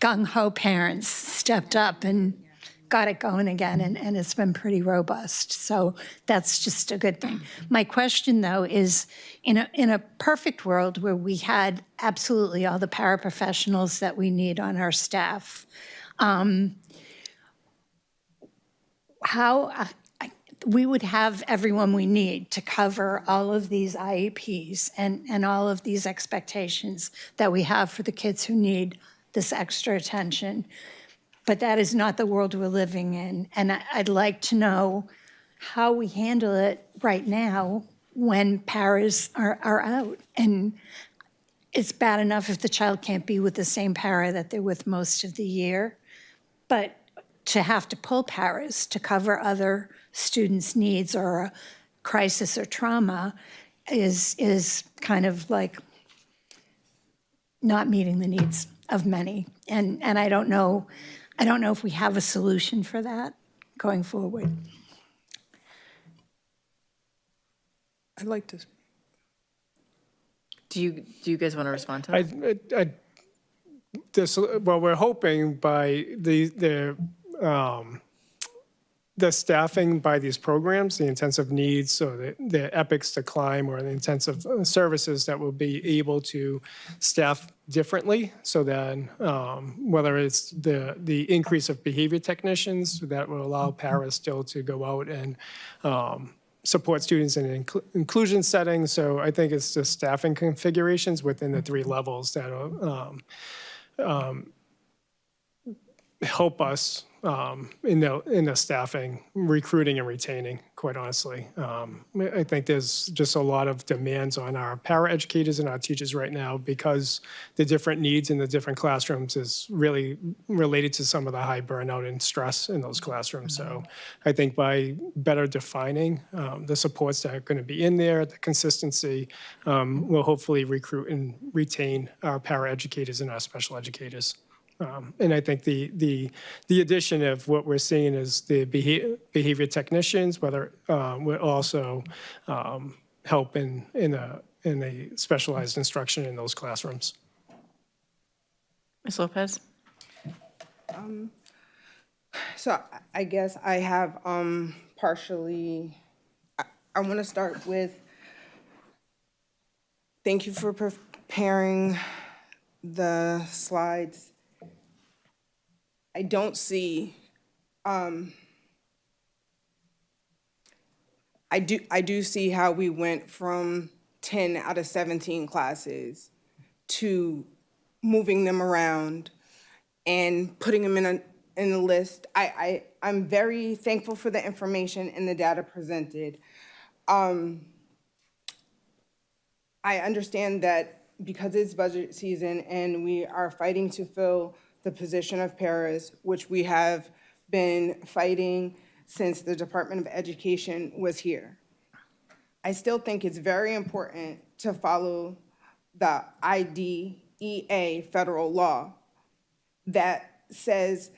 gung-ho parents stepped up and got it going again, and it's been pretty robust. So that's just a good thing. My question, though, is in a perfect world where we had absolutely all the paraprofessionals that we need on our staff, how we would have everyone we need to cover all of these IEPs and all of these expectations that we have for the kids who need this extra attention. But that is not the world we're living in. And I'd like to know how we handle it right now when paras are out. And it's bad enough if the child can't be with the same para that they're with most of the year. But to have to pull paras to cover other students' needs or a crisis or trauma is kind of like not meeting the needs of many. And I don't know if we have a solution for that going forward. I'd like to. Do you guys want to respond to that? Well, we're hoping by the staffing by these programs, the intensive needs or the epics to climb or the intensive services, that will be able to staff differently. So then whether it's the increase of behavior technicians, that will allow paras still to go out and support students in inclusion settings. So I think it's the staffing configurations within the 3 levels that will help us in the staffing, recruiting and retaining, quite honestly. I think there's just a lot of demands on our paraeducators and our teachers right now because the different needs in the different classrooms is really related to some of the high burnout and stress in those classrooms. So I think by better defining the supports that are going to be in there, the consistency, we'll hopefully recruit and retain our paraeducators and our special educators. And I think the addition of what we're seeing is the behavior technicians, whether will also help in a specialized instruction in those classrooms. Ms. Lopez? So I guess I have partially, I want to start with, thank you for preparing the slides. I don't see, I do see how we went from 10 out of 17 classes to moving them around and putting them in a list. I'm very thankful for the information and the data presented. I understand that because it's budget season and we are fighting to fill the position of paras, which we have been fighting since the Department of Education was here. I still think it's very important to follow the IDEA federal law that says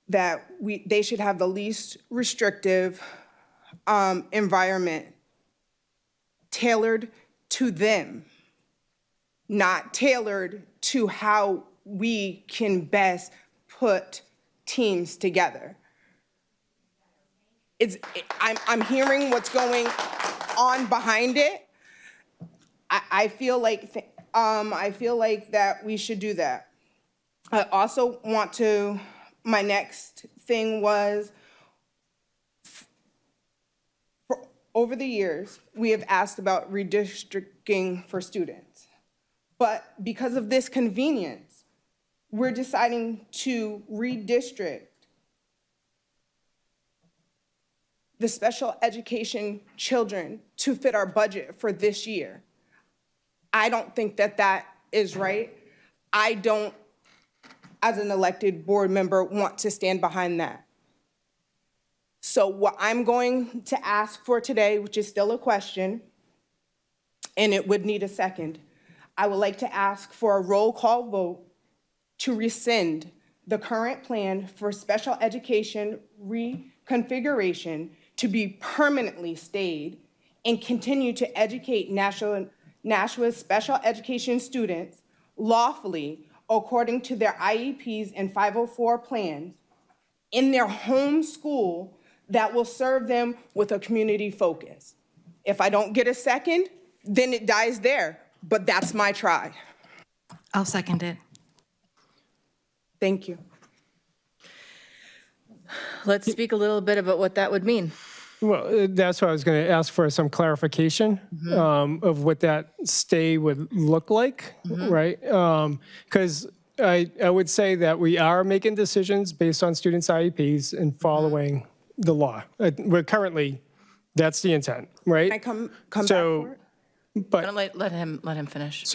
that they should have the least restrictive environment tailored to them, not tailored to how we can best put teams together. I'm hearing what's going on behind it. I feel like that we should do that. I also want to, my next thing was, over the years, we have asked about redistricting for students. But because of this convenience, we're deciding to redistrict the special education children to fit our budget for this year. I don't think that that is right. I don't, as an elected board member, want to stand behind that. So what I'm going to ask for today, which is still a question, and it would need a second, I would like to ask for a roll call vote to rescind the current plan for special education reconfiguration to be permanently stayed and continue to educate Nashua's special education students lawfully according to their IEPs and 504 plans in their home school that will serve them with a community focus. If I don't get a second, then it dies there, but that's my try. I'll second it. Thank you. Let's speak a little bit about what that would mean. Well, that's why I was going to ask for some clarification of what that stay would look like, right? Because I would say that we are making decisions based on students' IEPs and following the law. We're currently, that's the intent, right? Can I come back for it? But Let him finish.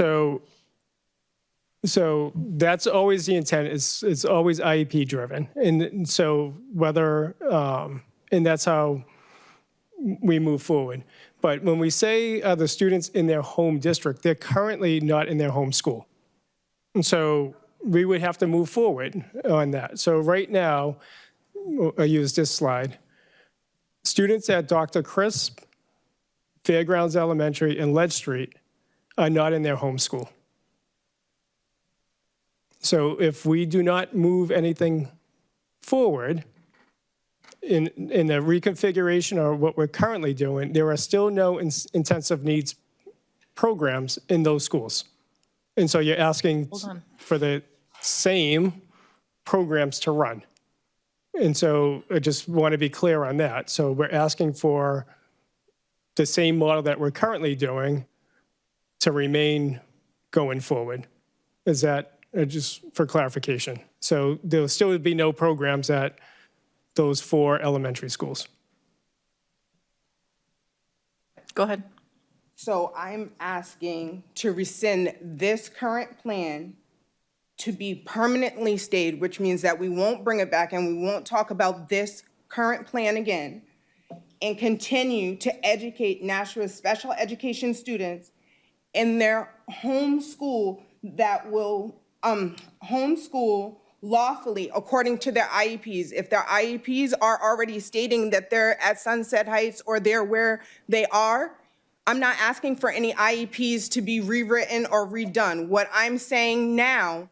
So that's always the intent. It's always IEP driven, and so whether and that's how we move forward. But when we say the students in their home district, they're currently not in their home school, and so we would have to move forward on that. So right now, I use this slide. Students at Dr. Crisp, Fairgrounds Elementary, and Lead Street are not in their home school. So if we do not move anything forward in the reconfiguration or what we're currently doing, there are still no intensive needs programs in those schools. And so you're asking for the same programs to run. And so I just want to be clear on that. So we're asking for the same model that we're currently doing to remain going forward. Is that just for clarification? So there'll still be no programs at those 4 elementary schools. Go ahead. So I'm asking to rescind this current plan to be permanently stayed, which means that we won't bring it back and we won't talk about this current plan again, and continue to educate Nashua's special education students in their home school that will homeschool lawfully according to their IEPs. If their IEPs are already stating that they're at Sunset Heights or they're where they are, I'm not asking for any IEPs to be rewritten or redone. What I'm saying now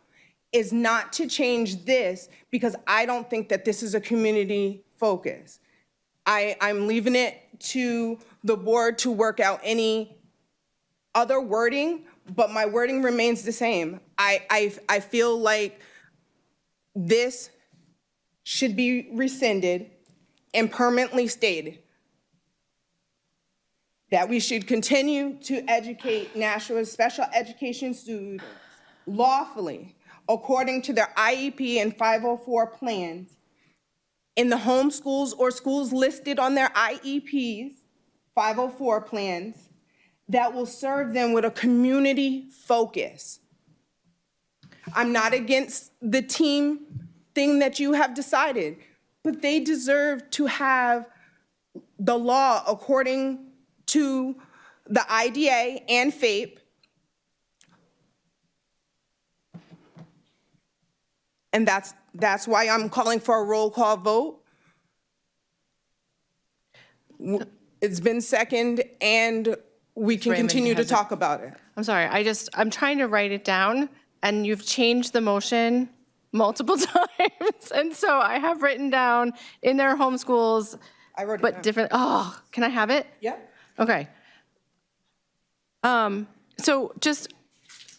is not to change this because I don't think that this is a community focus. I'm leaving it to the board to work out any other wording, but my wording remains the same. I feel like this should be rescinded and permanently stated that we should continue to educate Nashua's special education students lawfully according to their IEP and 504 plans in the home schools or schools listed on their IEPs, 504 plans, that will serve them with a community focus. I'm not against the team thing that you have decided, but they deserve to have the law according to the IDA and FAPE. And that's why I'm calling for a roll call vote. It's been second, and we can Raymond continue to has a- talk about it. I'm sorry, I'm trying to write it down, and you've changed the motion multiple times. And so I have written down in their homeschools, I wrote it but down. different, oh, can I have it? Yeah. Okay. So just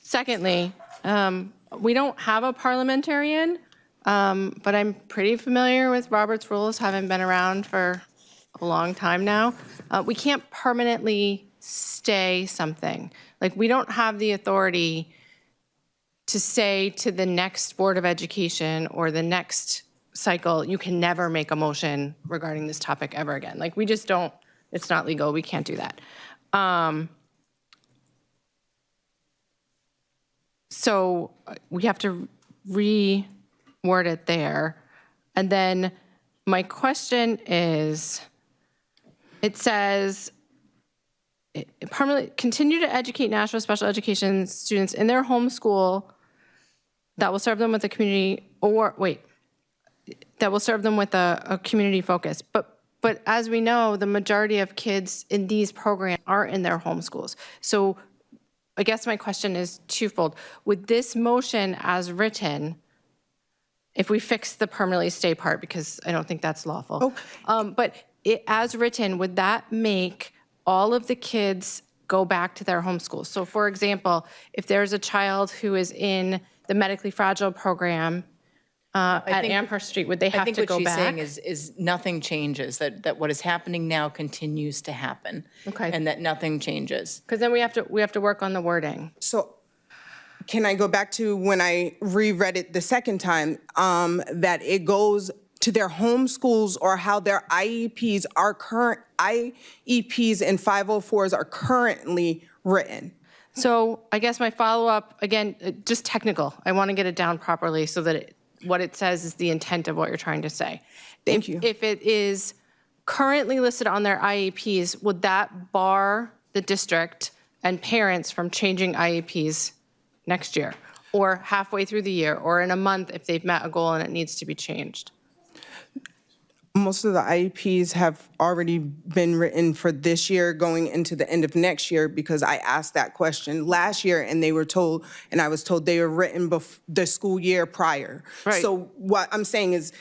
secondly, we don't have a parliamentarian, but I'm pretty familiar with Robert's rules, having been around for a long time now. We can't permanently stay something. Like, we don't have the authority to say to the next Board of Education or the next cycle, you can never make a motion regarding this topic ever again. Like, we just don't, it's not legal, we can't do that. So we have to reword it there. And then my question is, it says, permanently continue to educate Nashua special education students in their home school that will serve them with a community, that will serve them with a community focus. But as we know, the majority of kids in these programs are in their home schools. So I guess my question is twofold. Would this motion as written, if we fix the permanently stay part, because I don't think that's lawful, but as written, would that make all of the kids go back to their home schools? So for example, if there's a child who is in the medically fragile program at Amherst Street, would they have to go back? I think what she's saying is nothing changes, that what is happening now continues to happen. Okay. And that nothing changes. Because then we have to work on the wording. So can I go back to when I reread it the second time, that it goes to their home schools or how their IEPs and 504s are currently written? So I guess my follow-up, again, just technical. I want to get it down properly so that what it says is the intent of what you're trying to say. Thank you. If it is currently listed on their IEPs, would that bar the district and parents from changing IEPs next year, or halfway through the year, or in a month if they've met a goal and it needs to be changed? Most of the IEPs have already been written for this year going into the end of next year, because I asked that question last year and they were told, and I was told they were written the school year prior. Right. So what I'm saying is,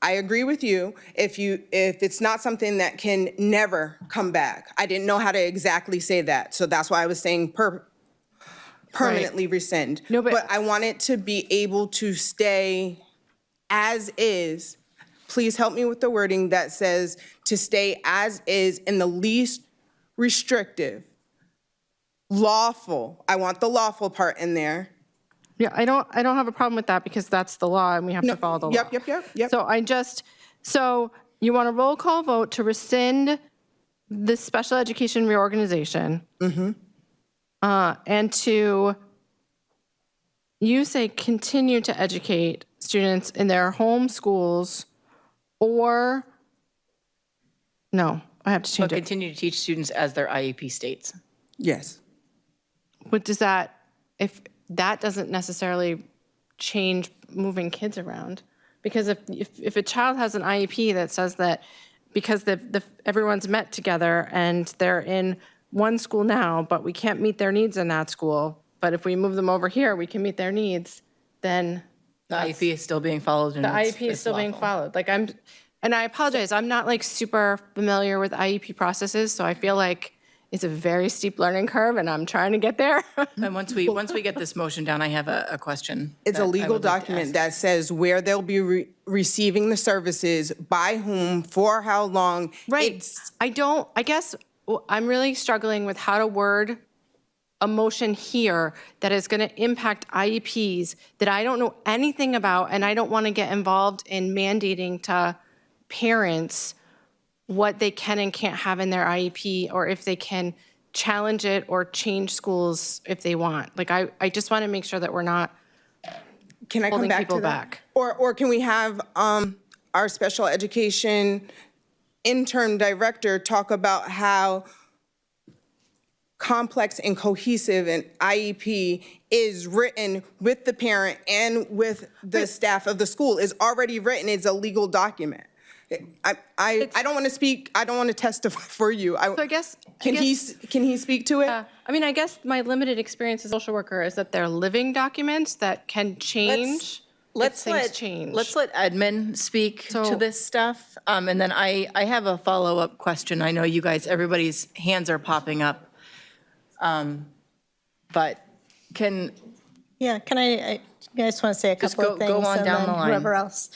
I agree with you. If it's not something that can never come back, I didn't know how to exactly say that. So that's why I was saying permanently rescind. No, but I want it to be able to stay as is. Please help me with the wording that says to stay as is in the least restrictive, lawful. I want the lawful part in there. Yeah, I don't have a problem with that because that's the law and we have to follow the law. Yep. So you want a roll call vote to rescind the special education reorganization. And to, you say, continue to educate students in their home schools, or, no, I have to change But it. continue to teach students as their IEP states. Yes. What does that, if that doesn't necessarily change moving kids around? Because if a child has an IEP that says that because everyone's met together and they're in one school now, but we can't meet their needs in that school, but if we move them over here, we can meet their needs, then The IEP is still being followed. the IEP is still being followed. Like and I apologize, I'm not like super familiar with IEP processes, so I feel like it's a very steep learning curve and I'm trying to get there. And once we get this motion down, I have a question. It's that a I legal would like to document ask. that says where they'll be receiving the services, by whom, for how long. Right. I guess I'm really struggling with how to word a motion here that is going to impact IEPs that I don't know anything about, and I don't want to get involved in mandating to parents what they can and can't have in their IEP, or if they can challenge it or change schools if they want. Like, I just want to make sure that we're not Can I come holding back people to that? back. Or can we have our special education intern director talk about how complex and cohesive an IEP is written with the parent and with the staff of the school, is already written. It's a legal document. I don't want to speak, I don't want to testify for you. So I guess. Can he speak to it? I mean, I guess my limited experience as a social worker is that they're living documents that can change if things change. Let's let Edmund speak to this stuff. And then I have a follow-up question. I know you guys, everybody's hands are popping up. But can I just want to say a Just couple of go things on and down then the line. whoever else.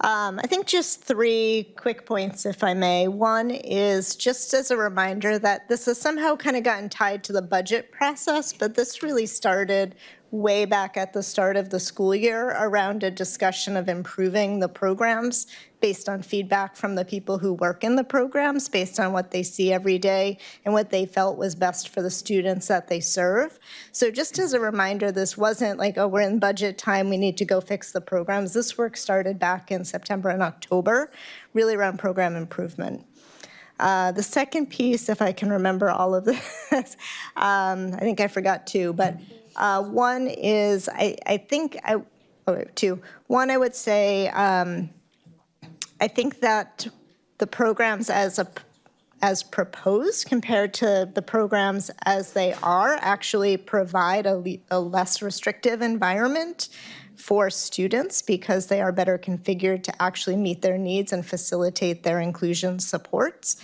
I think just 3 quick points, if I may. One is just as a reminder that this has somehow kind of gotten tied to the budget process, but this really started way back at the start of the school year around a discussion of improving the programs based on feedback from the people who work in the programs, based on what they see every day and what they felt was best for the students that they serve. So just as a reminder, this wasn't like, oh, we're in budget time, we need to go fix the programs. This work started back in September and October, really around program improvement. The second piece, if I can remember all of this, I think I forgot 2, but one is, two. One, I would say, I think that the programs as proposed compared to the programs as they are actually provide a less restrictive environment for students because they are better configured to actually meet their needs and facilitate their inclusion supports.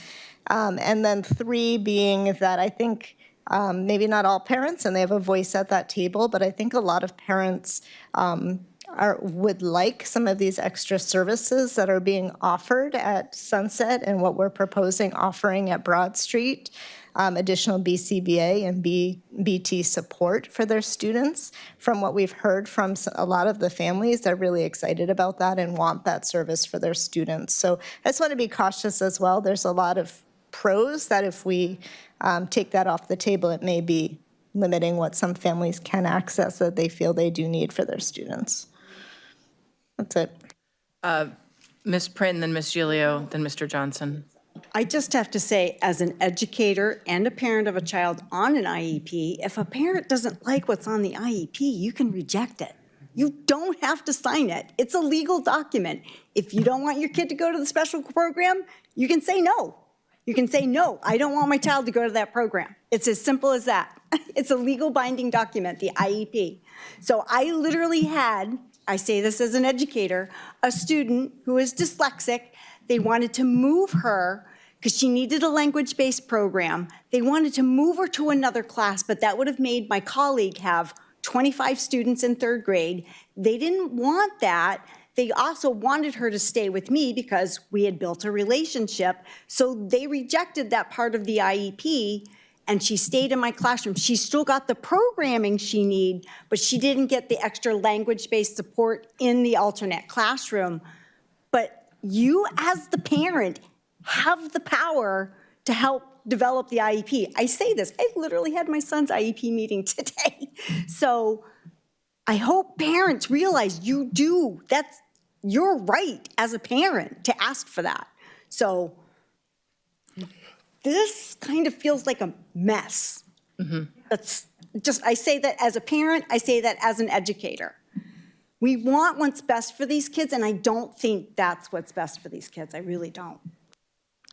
And then 3 being that I think maybe not all parents, and they have a voice at that table, but I think a lot of parents would like some of these extra services that are being offered at Sunset and what we're proposing offering at Broad Street, additional BCBA and BT support for their students. From what we've heard from a lot of the families, they're really excited about that and want that service for their students. So I just want to be cautious as well. There's a lot of pros that if we take that off the table, it may be limiting what some families can access that they feel they do need for their students. That's it. Ms. Prin, then Ms. Gilio, then Mr. Johnson. I just have to say, as an educator and a parent of a child on an IEP, if a parent doesn't like what's on the IEP, you can reject it. You don't have to sign it. It's a legal document. If you don't want your kid to go to the special program, you can say no. You can say, no, I don't want my child to go to that program. It's as simple as that. It's a legal binding document, the IEP. So I literally had, I say this as an educator, a student who is dyslexic. They wanted to move her because she needed a language-based program. They wanted to move her to another class, but that would have made my colleague have 25 students in 3rd grade. They didn't want that. They also wanted her to stay with me because we had built a relationship. So they rejected that part of the IEP, and she stayed in my classroom. She still got the programming she needed, but she didn't get the extra language-based support in the alternate classroom. But you, as the parent, have the power to help develop the IEP. I say this, I literally had my son's IEP meeting today. So I hope parents realize you do, you're right as a parent to ask for that. So this kind of feels like a mess. That's just, I say that as a parent, I say that as an educator. We want what's best for these kids, and I don't think that's what's best for these kids. I really don't.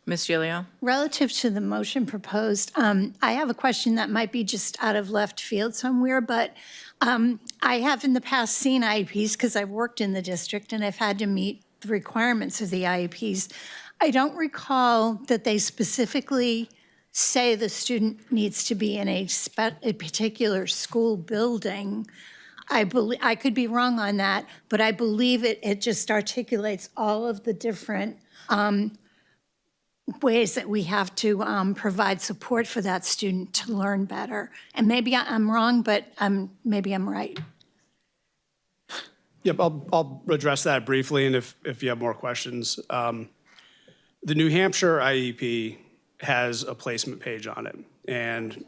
Ms. Gilio? Relative to the motion proposed, I have a question that might be just out of left field somewhere, but I have in the past seen IEPs because I've worked in the district and I've had to meet the requirements of the IEPs. I don't recall that they specifically say the student needs to be in a particular school building. I could be wrong on that, but I believe it just articulates all of the different ways that we have to provide support for that student to learn better. And maybe I'm wrong, but maybe I'm right. Yep, I'll address that briefly, and if you have more questions. The New Hampshire IEP has a placement page on it, and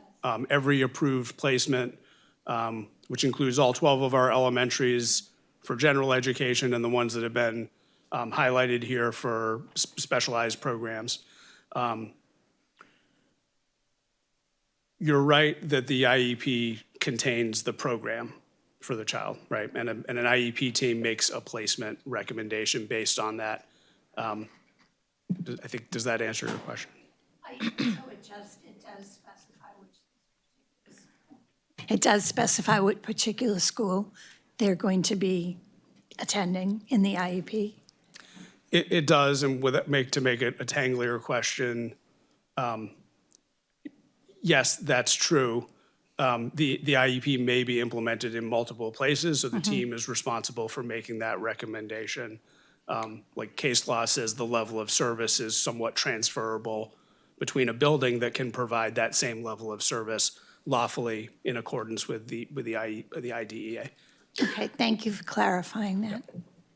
every approved placement, which includes all 12 of our elementaries for general education and the ones that have been highlighted here for specialized programs. You're right that the IEP contains the program for the child, right? And an IEP team makes a placement recommendation based on that. I think, does that answer your question? It does specify what particular school they're going to be attending in the IEP. It does, and to make it a tanglier question, yes, that's true. The IEP may be implemented in multiple places, so the team is responsible for making that recommendation. Like case law says, the level of service is somewhat transferable between a building that can provide that same level of service lawfully in accordance with the IDEA. Okay, thank you for clarifying that.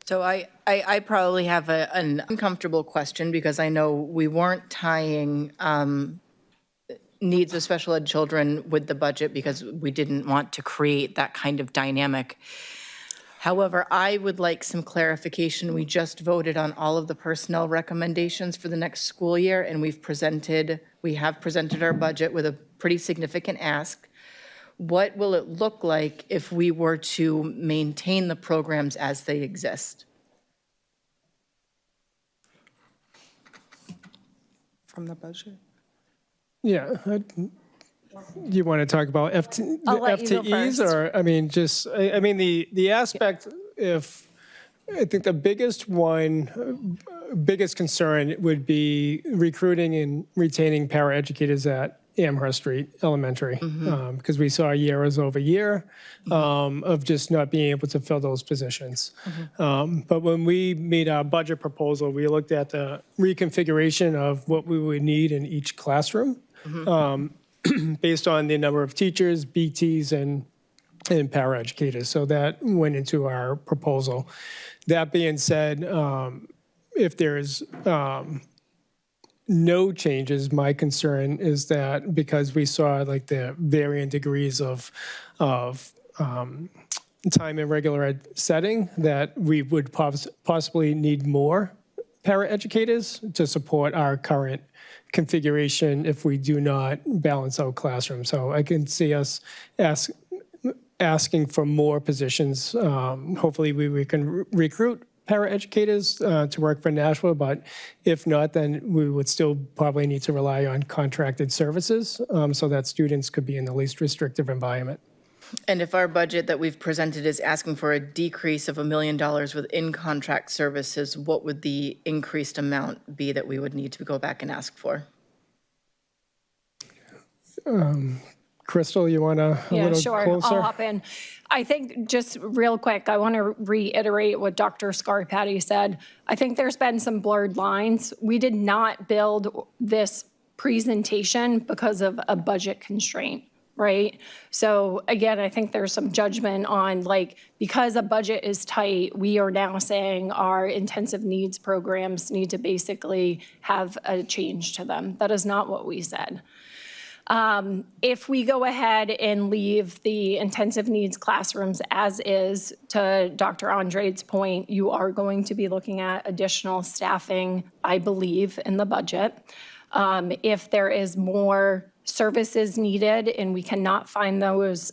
So I probably have an uncomfortable question because I know we weren't tying needs of special ed children with the budget because we didn't want to create that kind of dynamic. However, I would like some clarification. We just voted on all of the personnel recommendations for the next school year, and we have presented our budget with a pretty significant ask. What will it look like if we were to maintain the programs as they exist? From the budget? Yeah. You want to talk about I'll let you go FTEs first. or, I mean, just, I mean, the aspect, I think the biggest concern would be recruiting and retaining paraeducators at Amherst Street Elementary, because we saw year over year of just not being able to fill those positions. But when we made our budget proposal, we looked at the reconfiguration of what we would need in each classroom based on the number of teachers, BTs, and paraeducators. So that went into our proposal. That being said, if there's no changes, my concern is that because we saw like the varying degrees of time in regular ed setting, that we would possibly need more paraeducators to support our current configuration if we do not balance out classrooms. So I can see us asking for more positions. Hopefully we can recruit paraeducators to work for Nashua, but if not, then we would still probably need to rely on contracted services so that students could be in the least restrictive environment. And if our budget that we've presented is asking for a decrease of $1 million with in-contract services, what would the increased amount be that we would need to go back and ask for? Crystal, you want to a little sure. closer? I'll hop in. I think just real quick, I want to reiterate what Dr. Scarpati said. I think there's been some blurred lines. We did not build this presentation because of a budget constraint, right? So again, I think there's some judgment on because a budget is tight, we are now saying our intensive needs programs need to basically have a change to them. That is not what we said. If we go ahead and leave the intensive needs classrooms as is, to Dr. Andre's point, you are going to be looking at additional staffing, I believe, in the budget. If there is more services needed and we cannot find those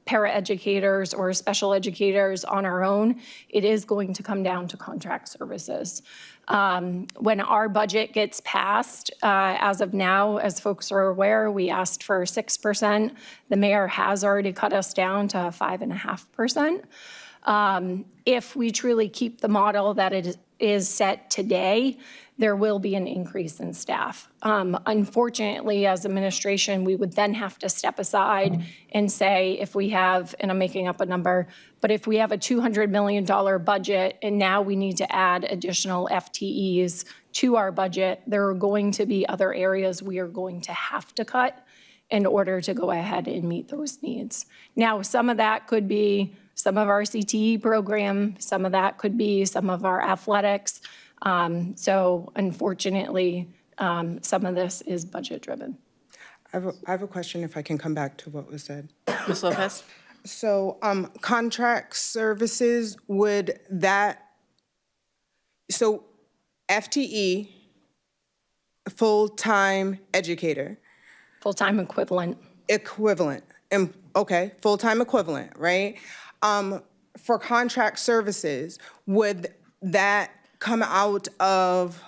paraeducators or special educators on our own, it is going to come down to contract services. When our budget gets passed, as of now, as folks are aware, we asked for 6%. The mayor has already cut us down to 5.5%. If we truly keep the model that it is set today, there will be an increase in staff. Unfortunately, as administration, we would then have to step aside and say, if we have, and I'm making up a number, but if we have a $200 million budget and now we need to add additional FTEs to our budget, there are going to be other areas we are going to have to cut in order to go ahead and meet those needs. Now, some of that could be some of our CTE program, some of that could be some of our athletics. So unfortunately, some of this is budget driven. I have a question if I can come back to what was said. Ms. Lopez? So contract services, would that, so FTE, full-time educator. Full-time equivalent. Equivalent, okay, full-time equivalent, right? For contract services, would that come out of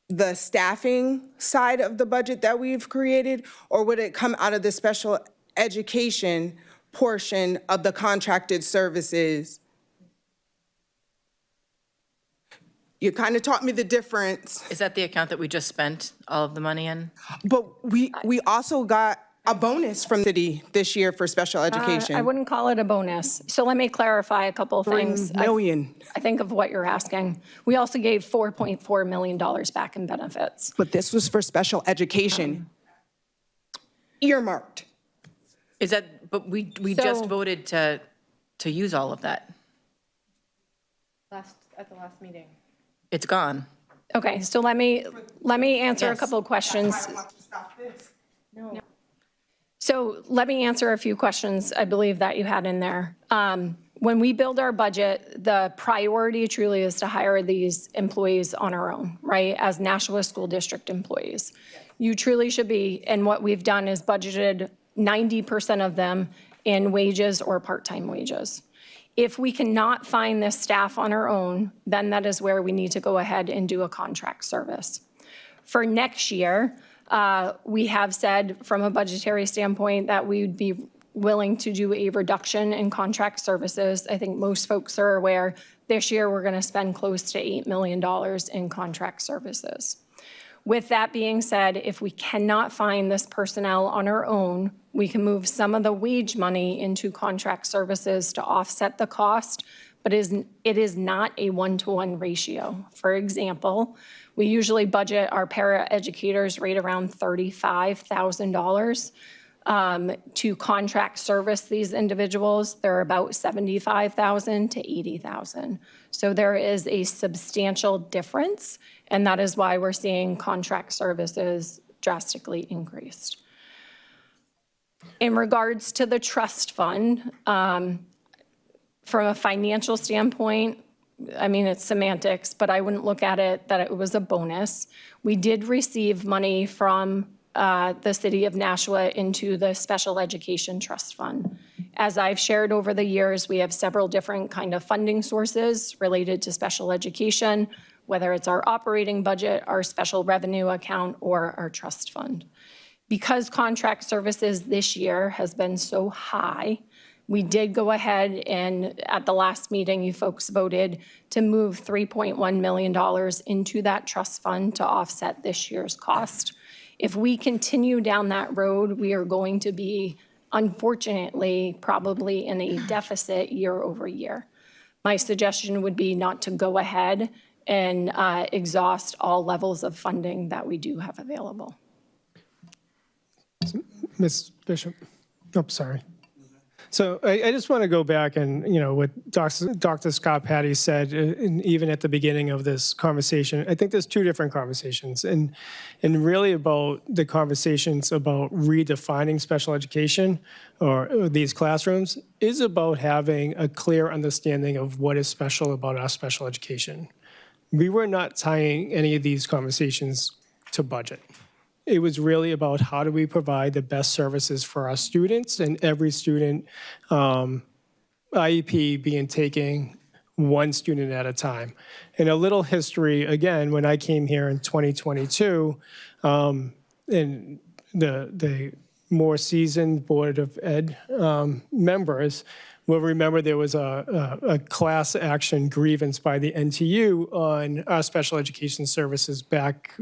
the staffing side of the budget that we've created, or would it come out of the special education portion of the contracted services? You kind of taught me the difference. Is that the account that we just spent all of the money in? But we also got a bonus from the city this year for special education. I wouldn't call it a bonus. So let me clarify a couple of things. $3 million. I think of what you're asking. We also gave $4.4 million back in benefits. But this was for special education. Earmarked. Is that, but we just voted to use all of that. At the last meeting. It's gone. Okay, so let me answer a couple of questions. No. So let me answer a few questions I believe that you had in there. When we build our budget, the priority truly is to hire these employees on our own, right, as Nashua School District employees. You truly should be, and what we've done is budgeted 90% of them in wages or part-time wages. If we cannot find this staff on our own, then that is where we need to go ahead and do a contract service. For next year, we have said from a budgetary standpoint that we would be willing to do a reduction in contract services. I think most folks are aware this year we're going to spend close to $8 million in contract services. With that being said, if we cannot find this personnel on our own, we can move some of the wage money into contract services to offset the cost, but it is not a one-to-one ratio. For example, we usually budget our paraeducators right around $35,000 to contract service these individuals. They're about $75,000 to $80,000. So there is a substantial difference, and that is why we're seeing contract services drastically increased. In regards to the trust fund, from a financial standpoint, I mean, it's semantics, but I wouldn't look at it that it was a bonus. We did receive money from the city of Nashua into the Special Education Trust Fund. As I've shared over the years, we have several different kind of funding sources related to special education, whether it's our operating budget, our special revenue account, or our trust fund. Because contract services this year has been so high, we did go ahead and at the last meeting, you folks voted to move $3.1 million into that trust fund to offset this year's cost. If we continue down that road, we are going to be, unfortunately, probably in a deficit year over year. My suggestion would be not to go ahead and exhaust all levels of funding that we do have available. Ms. Bishop, oh, sorry. So I just want to go back and, you know, what Dr. Scott Patty said, and even at the beginning of this conversation, I think there's two different conversations. And really about the conversations about redefining special education or these classrooms is about having a clear understanding of what is special about our special education. We were not tying any of these conversations to budget. it was really about how do we provide the best services for our students, and every student, IEP being taken one student at a time. And a little history, again, when I came here in 2022, and the more seasoned Board of Ed members will remember there was a class action grievance by the NTU on our special education services back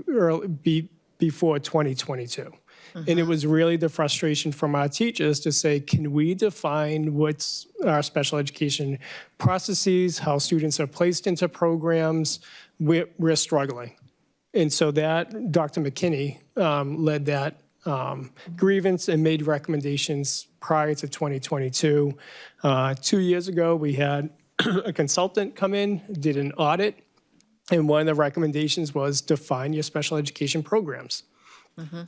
before 2022. And it was really the frustration from our teachers to say, can we define what's our special education processes, how students are placed into programs? We're struggling. And so that Dr. McKinney led that grievance and made recommendations prior to 2022. 2 years ago, we had a consultant come in, did an audit, and one of the recommendations was define your special education programs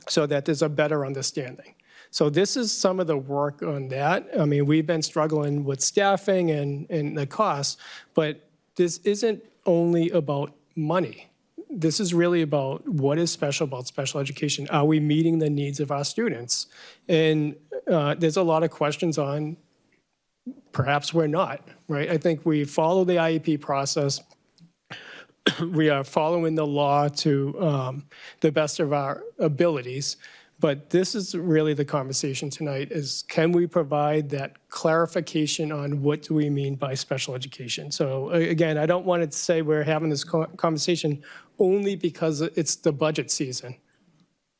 so that there's a better understanding. So this is some of the work on that. I mean, we've been struggling with staffing and the costs, but this isn't only about money. This is really about what is special about special education. Are we meeting the needs of our students? And there's a lot of questions on perhaps we're not, right? I think we follow the IEP process. We are following the law to the best of our abilities. But this is really the conversation tonight is, can we provide that clarification on what do we mean by special education? So again, I don't want to say we're having this conversation only because it's the budget season.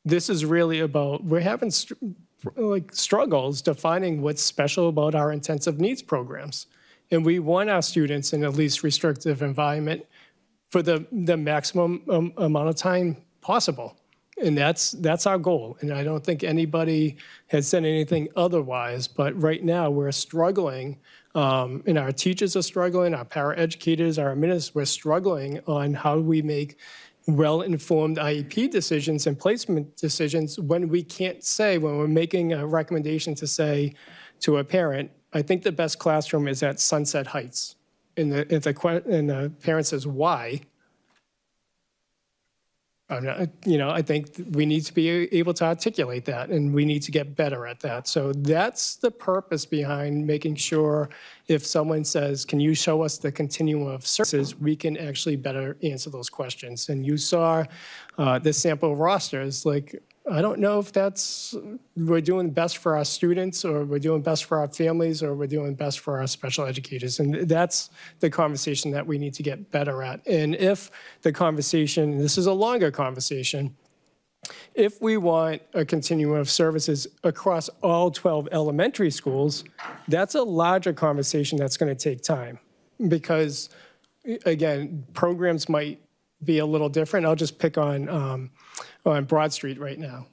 This is really about, we're having struggles defining what's special about our intensive needs programs. And we want our students in a least restrictive environment for the maximum amount of time possible. And that's our goal. And I don't think anybody has said anything otherwise, but right now we're struggling, and our teachers are struggling, our paraeducators, our administrators, we're struggling on how we make well-informed IEP decisions and placement decisions when we can't say, when we're making a recommendation to say to a parent, I think the best classroom is at Sunset Heights. And the parent says, why? I think we need to be able to articulate that, and we need to get better at that. So that's the purpose behind making sure if someone says, can you show us the continuum of services, we can actually better answer those questions. And you saw the sample rosters, like, I don't know if we're doing best for our students, or we're doing best for our families, or we're doing best for our special educators. And that's the conversation that we need to get better at. And if the conversation, and this is a longer conversation, if we want a continuum of services across all 12 elementary schools, that's a larger conversation that's going to take time. Because, again, programs might be a little different. I'll just pick on Broad Street right now.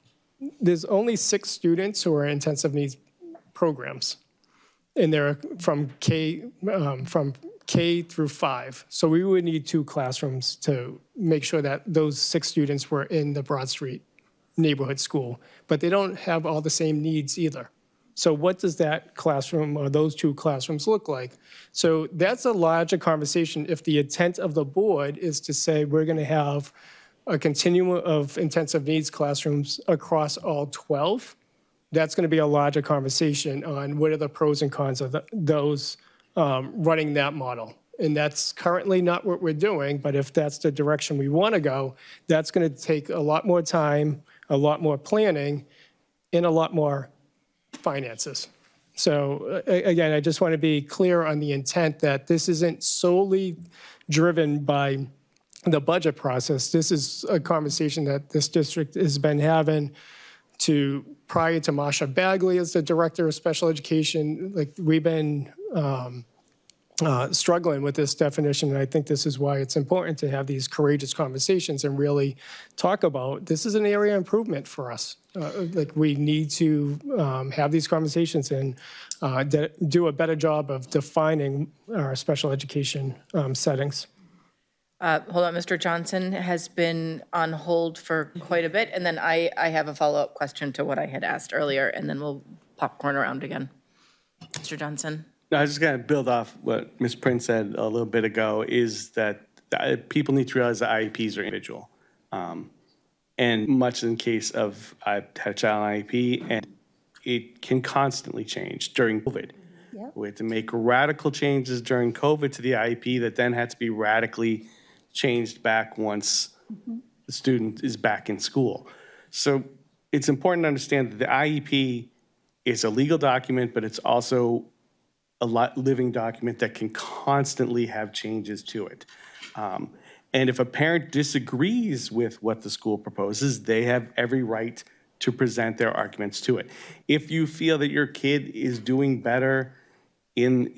There's only 6 students who are in intensive needs programs, and they're from K through 5. So we would need 2 classrooms to make sure that those 6 students were in the Broad Street neighborhood school, but they don't have all the same needs either. So what does that classroom or those 2 classrooms look like? So that's a larger conversation if the intent of the board is to say we're going to have a continuum of intensive needs classrooms across all 12. That's going to be a larger conversation on what are the pros and cons of those running that model. And that's currently not what we're doing, but if that's the direction we want to go, that's going to take a lot more time, a lot more planning, and a lot more finances. So again, I just want to be clear on the intent that this isn't solely driven by the budget process. This is a conversation that this district has been having prior to Masha Bagley as the director of special education. Like, we've been struggling with this definition, and I think this is why it's important to have these courageous conversations and really talk about, this is an area of improvement for us. We need to have these conversations and do a better job of defining our special education settings. Hold on, Mr. Johnson has been on hold for quite a bit, and then I have a follow-up question to what I had asked earlier, and then we'll popcorn around again. Mr. Johnson? No, I was just going to build off what Ms. Prince said a little bit ago, is that people need to realize that IEPs are individual. And much in the case of, I've had a child on IEP, and it can constantly change during COVID. Yep. We had to make radical changes during COVID to the IEP that then had to be radically changed back once the student is back in school. So it's important to understand that the IEP is a legal document, but it's also a living document that can constantly have changes to it. And if a parent disagrees with what the school proposes, they have every right to present their arguments to it. If you feel that your kid is doing better in,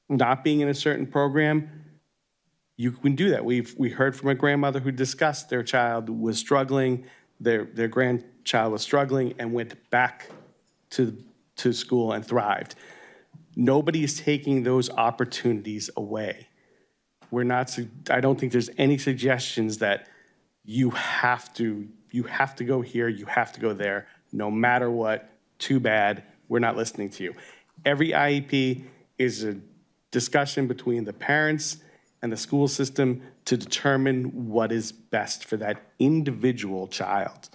not being in a certain program, you can do that. We heard from a grandmother who discussed their child was struggling, their grandchild was struggling, and went back to school and thrived. Nobody is taking those opportunities away. I don't think there's any suggestions that you have to go here, you have to go there, no matter what, too bad, we're not listening to you. Every IEP is a discussion between the parents and the school system to determine what is best for that individual child.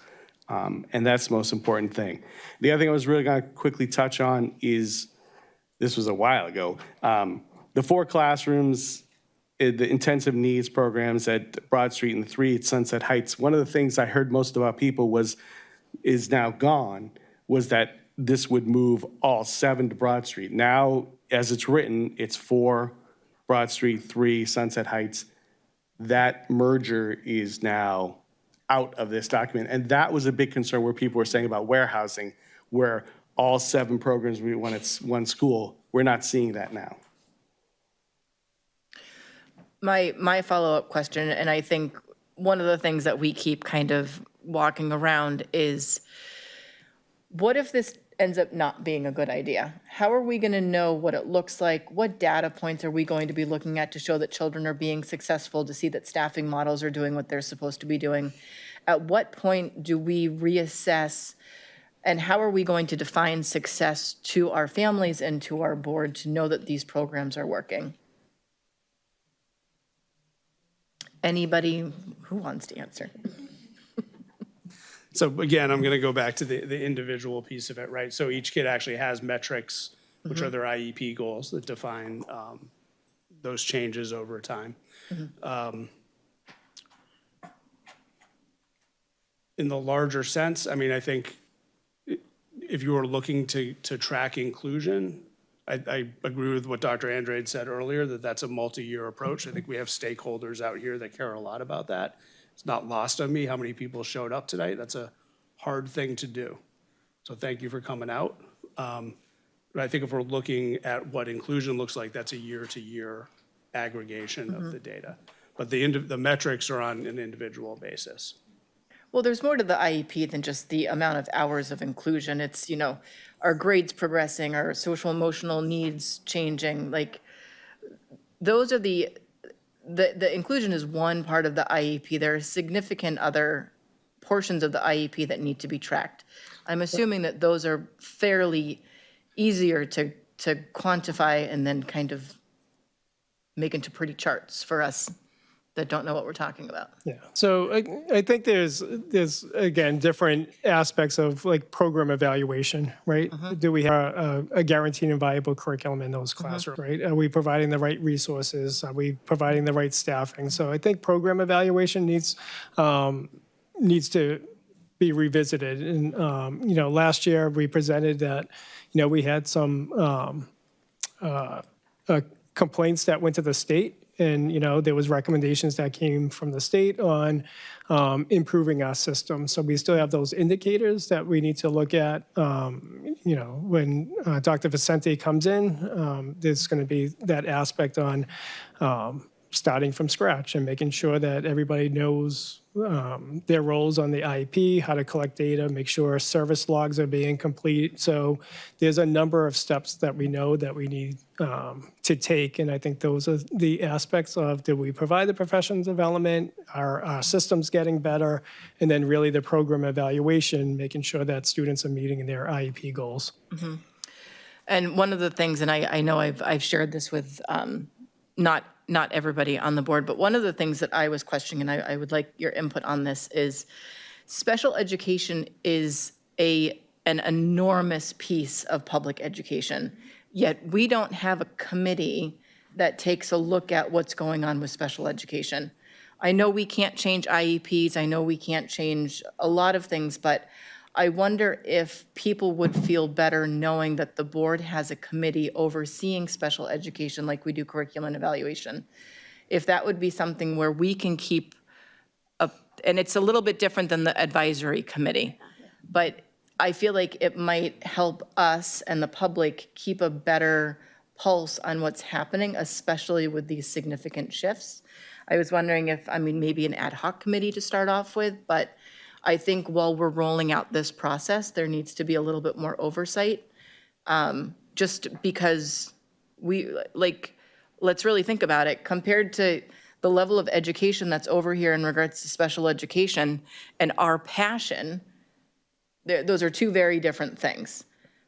And that's the most important thing. The other thing I was really going to quickly touch on is, this was a while ago, the 4 classrooms, the intensive needs programs at Broad Street and the 3 at Sunset Heights. One of the things I heard most about people is now gone, was that this would move all 7 to Broad Street. Now, as it's written, it's 4 Broad Street, 3 Sunset Heights. That merger is now out of this document. And that was a big concern where people were saying about warehousing, where all 7 programs, when it's one school, we're not seeing that now. My follow-up question, and I think one of the things that we keep kind of walking around is, what if this ends up not being a good idea? How are we going to know what it looks like? What data points are we going to be looking at to show that children are being successful, to see that staffing models are doing what they're supposed to be doing? At what point do we reassess, and how are we going to define success to our families and to our board to know that these programs are working? Anybody who wants to answer? So again, I'm going to go back to the individual piece of it, right? So each kid actually has metrics, which are their IEP goals that define those changes over time. In the larger sense, I mean, I think if you were looking to track inclusion, I agree with what Dr. Andrade said earlier, that that's a multi-year approach. I think we have stakeholders out here that care a lot about that. It's not lost on me how many people showed up tonight. That's a hard thing to do. So thank you for coming out. But I think if we're looking at what inclusion looks like, that's a year-to-year aggregation of the data. But the metrics are on an individual basis. Well, there's more to the IEP than just the amount of hours of inclusion. It's, our grades progressing, our social emotional needs changing, like, those are the inclusion is one part of the IEP. There are significant other portions of the IEP that need to be tracked. I'm assuming that those are fairly easier to quantify and then kind of make into pretty charts for us that don't know what we're talking about. Yeah, so I think there's again, different aspects of like program evaluation, right? Do we have a guaranteed and viable curriculum in those classrooms, right? Are we providing the right resources? Are we providing the right staffing? So I think program evaluation needs to be revisited. And, last year we presented that, we had some complaints that went to the state. And, there was recommendations that came from the state on improving our system. So we still have those indicators that we need to look at. When Dr. Vicente comes in, there's going to be that aspect on starting from scratch and making sure that everybody knows their roles on the IEP, how to collect data, make sure service logs are being complete. So there's a number of steps that we know that we need to take. And I think those are the aspects of, do we provide the professional development, are our systems getting better, and then really the program evaluation, making sure that students are meeting their IEP goals. And one of the things, and I know I've shared this with not everybody on the board, but one of the things that I was questioning, and I would like your input on this, is special education is an enormous piece of public education, yet we don't have a committee that takes a look at what's going on with special education. I know we can't change IEPs, I know we can't change a lot of things, but I wonder if people would feel better knowing that the board has a committee overseeing special education like we do curriculum and evaluation. If that would be something where we can keep up, and it's a little bit different than the advisory committee, but I feel like it might help us and the public keep a better pulse on what's happening, especially with these significant shifts. I was wondering if, maybe an ad hoc committee to start off with, but I think while we're rolling out this process, there needs to be a little bit more oversight, just because let's really think about it. Compared to the level of education that's over here in regards to special education and our passion, those are two very different things.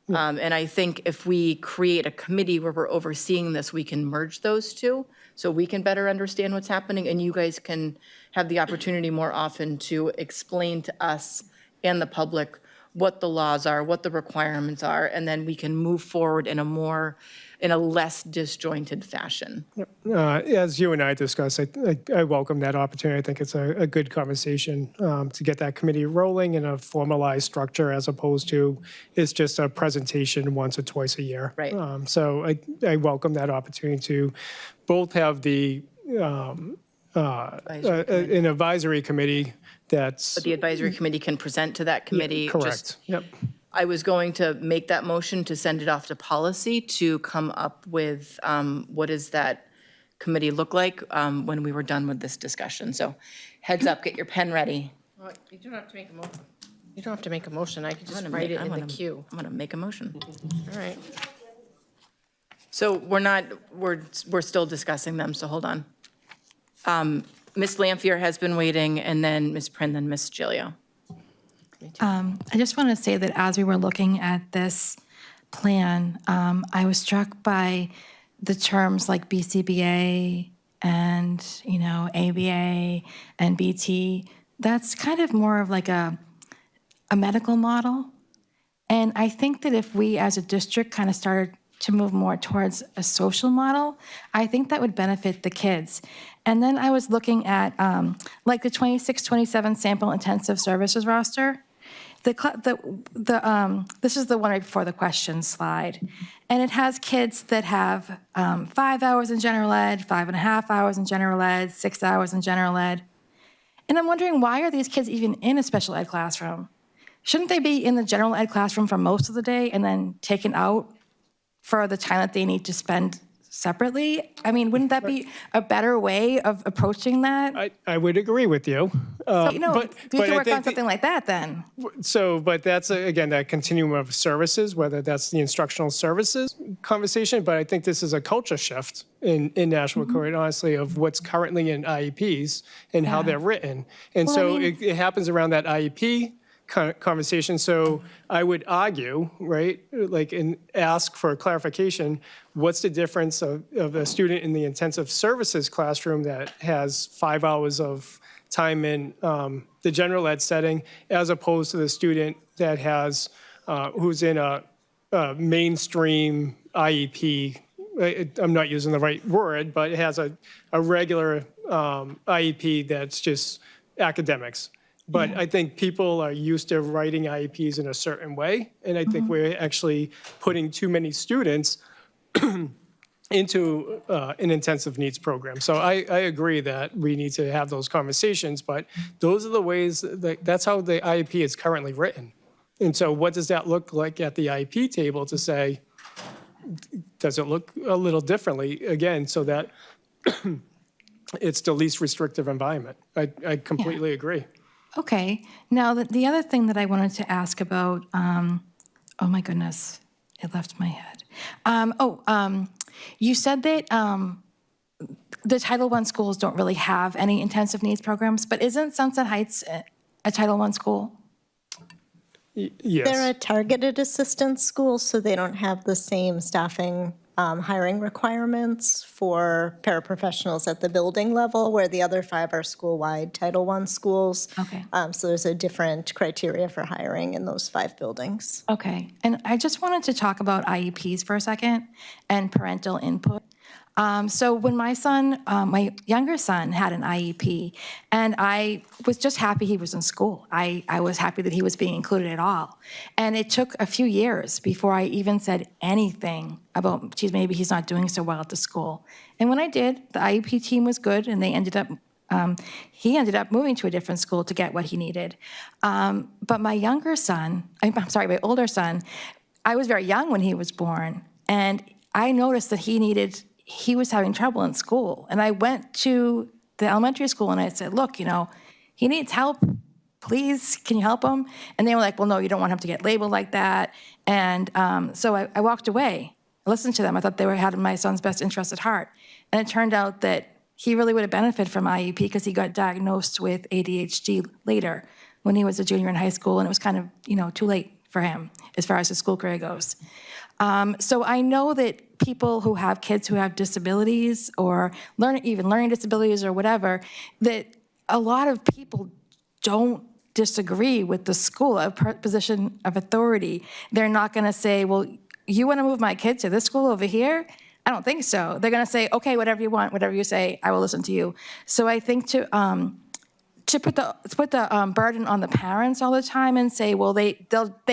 And I think if we create a committee where we're overseeing this, we can merge those two so we can better understand what's happening, and you guys can have the opportunity more often to explain to us and the public what the laws are, what the requirements are, and then we can move forward in a less disjointed fashion. As you and I discussed, I welcome that opportunity. I think it's a good conversation to get that committee rolling in a formalized structure as opposed to it's just a presentation once or twice a year. Right. So I welcome that opportunity to both have an advisory committee that's. But the advisory committee can present to that committee. Correct. Yep. I was going to make that motion to send it off to policy to come up with what does that committee look like when we were done with this discussion. So heads up, get your pen ready. Well, you don't have to make a motion. You don't have to make a motion. I could just I'm write it in the queue. I'm gonna make a motion. All right. So we're still discussing them, so hold on. Ms. Lampier has been waiting, and then Ms. Prin, then Ms. Gilio. I just want to say that as we were looking at this plan, I was struck by the terms like BCBA and, ABA and BT. That's kind of more of like a medical model. And I think that if we as a district kind of started to move more towards a social model, I think that would benefit the kids. And then I was looking at like the 26-27 sample intensive services roster. This is the one right before the question slide. And it has kids that have 5 hours in general ed, 5.5 hours in general ed, 6 hours in general ed. And I'm wondering, why are these kids even in a special ed classroom? Shouldn't they be in the general ed classroom for most of the day and then taken out for the time that they need to spend separately? Wouldn't that be a better way of approaching that? I would agree with you. We can work on something like that then. But that's, again, that continuum of services, whether that's the instructional services conversation, but I think this is a culture shift in Nashua, quite honestly, of what's currently in IEPs and how they're written. And it happens around that IEP conversation. So I would argue, right, and ask for clarification, what's the difference of a student in the intensive services classroom that has 5 hours of time in the general ed setting, as opposed to the student that has, who's in a mainstream IEP. I'm not using the right word, but it has a regular IEP that's just academics. But I think people are used to writing IEPs in a certain way, and I think we're actually putting too many students into an intensive needs program. So I agree that we need to have those conversations, but those are the ways, that's how the IEP is currently written. And so what does that look like at the IEP table to say, does it look a little differently, again, so that it's the least restrictive environment? I completely agree. Okay. Now, the other thing that I wanted to ask about, oh my goodness, it left my head. You said that the Title I schools don't really have any intensive needs programs, but isn't Sunset Heights a Title I school? Yes. They're a targeted assistance school, so they don't have the same staffing hiring requirements for paraprofessionals at the building level, where the other 5 are school-wide Title I schools. Okay. So there's a different criteria for hiring in those 5 buildings. Okay, and I just wanted to talk about IEPs for a second and parental input. So when my son, my younger son had an IEP, and I was just happy he was in school. I was happy that he was being included at all. And it took a few years before I even said anything about, geez, maybe he's not doing so well at the school. And when I did, the IEP team was good, and they ended up he ended up moving to a different school to get what he needed. But my younger son, I'm sorry, my older son, I was very young when he was born, and I noticed that he was having trouble in school. And I went to the elementary school and I said, look, he needs help. Please, can you help him? And they were like, well, no, you don't want him to get labeled like that. And so I walked away. I listened to them. I thought they had my son's best interest at heart. And it turned out that he really would have benefited from IEP because he got diagnosed with ADHD later when he was a junior in high school, and it was kind of, too late for him as far as his school career goes. So I know that people who have kids who have disabilities or learning disabilities or whatever, that a lot of people don't disagree with the school, a position of authority. They're not going to say, well, you want to move my kid to this school over here? I don't think so. They're going to say, okay, whatever you want, whatever you say, I will listen to you. So I think to put the burden on the parents all the time and say, well, they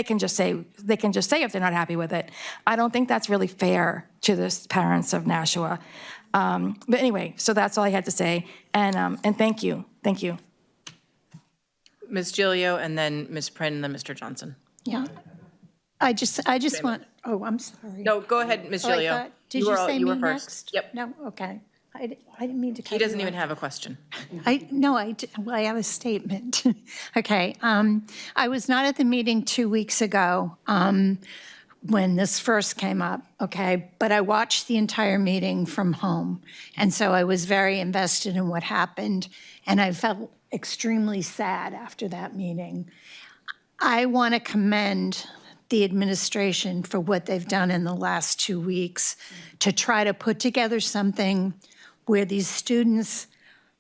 can just say if they're not happy with it. I don't think that's really fair to the parents of Nashua. But anyway, so that's all I had to say. And thank you. Ms. Gilio, and then Ms. Prin, and then Mr. Johnson. Yeah. I just want, I'm sorry. No, go ahead, Ms. Oh, I Gilio. thought- Did you say you were me first. next? Yep. No, okay. I didn't mean to cut He you doesn't even off. have a question. I have a statement. Okay. I was not at the meeting 2 weeks ago when this first came up, okay? But I watched the entire meeting from home. And so I was very invested in what happened. And I felt extremely sad after that meeting. I want to commend the administration for what they've done in the last 2 weeks to try to put together something where these students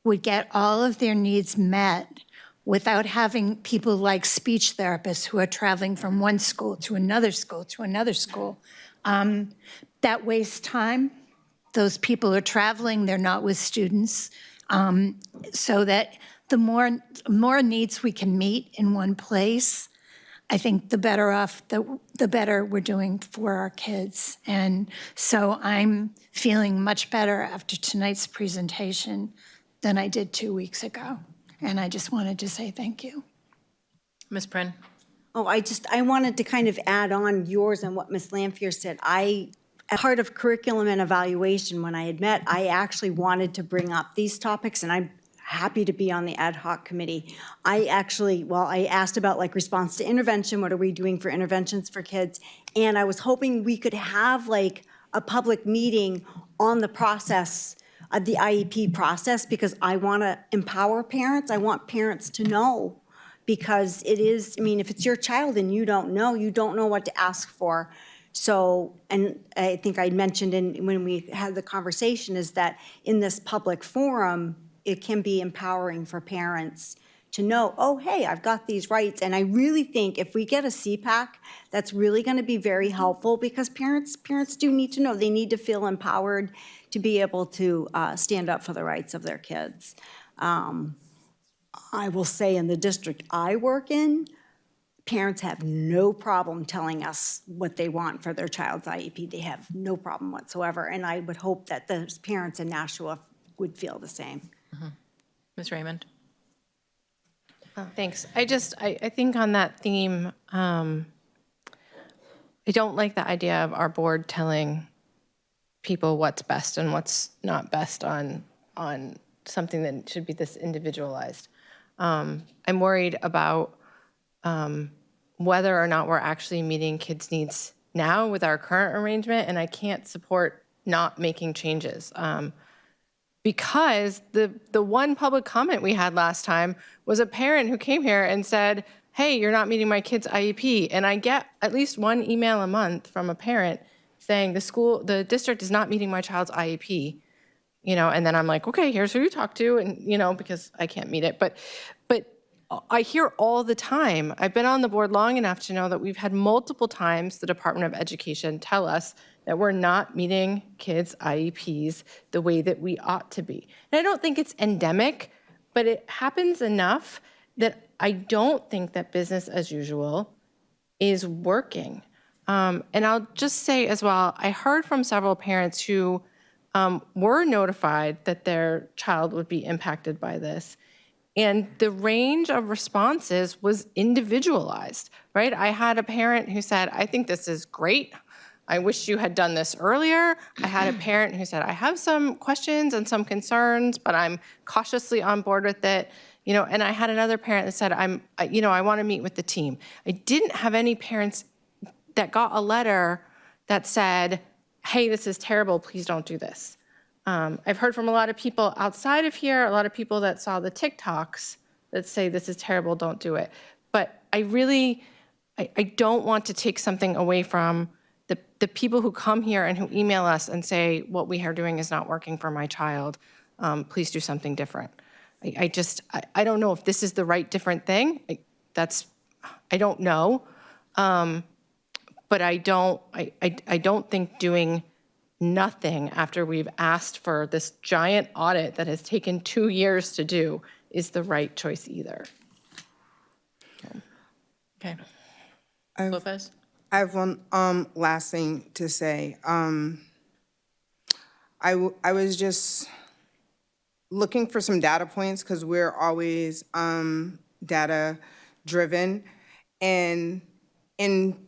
would get all of their needs met without having people like speech therapists who are traveling from one school to another school to another school. That wastes time. Those people are traveling, they're not with students. So that the more needs we can meet in one place, I think the better we're doing for our kids. And so I'm feeling much better after tonight's presentation than I did 2 weeks ago. And I just wanted to say thank you. Ms. Prin? Oh, I wanted to kind of add on yours and what Ms. Lampier said. As part of curriculum and evaluation, when I had met, I actually wanted to bring up these topics, and I'm happy to be on the ad hoc committee. I asked about like response to intervention, what are we doing for interventions for kids? And I was hoping we could have like a public meeting on the process, the IEP process, because I want to empower parents. I want parents to know, because it is, if it's your child and you don't know what to ask for. So, and I think I mentioned when we had the conversation is that in this public forum, it can be empowering for parents to know, oh, hey, I've got these rights. And I really think if we get a CPAC, that's really going to be very helpful, because parents do need to know. They need to feel empowered to be able to stand up for the rights of their kids. I will say in the district I work in, parents have no problem telling us what they want for their child's IEP. They have no problem whatsoever. And I would hope that the parents in Nashua would feel the same. Ms. Raymond? Thanks. I think on that theme, I don't like the idea of our board telling people what's best and what's not best on something that should be this individualized. I'm worried about whether or not we're actually meeting kids' needs now with our current arrangement, and I can't support not making changes. Because the one public comment we had last time was a parent who came here and said, hey, you're not meeting my kid's IEP. And I get at least one email a month from a parent saying the district is not meeting my child's IEP, and then I'm like, okay, here's who you talk to, and, because I can't meet it. But I hear all the time, I've been on the board long enough to know that we've had multiple times the Department of Education tell us that we're not meeting kids' IEPs the way that we ought to be. And I don't think it's endemic, but it happens enough that I don't think that business as usual is working. And I'll just say as well, I heard from several parents who were notified that their child would be impacted by this. And the range of responses was individualized, right? I had a parent who said, I think this is great. I wish you had done this earlier. I had a parent who said, I have some questions and some concerns, but I'm cautiously on board with it. And I had another parent that said, I want to meet with the team. I didn't have any parents that got a letter that said, hey, this is terrible, please don't do this. I've heard from a lot of people outside of here, a lot of people that saw the TikToks that say this is terrible, don't do it. But I don't want to take something away from the people who come here and who email us and say, what we are doing is not working for my child. Please do something different. I don't know if this is the right different thing. I don't know. But I don't think doing nothing after we've asked for this giant audit that has taken 2 years to do is the right choice either. Okay. Lopez? I have one last thing to say. I was just looking for some data points because we're always data driven. And in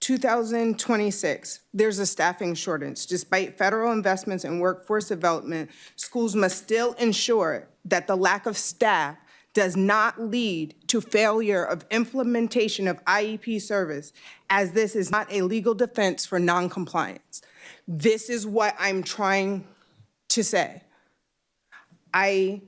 2026, there's a staffing shortage. Despite federal investments in workforce development, schools must still ensure that the lack of staff does not lead to failure of implementation of IEP service, as this is not a legal defense for noncompliance. This is what I'm trying to say. I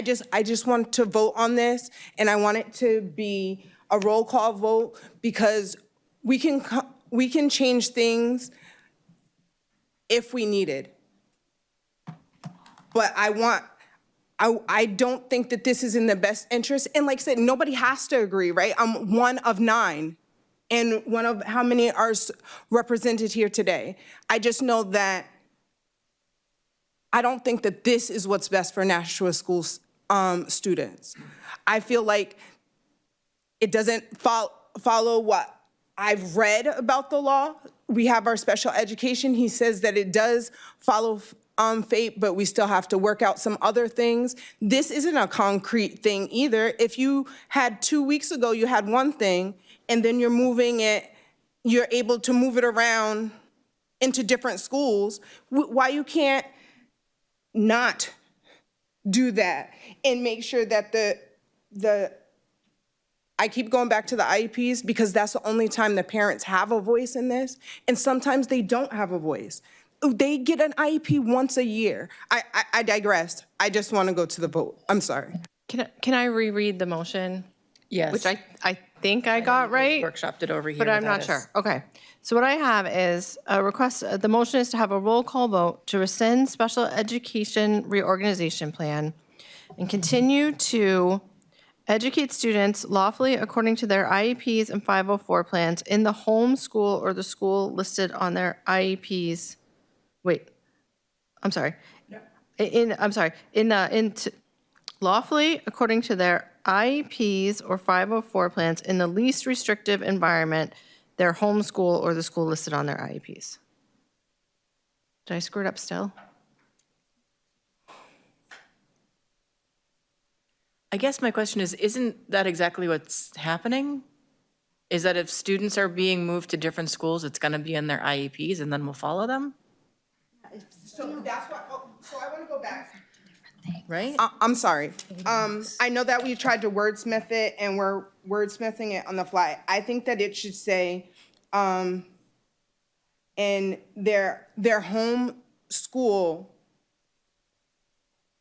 just want to vote on this, and I want it to be a roll call vote because we can change things if we needed. But I don't think that this is in the best interest. And like I said, nobody has to agree, right? I'm one of 9, and one of how many are represented here today. I just know that I don't think that this is what's best for Nashua school students. I feel like it doesn't follow what I've read about the law. We have our special education. He says that it does follow fate, but we still have to work out some other things. This isn't a concrete thing either. If you had 2 weeks ago, you had one thing, and then you're able to move it around into different schools, why you can't not do that and make sure that I keep going back to the IEPs because that's the only time the parents have a voice in this, and sometimes they don't have a voice. They get an IEP once a year. I digressed. I just want to go to the vote. I'm sorry. Can I reread the motion? Yes. Which I think I got right. Workshopped it over here. But I'm without not us. sure. Okay. So what I have is a request, the motion is to have a roll call vote to rescind special education reorganization plan and continue to educate students lawfully according to their IEPs and 504 plans in the home school or the school listed on their IEPs. Wait, I'm sorry. Lawfully according to their IEPs or 504 plans in the least restrictive environment, their home school or the school listed on their IEPs. Did I screw it up still? I guess my question is, isn't that exactly what's happening? Is that if students are being moved to different schools, it's going to be in their IEPs and then we'll follow them? So that's why, so I want to go back. Right? I'm sorry. I know that we tried to wordsmith it and we're wordsmithing it on the fly. I think that it should say, in their home school.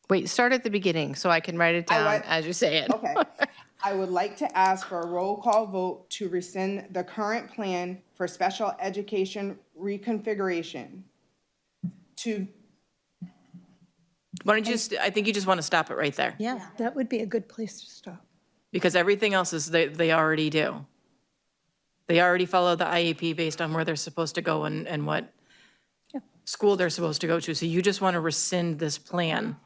Wait, start at the beginning so I can write it down as you say it. Okay. I would like to ask for a roll call vote to rescind the current plan for special education reconfiguration. Why don't you just, I think you just want to stop it right there. Yeah, that would be a good place to stop. Because everything else is, they already do. They already follow the IEP based on where they're supposed to go and what school they're supposed to go to. So you just want to rescind this plan.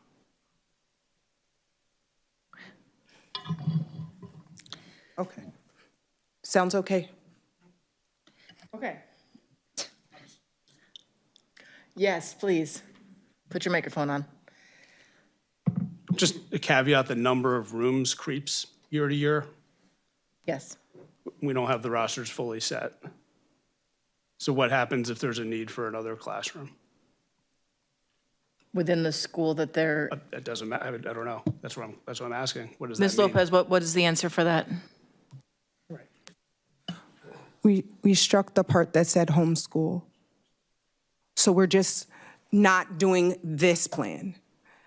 Okay. Sounds okay. Okay. Yes, please. Put your microphone on. Just a caveat, the number of rooms creeps year to year. Yes. We don't have the rosters fully set. So what happens if there's a need for another classroom? Within the school that they're, That doesn't matter. I don't know. That's what I'm asking. What does Ms. that mean? Lopez, what is the answer for that? We struck the part that said homeschool. So we're just not doing this plan.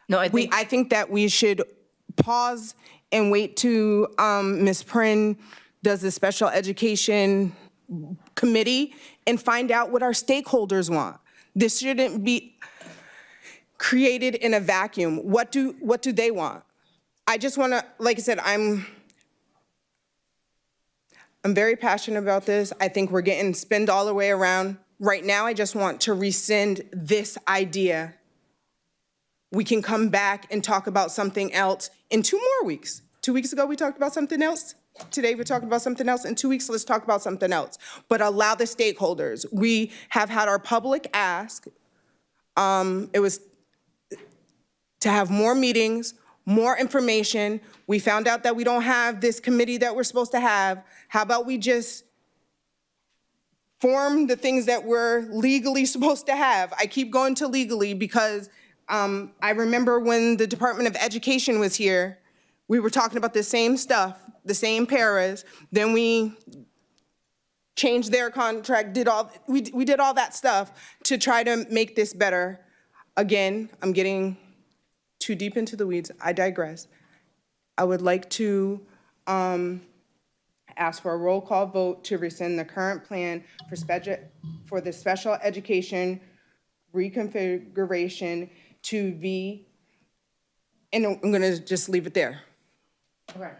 No, I think that we should pause and wait to Ms. Prin does the special education committee and find out what our stakeholders want. This shouldn't be created in a vacuum. What do they want? I just want to, like I said, I'm very passionate about this. I think we're getting spinned all the way around. Right now, I just want to rescind this idea. We can come back and talk about something else in 2 more weeks. 2 weeks ago, we talked about something else. Today, we're talking about something else. In 2 weeks, let's talk about something else. But allow the stakeholders. We have had our public ask. It was to have more meetings, more information. We found out that we don't have this committee that we're supposed to have. How about we just form the things that we're legally supposed to have? I keep going to legally because I remember when the Department of Education was here, we were talking about the same stuff, the same paras. Then we changed their contract, we did all that stuff to try to make this better. Again, I'm getting too deep into the weeds. I digress. I would like to ask for a roll call vote to rescind the current plan for the special education reconfiguration to be, and I'm going to just leave it there. Okay.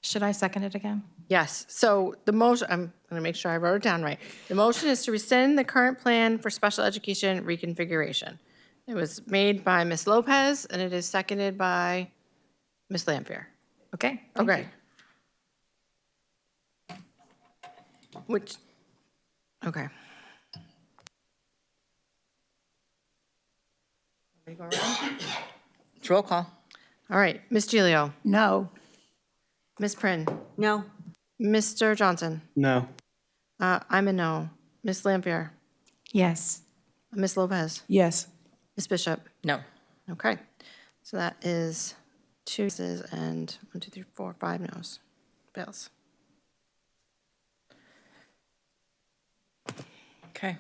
Should I second it again? Yes, so the motion, I'm going to make sure I wrote it down right. The motion is to rescind the current plan for special education reconfiguration. It was made by Ms. Lopez, and it is seconded by Ms. Lampier. Okay. Okay. Which, okay. It's roll call. All right, Ms. Gilio. No. Ms. Prin. No. Mr. Johnson. No. I'm a no. Ms. Lampier. Yes. Ms. Lopez. Yes. Ms. Bishop. No. Okay, so that is 2 yeses and 1, 2, 3, 4, 5 noes. Fails. Okay.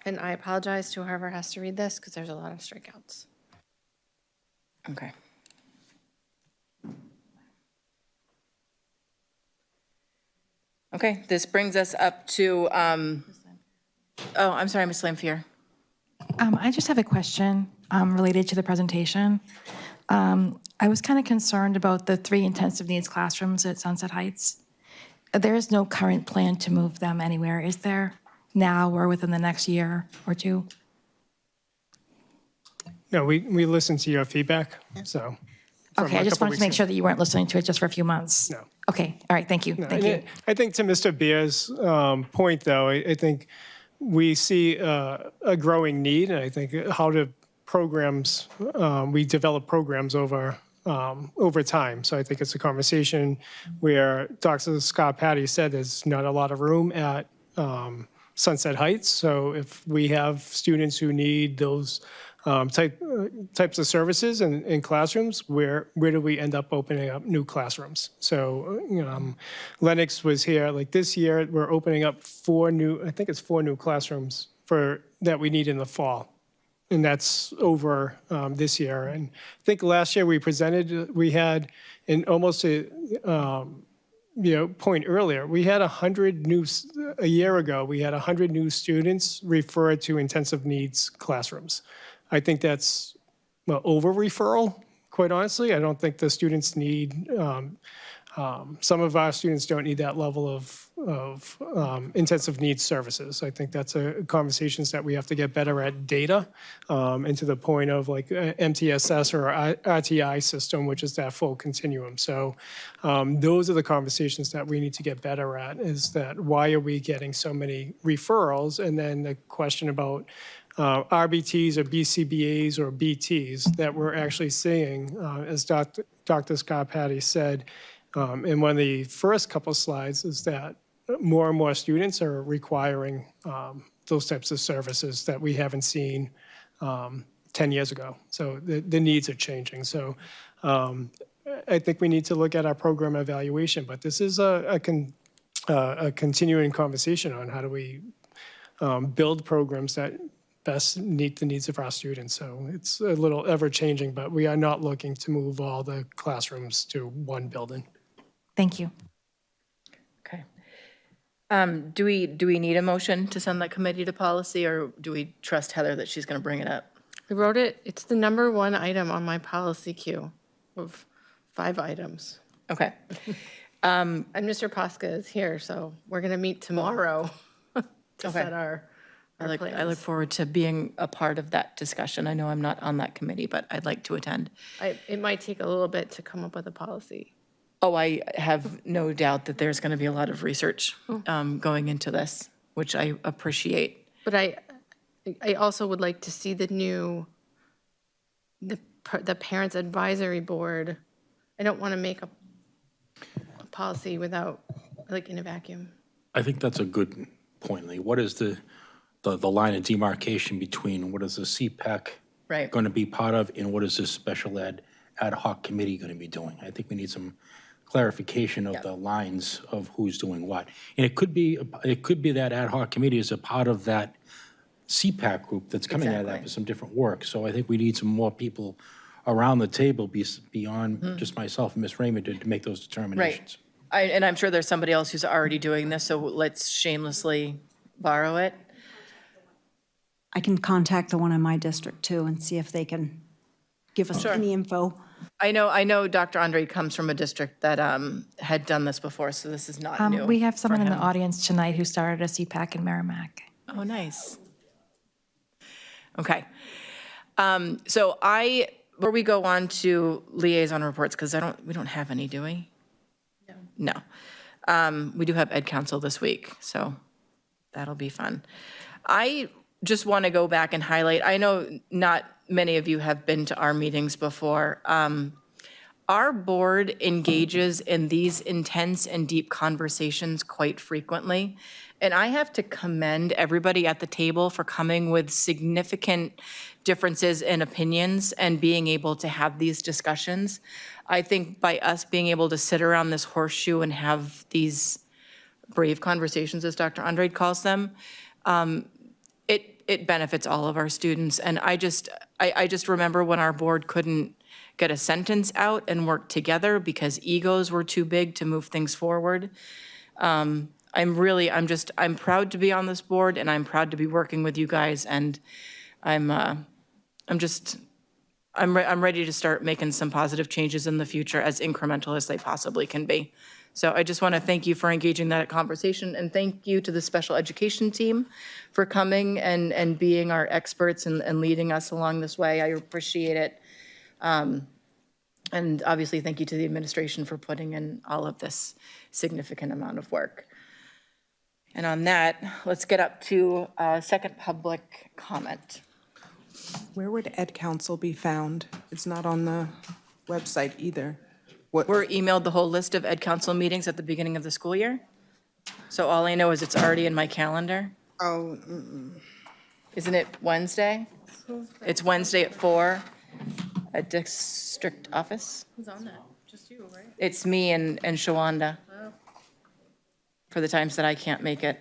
And I apologize to whoever has to read this because there's a lot of strikeouts. Okay. Okay, this brings us up to, oh, I'm sorry, Ms. Lampier. I just have a question related to the presentation. I was kind of concerned about the 3 intensive needs classrooms at Sunset Heights. There is no current plan to move them anywhere, is there? Now or within the next year or 2? No, we listened to your feedback, so. Okay, I just wanted to make sure that you weren't listening to it just for a few months. No. Okay, all right, thank you, thank you. I think to Mr. Beer's point, though, I think we see a growing need, and I think how to programs, we develop programs over time. So I think it's a conversation where Dr. Scott Patty said there's not a lot of room at Sunset Heights. So if we have students who need those types of services in classrooms, where do we end up opening up new classrooms? So, Lennox was here, like this year, we're opening up 4 new classrooms that we need in the fall. and that's over this year. And I think last year we had, in almost point earlier, we had 100 a year ago, we had 100 new students referred to intensive needs classrooms. I think that's over referral, quite honestly. I don't think the students need, some of our students don't need that level of intensive needs services. I think that's conversations that we have to get better at data, and to the point of like MTSS or RTI system, which is that full continuum. So those are the conversations that we need to get better at, is that why are we getting so many referrals? And then the question about RBTs or BCBAs or BTs that we're actually seeing, as Dr. Scarpati said, in one of the first couple slides, is that more and more students are requiring those types of services that we haven't seen 10 years ago. So the needs are changing. So I think we need to look at our program evaluation, but this is a continuing conversation on how do we build programs that best meet the needs of our students. So it's a little ever-changing, but we are not looking to move all the classrooms to one building. Thank you. Okay. Do we need a motion to send that committee to policy, or do we trust Heather that she's going to bring it up? I wrote it, it's the number 1 item on my policy queue of 5 items. Okay. And Mr. Posca is here, so we're going to meet tomorrow to set our plans. I look forward to being a part of that discussion. I know I'm not on that committee, but I'd like to attend. It might take a little bit to come up with a policy. Oh, I have no doubt that there's going to be a lot of research going into this, which I appreciate. But I also would like to see the Parents Advisory Board. I don't want to make a policy without, like, in a vacuum. I think that's a good point, Lee. What is the line of demarcation between what is the CPAC Right. going to be part of and what is this special ed ad hoc committee going to be doing? I think we need some clarification of the lines of who's doing what. And it could be that ad hoc committee is a part of that CPAC group that's coming out of that for some different work. So I think we need some more people around the table beyond just myself and Ms. Raymond to make those determinations. Right. And I'm sure there's somebody else who's already doing this, so let's shamelessly borrow it. I can contact the one in my district too and see if they can give us any info. I know Dr. Andre comes from a district that had done this before, so this is not new. We have someone for in the him. audience tonight who started a CPAC in Merrimack. Oh, nice. Okay. So before we go on to liaison reports, because we don't have any, do we? No. We do have Ed Council this week, so that'll be fun. I just want to go back and highlight, I know not many of you have been to our meetings before. Our board engages in these intense and deep conversations quite frequently. And I have to commend everybody at the table for coming with significant differences in opinions and being able to have these discussions. I think by us being able to sit around this horseshoe and have these brave conversations, as Dr. Andrade calls them, it benefits all of our students. And I just remember when our board couldn't get a sentence out and work together because egos were too big to move things forward. I'm proud to be on this board, and I'm proud to be working with you guys, and I'm ready to start making some positive changes in the future, as incremental as they possibly can be. So I just want to thank you for engaging that conversation, and thank you to the special education team for coming and being our experts and leading us along this way. I appreciate it. And obviously, thank you to the administration for putting in all of this significant amount of work. And on that, let's get up to second public comment. Where would Ed Council be found? It's not on the website either. We're emailed the whole list of Ed Council meetings at the beginning of the school year. So all I know is it's already in my calendar. Oh. Isn't it Wednesday? It's Wednesday at 4 at district office. Who's on that? Just you, right? It's me and Shawanda for the times that I can't make it.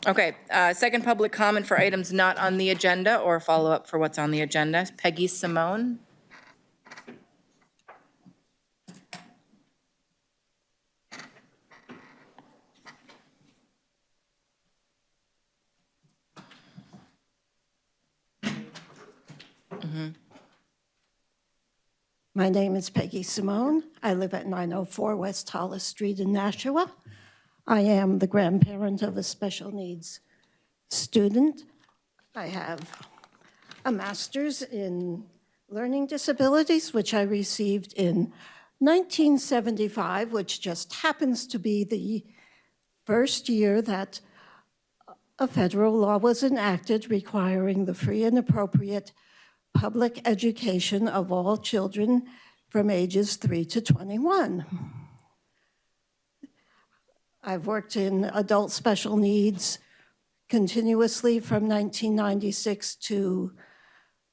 Okay, second public comment for items not on the agenda or follow-up for what's on the agenda. Peggy Simone. My name is Peggy Simone. I live at 904 West Hollis Street in Nashua. I am the grandparent of a special needs student. I have a master's in learning disabilities, which I received in 1975, which just happens to be the first year that a federal law was enacted requiring the free and appropriate public education of all children from ages 3 to 21. I've worked in adult special needs continuously from 1996 to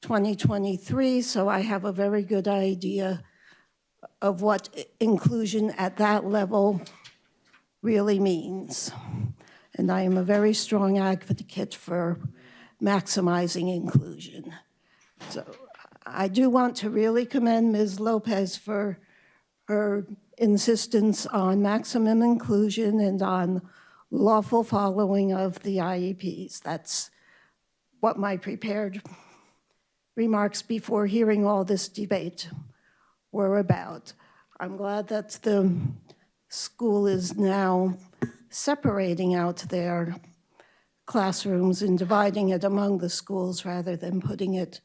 2023, so I have a very good idea of what inclusion at that level really means. And I am a very strong advocate for maximizing inclusion. So I do want to really commend Ms. Lopez for her insistence on maximum inclusion and on lawful following of the IEPs. That's what my prepared remarks before hearing all this debate were about. I'm glad that the school is now separating out their classrooms and dividing it among the schools rather than putting it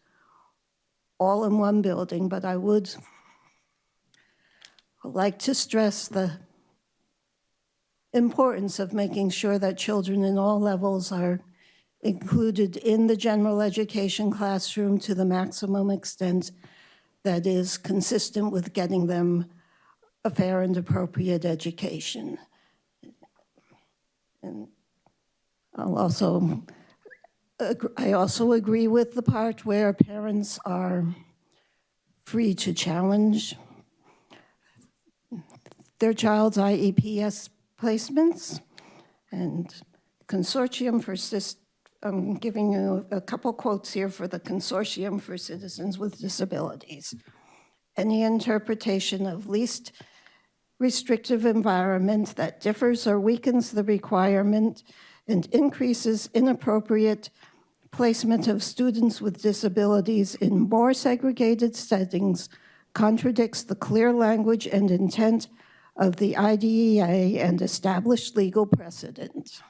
all in one building, but I would like to stress the importance of making sure that children in all levels are included in the general education classroom to the maximum extent that is consistent with getting them a fair and appropriate education. And I also agree with the part where parents are free to challenge their child's IEPS placements. And Consortium for I'm giving you a couple quotes here for the Consortium for Citizens with Disabilities. Any interpretation of least restrictive environment that differs or weakens the requirement and increases inappropriate placement of students with disabilities in more segregated settings contradicts the clear language and intent of the IDEA and established legal precedent.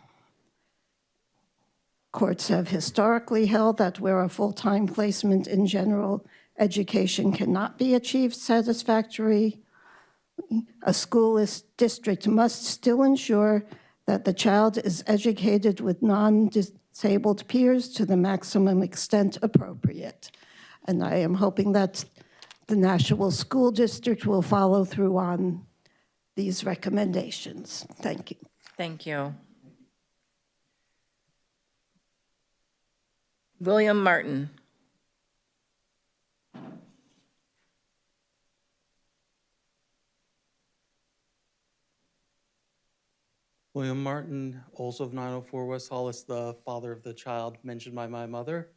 Courts have historically held that where a full-time placement in general education cannot be achieved satisfactorily, a school district must still ensure that the child is educated with non-disabled peers to the maximum extent appropriate. And I am hoping that the Nashua School District will follow through on these recommendations. Thank you. Thank you. William Martin. William Martin, also of 904 West Hollis, the father of the child mentioned by my mother.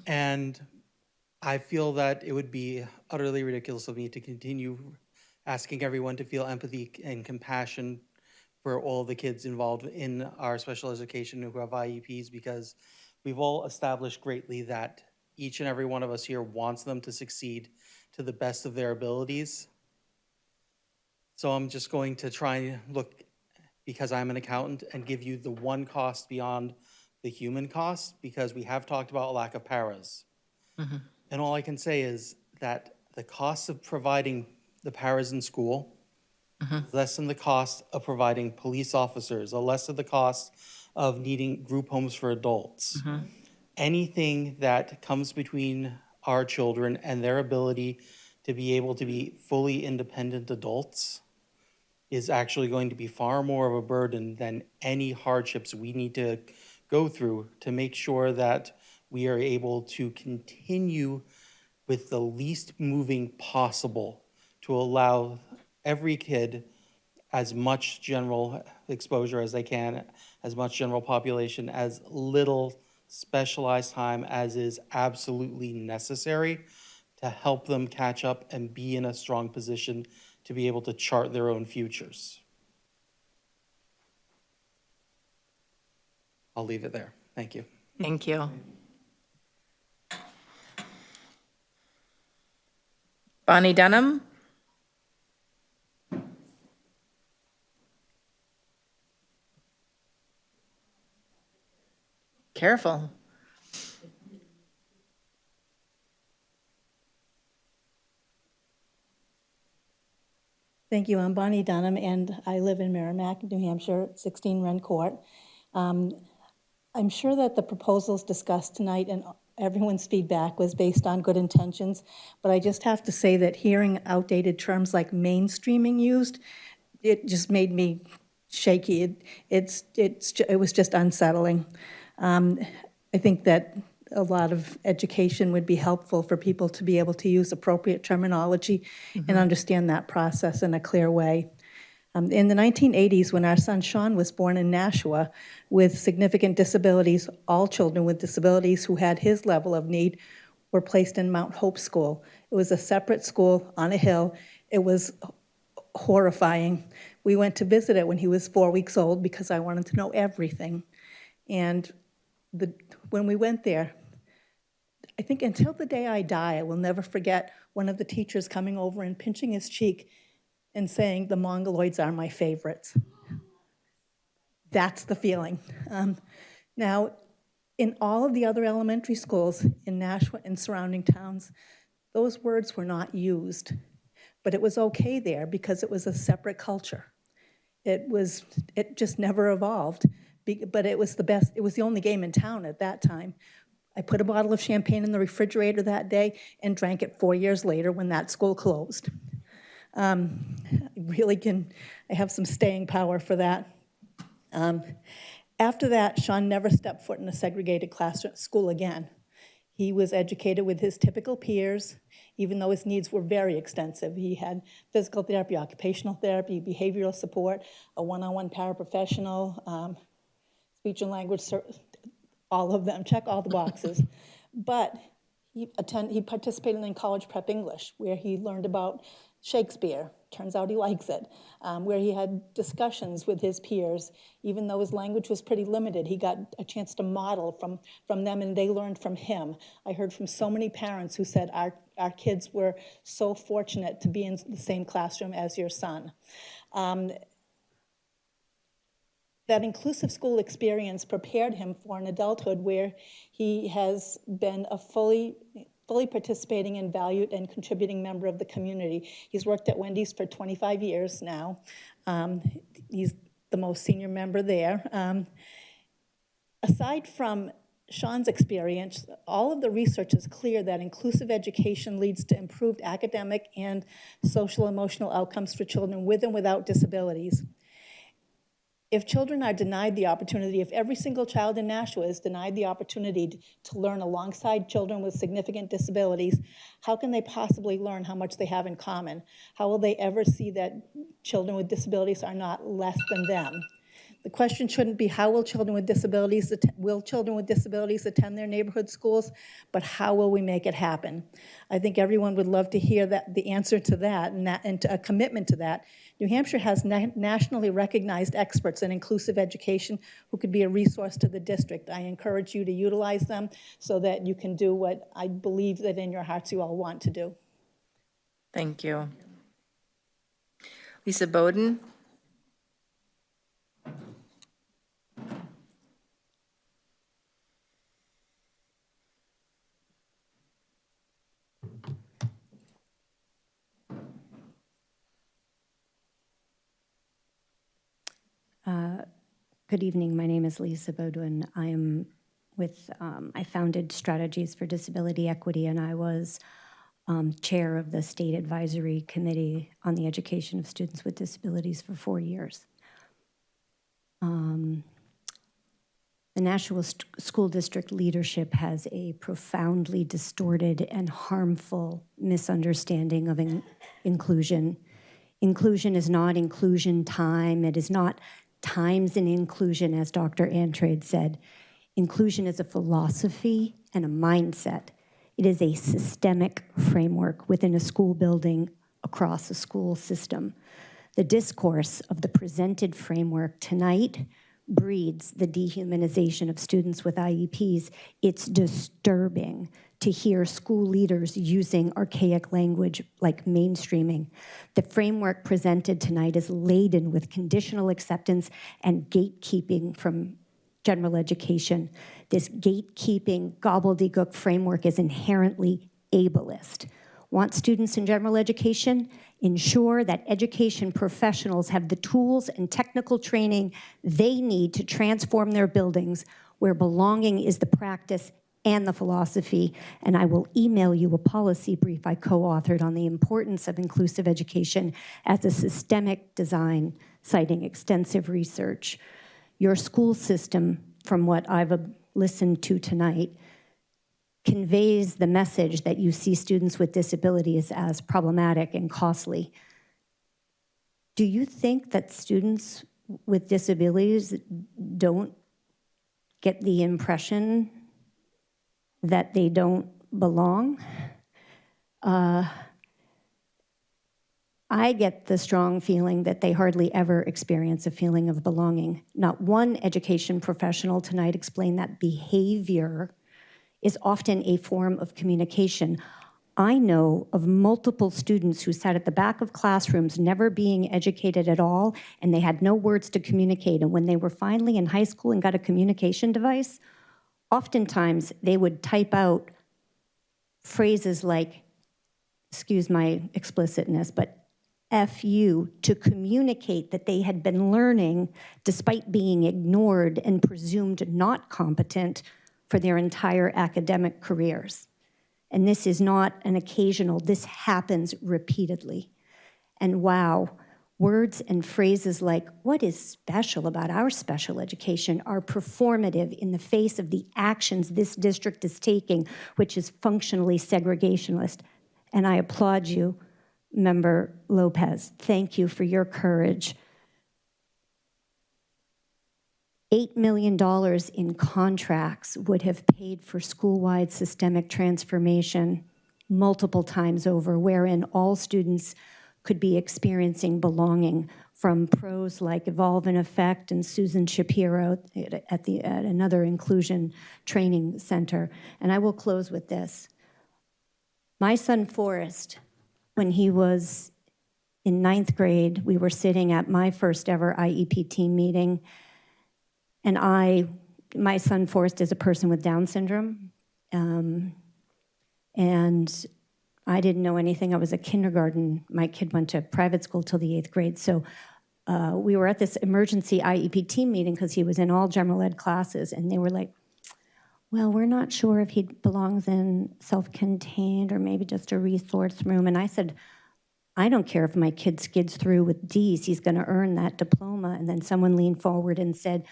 And I feel that it would be utterly ridiculous of me to continue asking everyone to feel empathy and compassion for all the kids involved in our special education who have IEPs, because we've all established greatly that each and every one of us here wants them to succeed to the best of their abilities. So I'm just going to try and look, because I'm an accountant, and give you the one cost beyond the human cost, because we have talked about a lack of paras. Mm-hmm. And all I can say is that the cost of providing the paras in school, less than the cost of providing police officers, or less than the cost of needing group homes for adults. Anything that comes between our children and their ability to be able to be fully independent adults is actually going to be far more of a burden than any hardships we need to go through to make sure that we are able to continue with the least moving possible to allow every kid as much general exposure as they can, as much general population, as little specialized time as is absolutely necessary to help them catch up and be in a strong position to be able to chart their own futures. I'll leave it there. Thank you. Thank you. Bonnie Dunham? Careful. Thank you. I'm Bonnie Dunham, and I live in Merrimack, New Hampshire, 16 Wren Court. I'm sure that the proposals discussed tonight and everyone's feedback was based on good intentions, but I just have to say that hearing outdated terms like mainstreaming used, it just made me shaky. It was just unsettling. I think that a lot of education would be helpful for people to be able to use appropriate terminology and understand that process in a clear way. In the 1980s, when our son Sean was born in Nashua with significant disabilities, all children with disabilities who had his level of need were placed in Mount Hope School. It was a separate school on a hill. It was horrifying. We went to visit it when he was 4 weeks old because I wanted to know everything. And when we went there, I think until the day I die, I will never forget one of the teachers coming over and pinching his cheek and saying, "The Mongoloids are my favorites." That's the feeling. Now, in all of the other elementary schools in Nashua and surrounding towns, those words were not used. But it was okay there because it was a separate culture. It just never evolved, but it was the best, it was the only game in town at that time. I put a bottle of champagne in the refrigerator that day and drank it 4 years later when that school closed. I have some staying power for that. After that, Sean never stepped foot in a segregated classroom school again. He was educated with his typical peers, even though his needs were very extensive. He had physical therapy, occupational therapy, behavioral support, a one-on-one paraprofessional, speech and language, all of them, check all the boxes. But he participated in college prep English, where he learned about Shakespeare. Turns out he likes it. Where he had discussions with his peers. Even though his language was pretty limited, he got a chance to model from them, and they learned from him. I heard from so many parents who said, our kids were so fortunate to be in the same classroom as your son. That inclusive school experience prepared him for an adulthood where he has been a fully participating and valued and contributing member of the community. He's worked at Wendy's for 25 years now. He's the most senior member there. Aside from Sean's experience, all of the research is clear that inclusive education leads to improved academic and social emotional outcomes for children with and without disabilities. If children are denied the opportunity, if every single child in Nashua is denied the opportunity to learn alongside children with significant disabilities, how can they possibly learn how much they have in common? How will they ever see that children with disabilities are not less than them? The question shouldn't be how will children with disabilities attend their neighborhood schools, but how will we make it happen? I think everyone would love to hear the answer to that and a commitment to that. New Hampshire has nationally recognized experts in inclusive education who could be a resource to the district. I encourage you to utilize them so that you can do what I believe that in your hearts you all want to do. Thank you. Lisa Bowden? Good evening. My name is Lisa Bodwin. I am I founded Strategies for Disability Equity, and I was chair of the State Advisory Committee on the Education of Students with Disabilities for 4 years. The Nashua School District leadership has a profoundly distorted and harmful misunderstanding of inclusion. Inclusion is not inclusion time. It is not times in inclusion, as Dr. Andrade said. Inclusion is a philosophy and a mindset. It is a systemic framework within a school building across a school system. The discourse of the presented framework tonight breeds the dehumanization of students with IEPs. It's disturbing to hear school leaders using archaic language like mainstreaming. The framework presented tonight is laden with conditional acceptance and gatekeeping from general education. This gatekeeping gobbledygook framework is inherently ableist. Want students in general education? Ensure that education professionals have the tools and technical training they need to transform their buildings where belonging is the practice and the philosophy. And I will email you a policy brief I co-authored on the importance of inclusive education as a systemic design, citing extensive research. Your school system, from what I've listened to tonight, conveys the message that you see students with disabilities as problematic and costly. Do you think that students with disabilities don't get the impression that they don't belong? I get the strong feeling that they hardly ever experience a feeling of belonging. Not one education professional tonight explained that behavior is often a form of communication. I know of multiple students who sat at the back of classrooms never being educated at all, and they had no words to communicate. And when they were finally in high school and got a communication device, oftentimes they would type out phrases like, excuse my explicitness, but F you, to communicate that they had been learning despite being ignored and presumed not competent for their entire academic careers. And this is not an occasional, this happens repeatedly. And wow, words and phrases like, what is special about our special education, are performative in the face of the actions this district is taking, which is functionally segregationist. And I applaud you, Member Lopez. Thank you for your courage. $8 million in contracts would have paid for school-wide systemic transformation multiple times over, wherein all students could be experiencing belonging, from pros like Evolve in Effect and Susan Shapiro at another inclusion training center. And I will close with this. My son Forrest, when he was in 9th grade, we were sitting at my first ever IEP team meeting. And my son Forrest is a person with Down syndrome. And I didn't know anything. I was a kindergarten. My kid went to private school till the 8th grade. So we were at this emergency IEP team meeting because he was in all general ed classes. And they were like, well, we're not sure if he belongs in self-contained or maybe just a resource room. And I said, I don't care if my kid skids through with D's, he's gonna earn that diploma. And then someone leaned forward and said,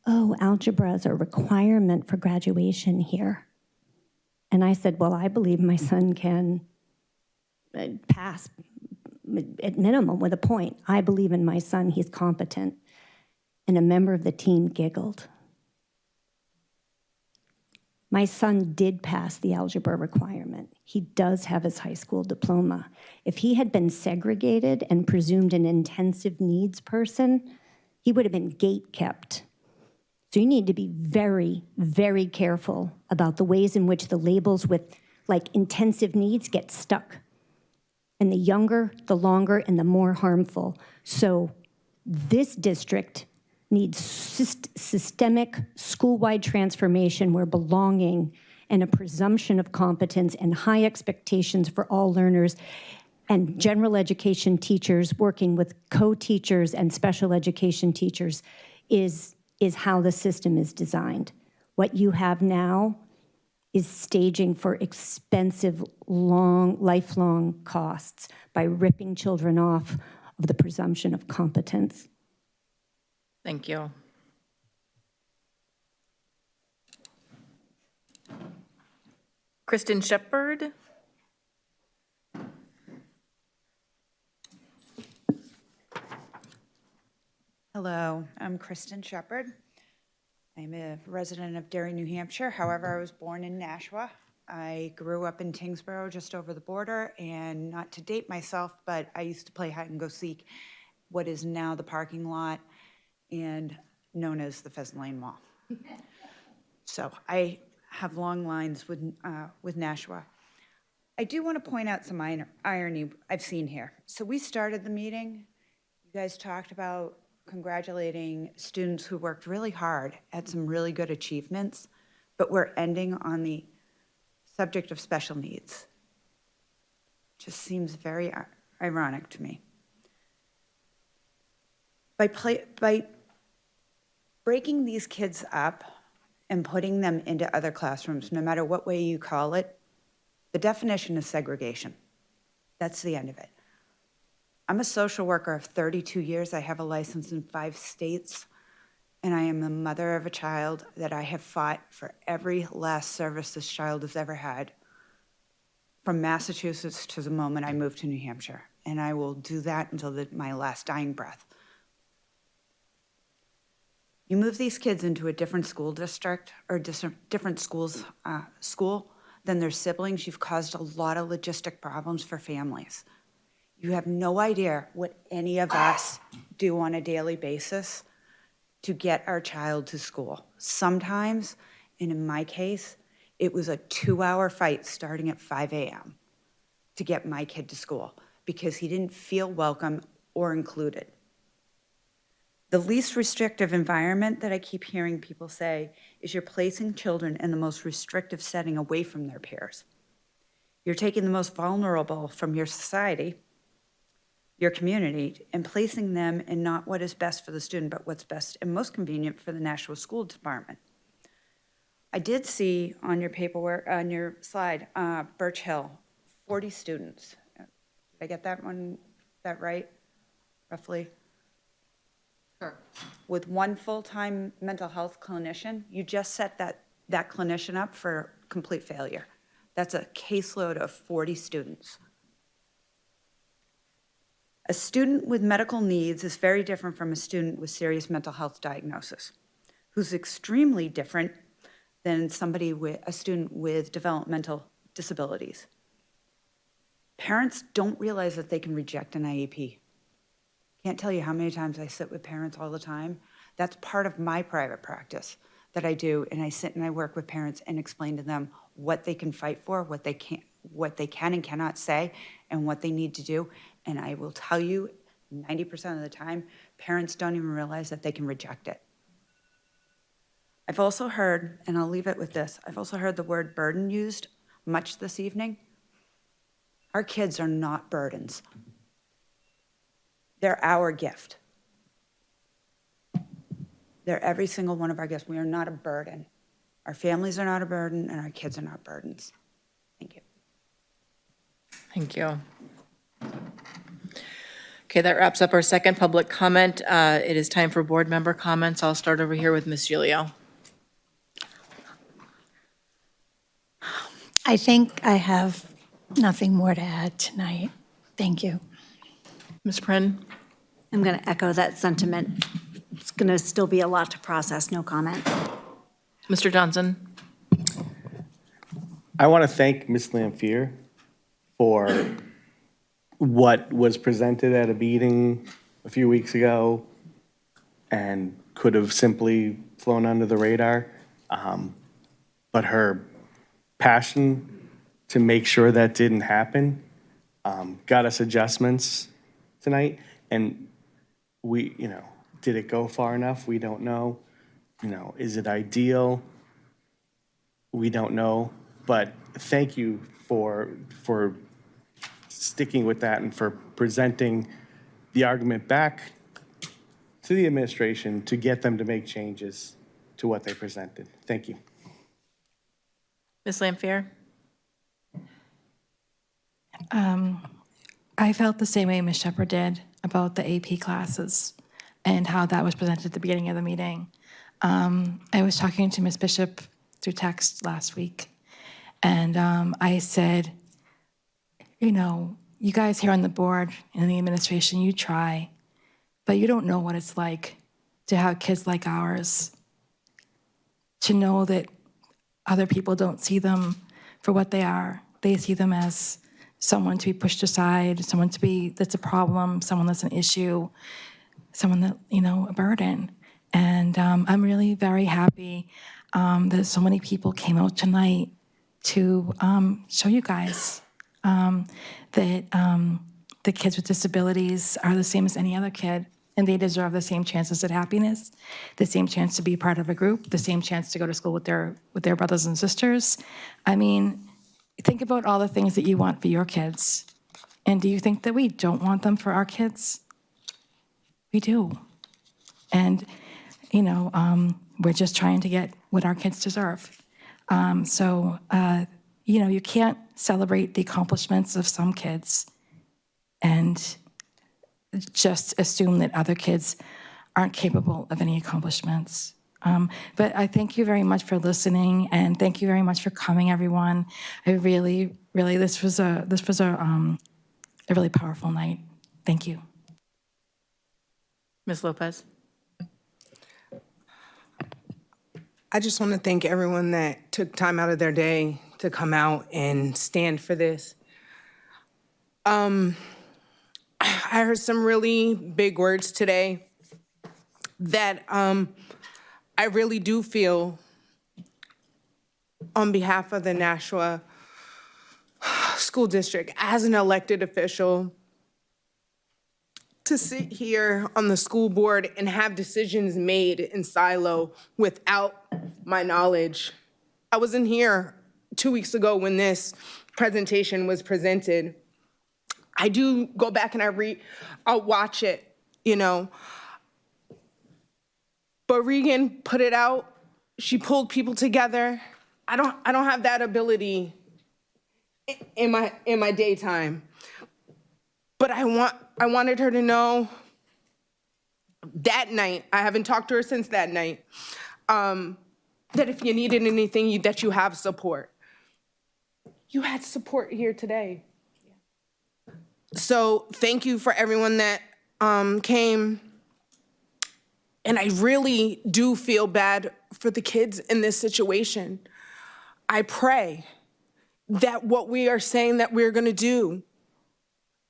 oh, algebra is a requirement for graduation here. And I said, well, I believe my son can pass at minimum with a point. I believe in my son, he's competent. And a member of the team giggled. My son did pass the algebra requirement. He does have his high school diploma. If he had been segregated and presumed an intensive needs person, he would have been gate kept. So you need to be very, very careful about the ways in which the labels with like intensive needs get stuck. And the younger, the longer, and the more harmful. So this district needs systemic school-wide transformation where belonging and a presumption of competence and high expectations for all learners and general education teachers working with co-teachers and special education teachers is how the system is designed. What you have now is staging for expensive, lifelong costs by ripping children off of the presumption of competence. Thank you. Kristen Shepard. Hello, I'm Kristen Shepard. I'm a resident of Derry, New Hampshire. However, I was born in Nashua. I grew up in Tingsboro, just over the border, and not to date myself, but I used to play hide and go seek, what is now the parking lot and known as the Pheasant Lane Mall. So I have long lines with Nashua. I do want to point out some irony I've seen here. So we started the meeting. You guys talked about congratulating students who worked really hard at some really good achievements, but we're ending on the subject of special needs. Just seems very ironic to me. By breaking these kids up and putting them into other classrooms, no matter what way you call it, the definition is segregation. That's the end of it. I'm a social worker of 32 years. I have a license in 5 states, and I am the mother of a child that I have fought for every last service this child has ever had, from Massachusetts to the moment I moved to New Hampshire, and I will do that until my last dying breath. You move these kids into a different school district or different school than their siblings, you've caused a lot of logistic problems for families. You have no idea what any of us do on a daily basis to get our child to school. Sometimes, and in my case, it was a 2-hour fight starting at 5 a.m. to get my kid to school because he didn't feel welcome or included. The least restrictive environment that I keep hearing people say is you're placing children in the most restrictive setting away from their peers. You're taking the most vulnerable from your society, your community, and placing them in not what is best for the student, but what's best and most convenient for the Nashua School Department. I did see on your paperwork, on your slide, Birch Hill, 40 students. Did I get that right, roughly? Sure. With 1 full-time mental health clinician, you just set that clinician up for complete failure. That's a caseload of 40 students. A student with medical needs is very different from a student with serious mental health diagnosis, who's extremely different than a student with developmental disabilities. Parents don't realize that they can reject an IEP. Can't tell you how many times I sit with parents all the time. That's part of my private practice that I do, and I sit and I work with parents and explain to them what they can fight for, what they can and cannot say, and what they need to do. And I will tell you, 90% of the time, parents don't even realize that they can reject it. I've also heard, and I'll leave it with this, I've also heard the word burden used much this evening. Our kids are not burdens. They're our gift. They're every single one of our gifts. We are not a burden. Our families are not a burden, and our kids are not burdens. Thank you. Thank you. Okay, that wraps up our second public comment. It is time for board member comments. I'll start over here with Ms. Gilio. I think I have nothing more to add tonight. Thank you. Ms. Prin? I'm going to echo that sentiment. It's going to still be a lot to process, no comment. Mr. Johnson? I want to thank Ms. Lamphere for what was presented at a meeting a few weeks ago and could have simply flown under the radar. But her passion to make sure that didn't happen got us adjustments tonight. And we, did it go far enough? We don't know. Is it ideal? We don't know. But thank you for sticking with that and for presenting the argument back to the administration to get them to make changes to what they presented. Thank you. Ms. Lamphere? I felt the same way Ms. Shepherd did about the AP classes and how that was presented at the beginning of the meeting. I was talking to Ms. Bishop through text last week, and I said, you guys here on the board and the administration, you try, but you don't know what it's like to have kids like ours, to know that other people don't see them for what they are. They see them as someone to be pushed aside, someone that's a problem, someone that's an issue, someone that, a burden. And I'm really very happy that so many people came out tonight to show you guys that the kids with disabilities are the same as any other kid, and they deserve the same chances at happiness, the same chance to be part of a group, the same chance to go to school with their brothers and sisters. I mean, think about all the things that you want for your kids. And do you think that we don't want them for our kids? We do. And, we're just trying to get what our kids deserve. You can't celebrate the accomplishments of some kids and just assume that other kids aren't capable of any accomplishments. But I thank you very much for listening, and thank you very much for coming, everyone. I really, this was a really powerful night. Thank you. Ms. Lopez? I just want to thank everyone that took time out of their day to come out and stand for this. I heard some really big words today that I really do feel on behalf of the Nashua School District as an elected official to sit here on the school board and have decisions made in silo without my knowledge. I wasn't here 2 weeks ago when this presentation was presented. I do go back and I'll watch it, But Regan put it out. She pulled people together. I don't have that ability in my daytime. But I wanted her to know that night, I haven't talked to her since that night, that if you needed anything, that you have support. You had support here today. So thank you for everyone that came. And I really do feel bad for the kids in this situation. I pray that what we are saying that we're gonna do,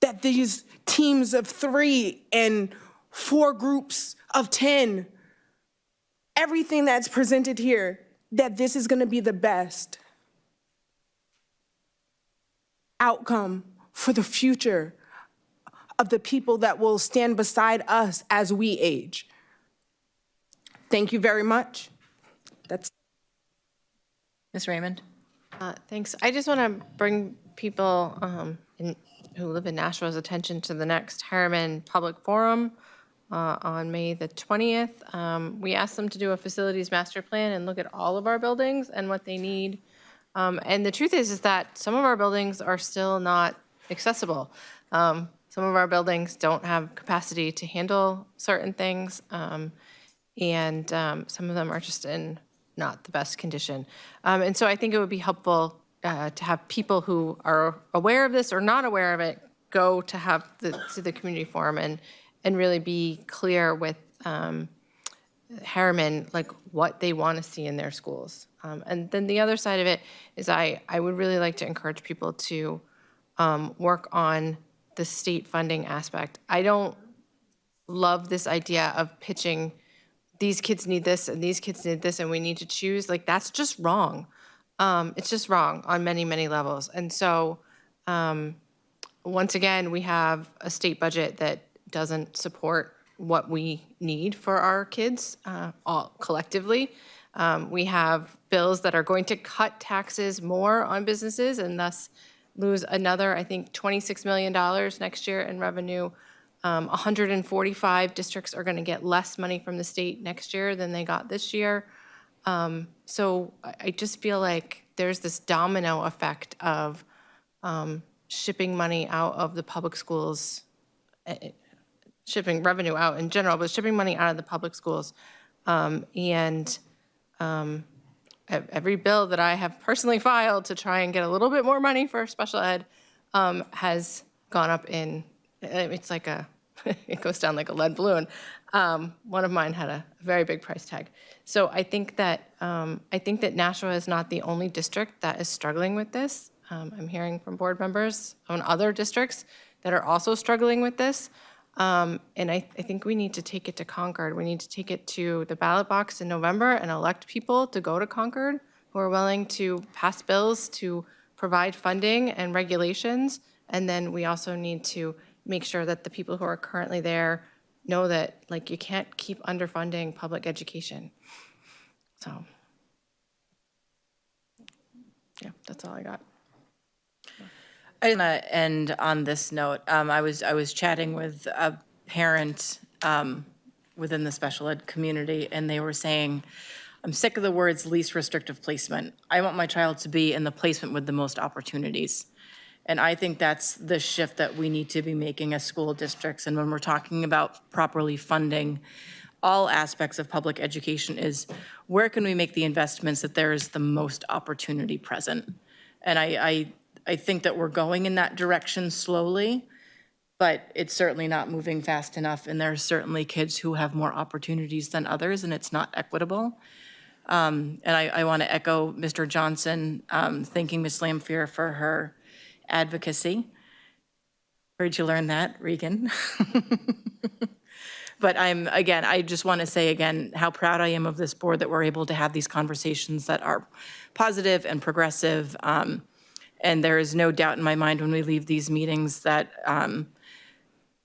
that these teams of 3 and 4 groups of 10, everything that's presented here, that this is gonna be the best outcome for the future of the people that will stand beside us as we age. Thank you very much. That's Ms. Raymond? Thanks. I just want to bring people who live in Nashua's attention to the next Harriman Public Forum on May the 20th. We asked them to do a facilities master plan and look at all of our buildings and what they need. And the truth is that some of our buildings are still not accessible. Some of our buildings don't have capacity to handle certain things. And some of them are just in not the best condition. And so I think it would be helpful to have people who are aware of this or not aware of it go to have to the community forum and really be clear with Harriman, like what they want to see in their schools. And then the other side of it is I would really like to encourage people to work on the state funding aspect. I don't love this idea of pitching these kids need this and these kids need this and we need to choose. Like, that's just wrong. It's just wrong on many, many levels. And so once again, we have a state budget that doesn't support what we need for our kids all collectively. We have bills that are going to cut taxes more on businesses and thus lose another, I think, $26 million next year in revenue. 145 districts are going to get less money from the state next year than they got this year. So I just feel like there's this domino effect of shipping money out of the public schools, shipping revenue out in general, but shipping money out of the public schools. Every bill that I have personally filed to try and get a little bit more money for special ed has gone up in, it's like it goes down like a lead balloon. One of mine had a very big price tag. So I think that Nashua is not the only district that is struggling with this. I'm hearing from board members on other districts that are also struggling with this. And I think we need to take it to Concord. We need to take it to the ballot box in November and elect people to go to Concord who are willing to pass bills to provide funding and regulations. And then we also need to make sure that the people who are currently there know that, like, you can't keep underfunding public education. So, yeah, that's all I got. I'm gonna end on this note. I was chatting with a parent within the special ed community, and they were saying, I'm sick of the words least restrictive placement. I want my child to be in the placement with the most opportunities. And I think that's the shift that we need to be making as school districts. And when we're talking about properly funding all aspects of public education, is where can we make the investments that there is the most opportunity present? And I think that we're going in that direction slowly, but it's certainly not moving fast enough. And there are certainly kids who have more opportunities than others, and it's not equitable. And I want to echo Mr. Johnson, thanking Ms. Lampier for her advocacy. Where'd you learn that, Regan? But I just want to say again, how proud I am of this board that we're able to have these conversations that are positive and progressive. And there is no doubt in my mind when we leave these meetings that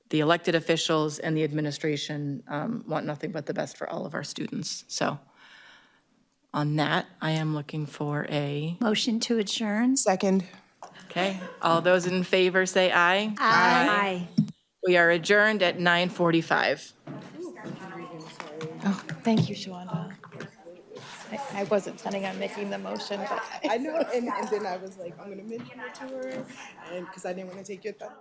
the elected officials and the administration want nothing but the best for all of our students. So on that, I am looking for a Motion to adjourn? Second. Okay, all those in favor say aye. Aye. We are adjourned at 9:45. Oh, thank you, Shawanda. I wasn't planning on making the motion, but I know, and then I was like, I'm going to mention it to her, and because I didn't want to take your thunder.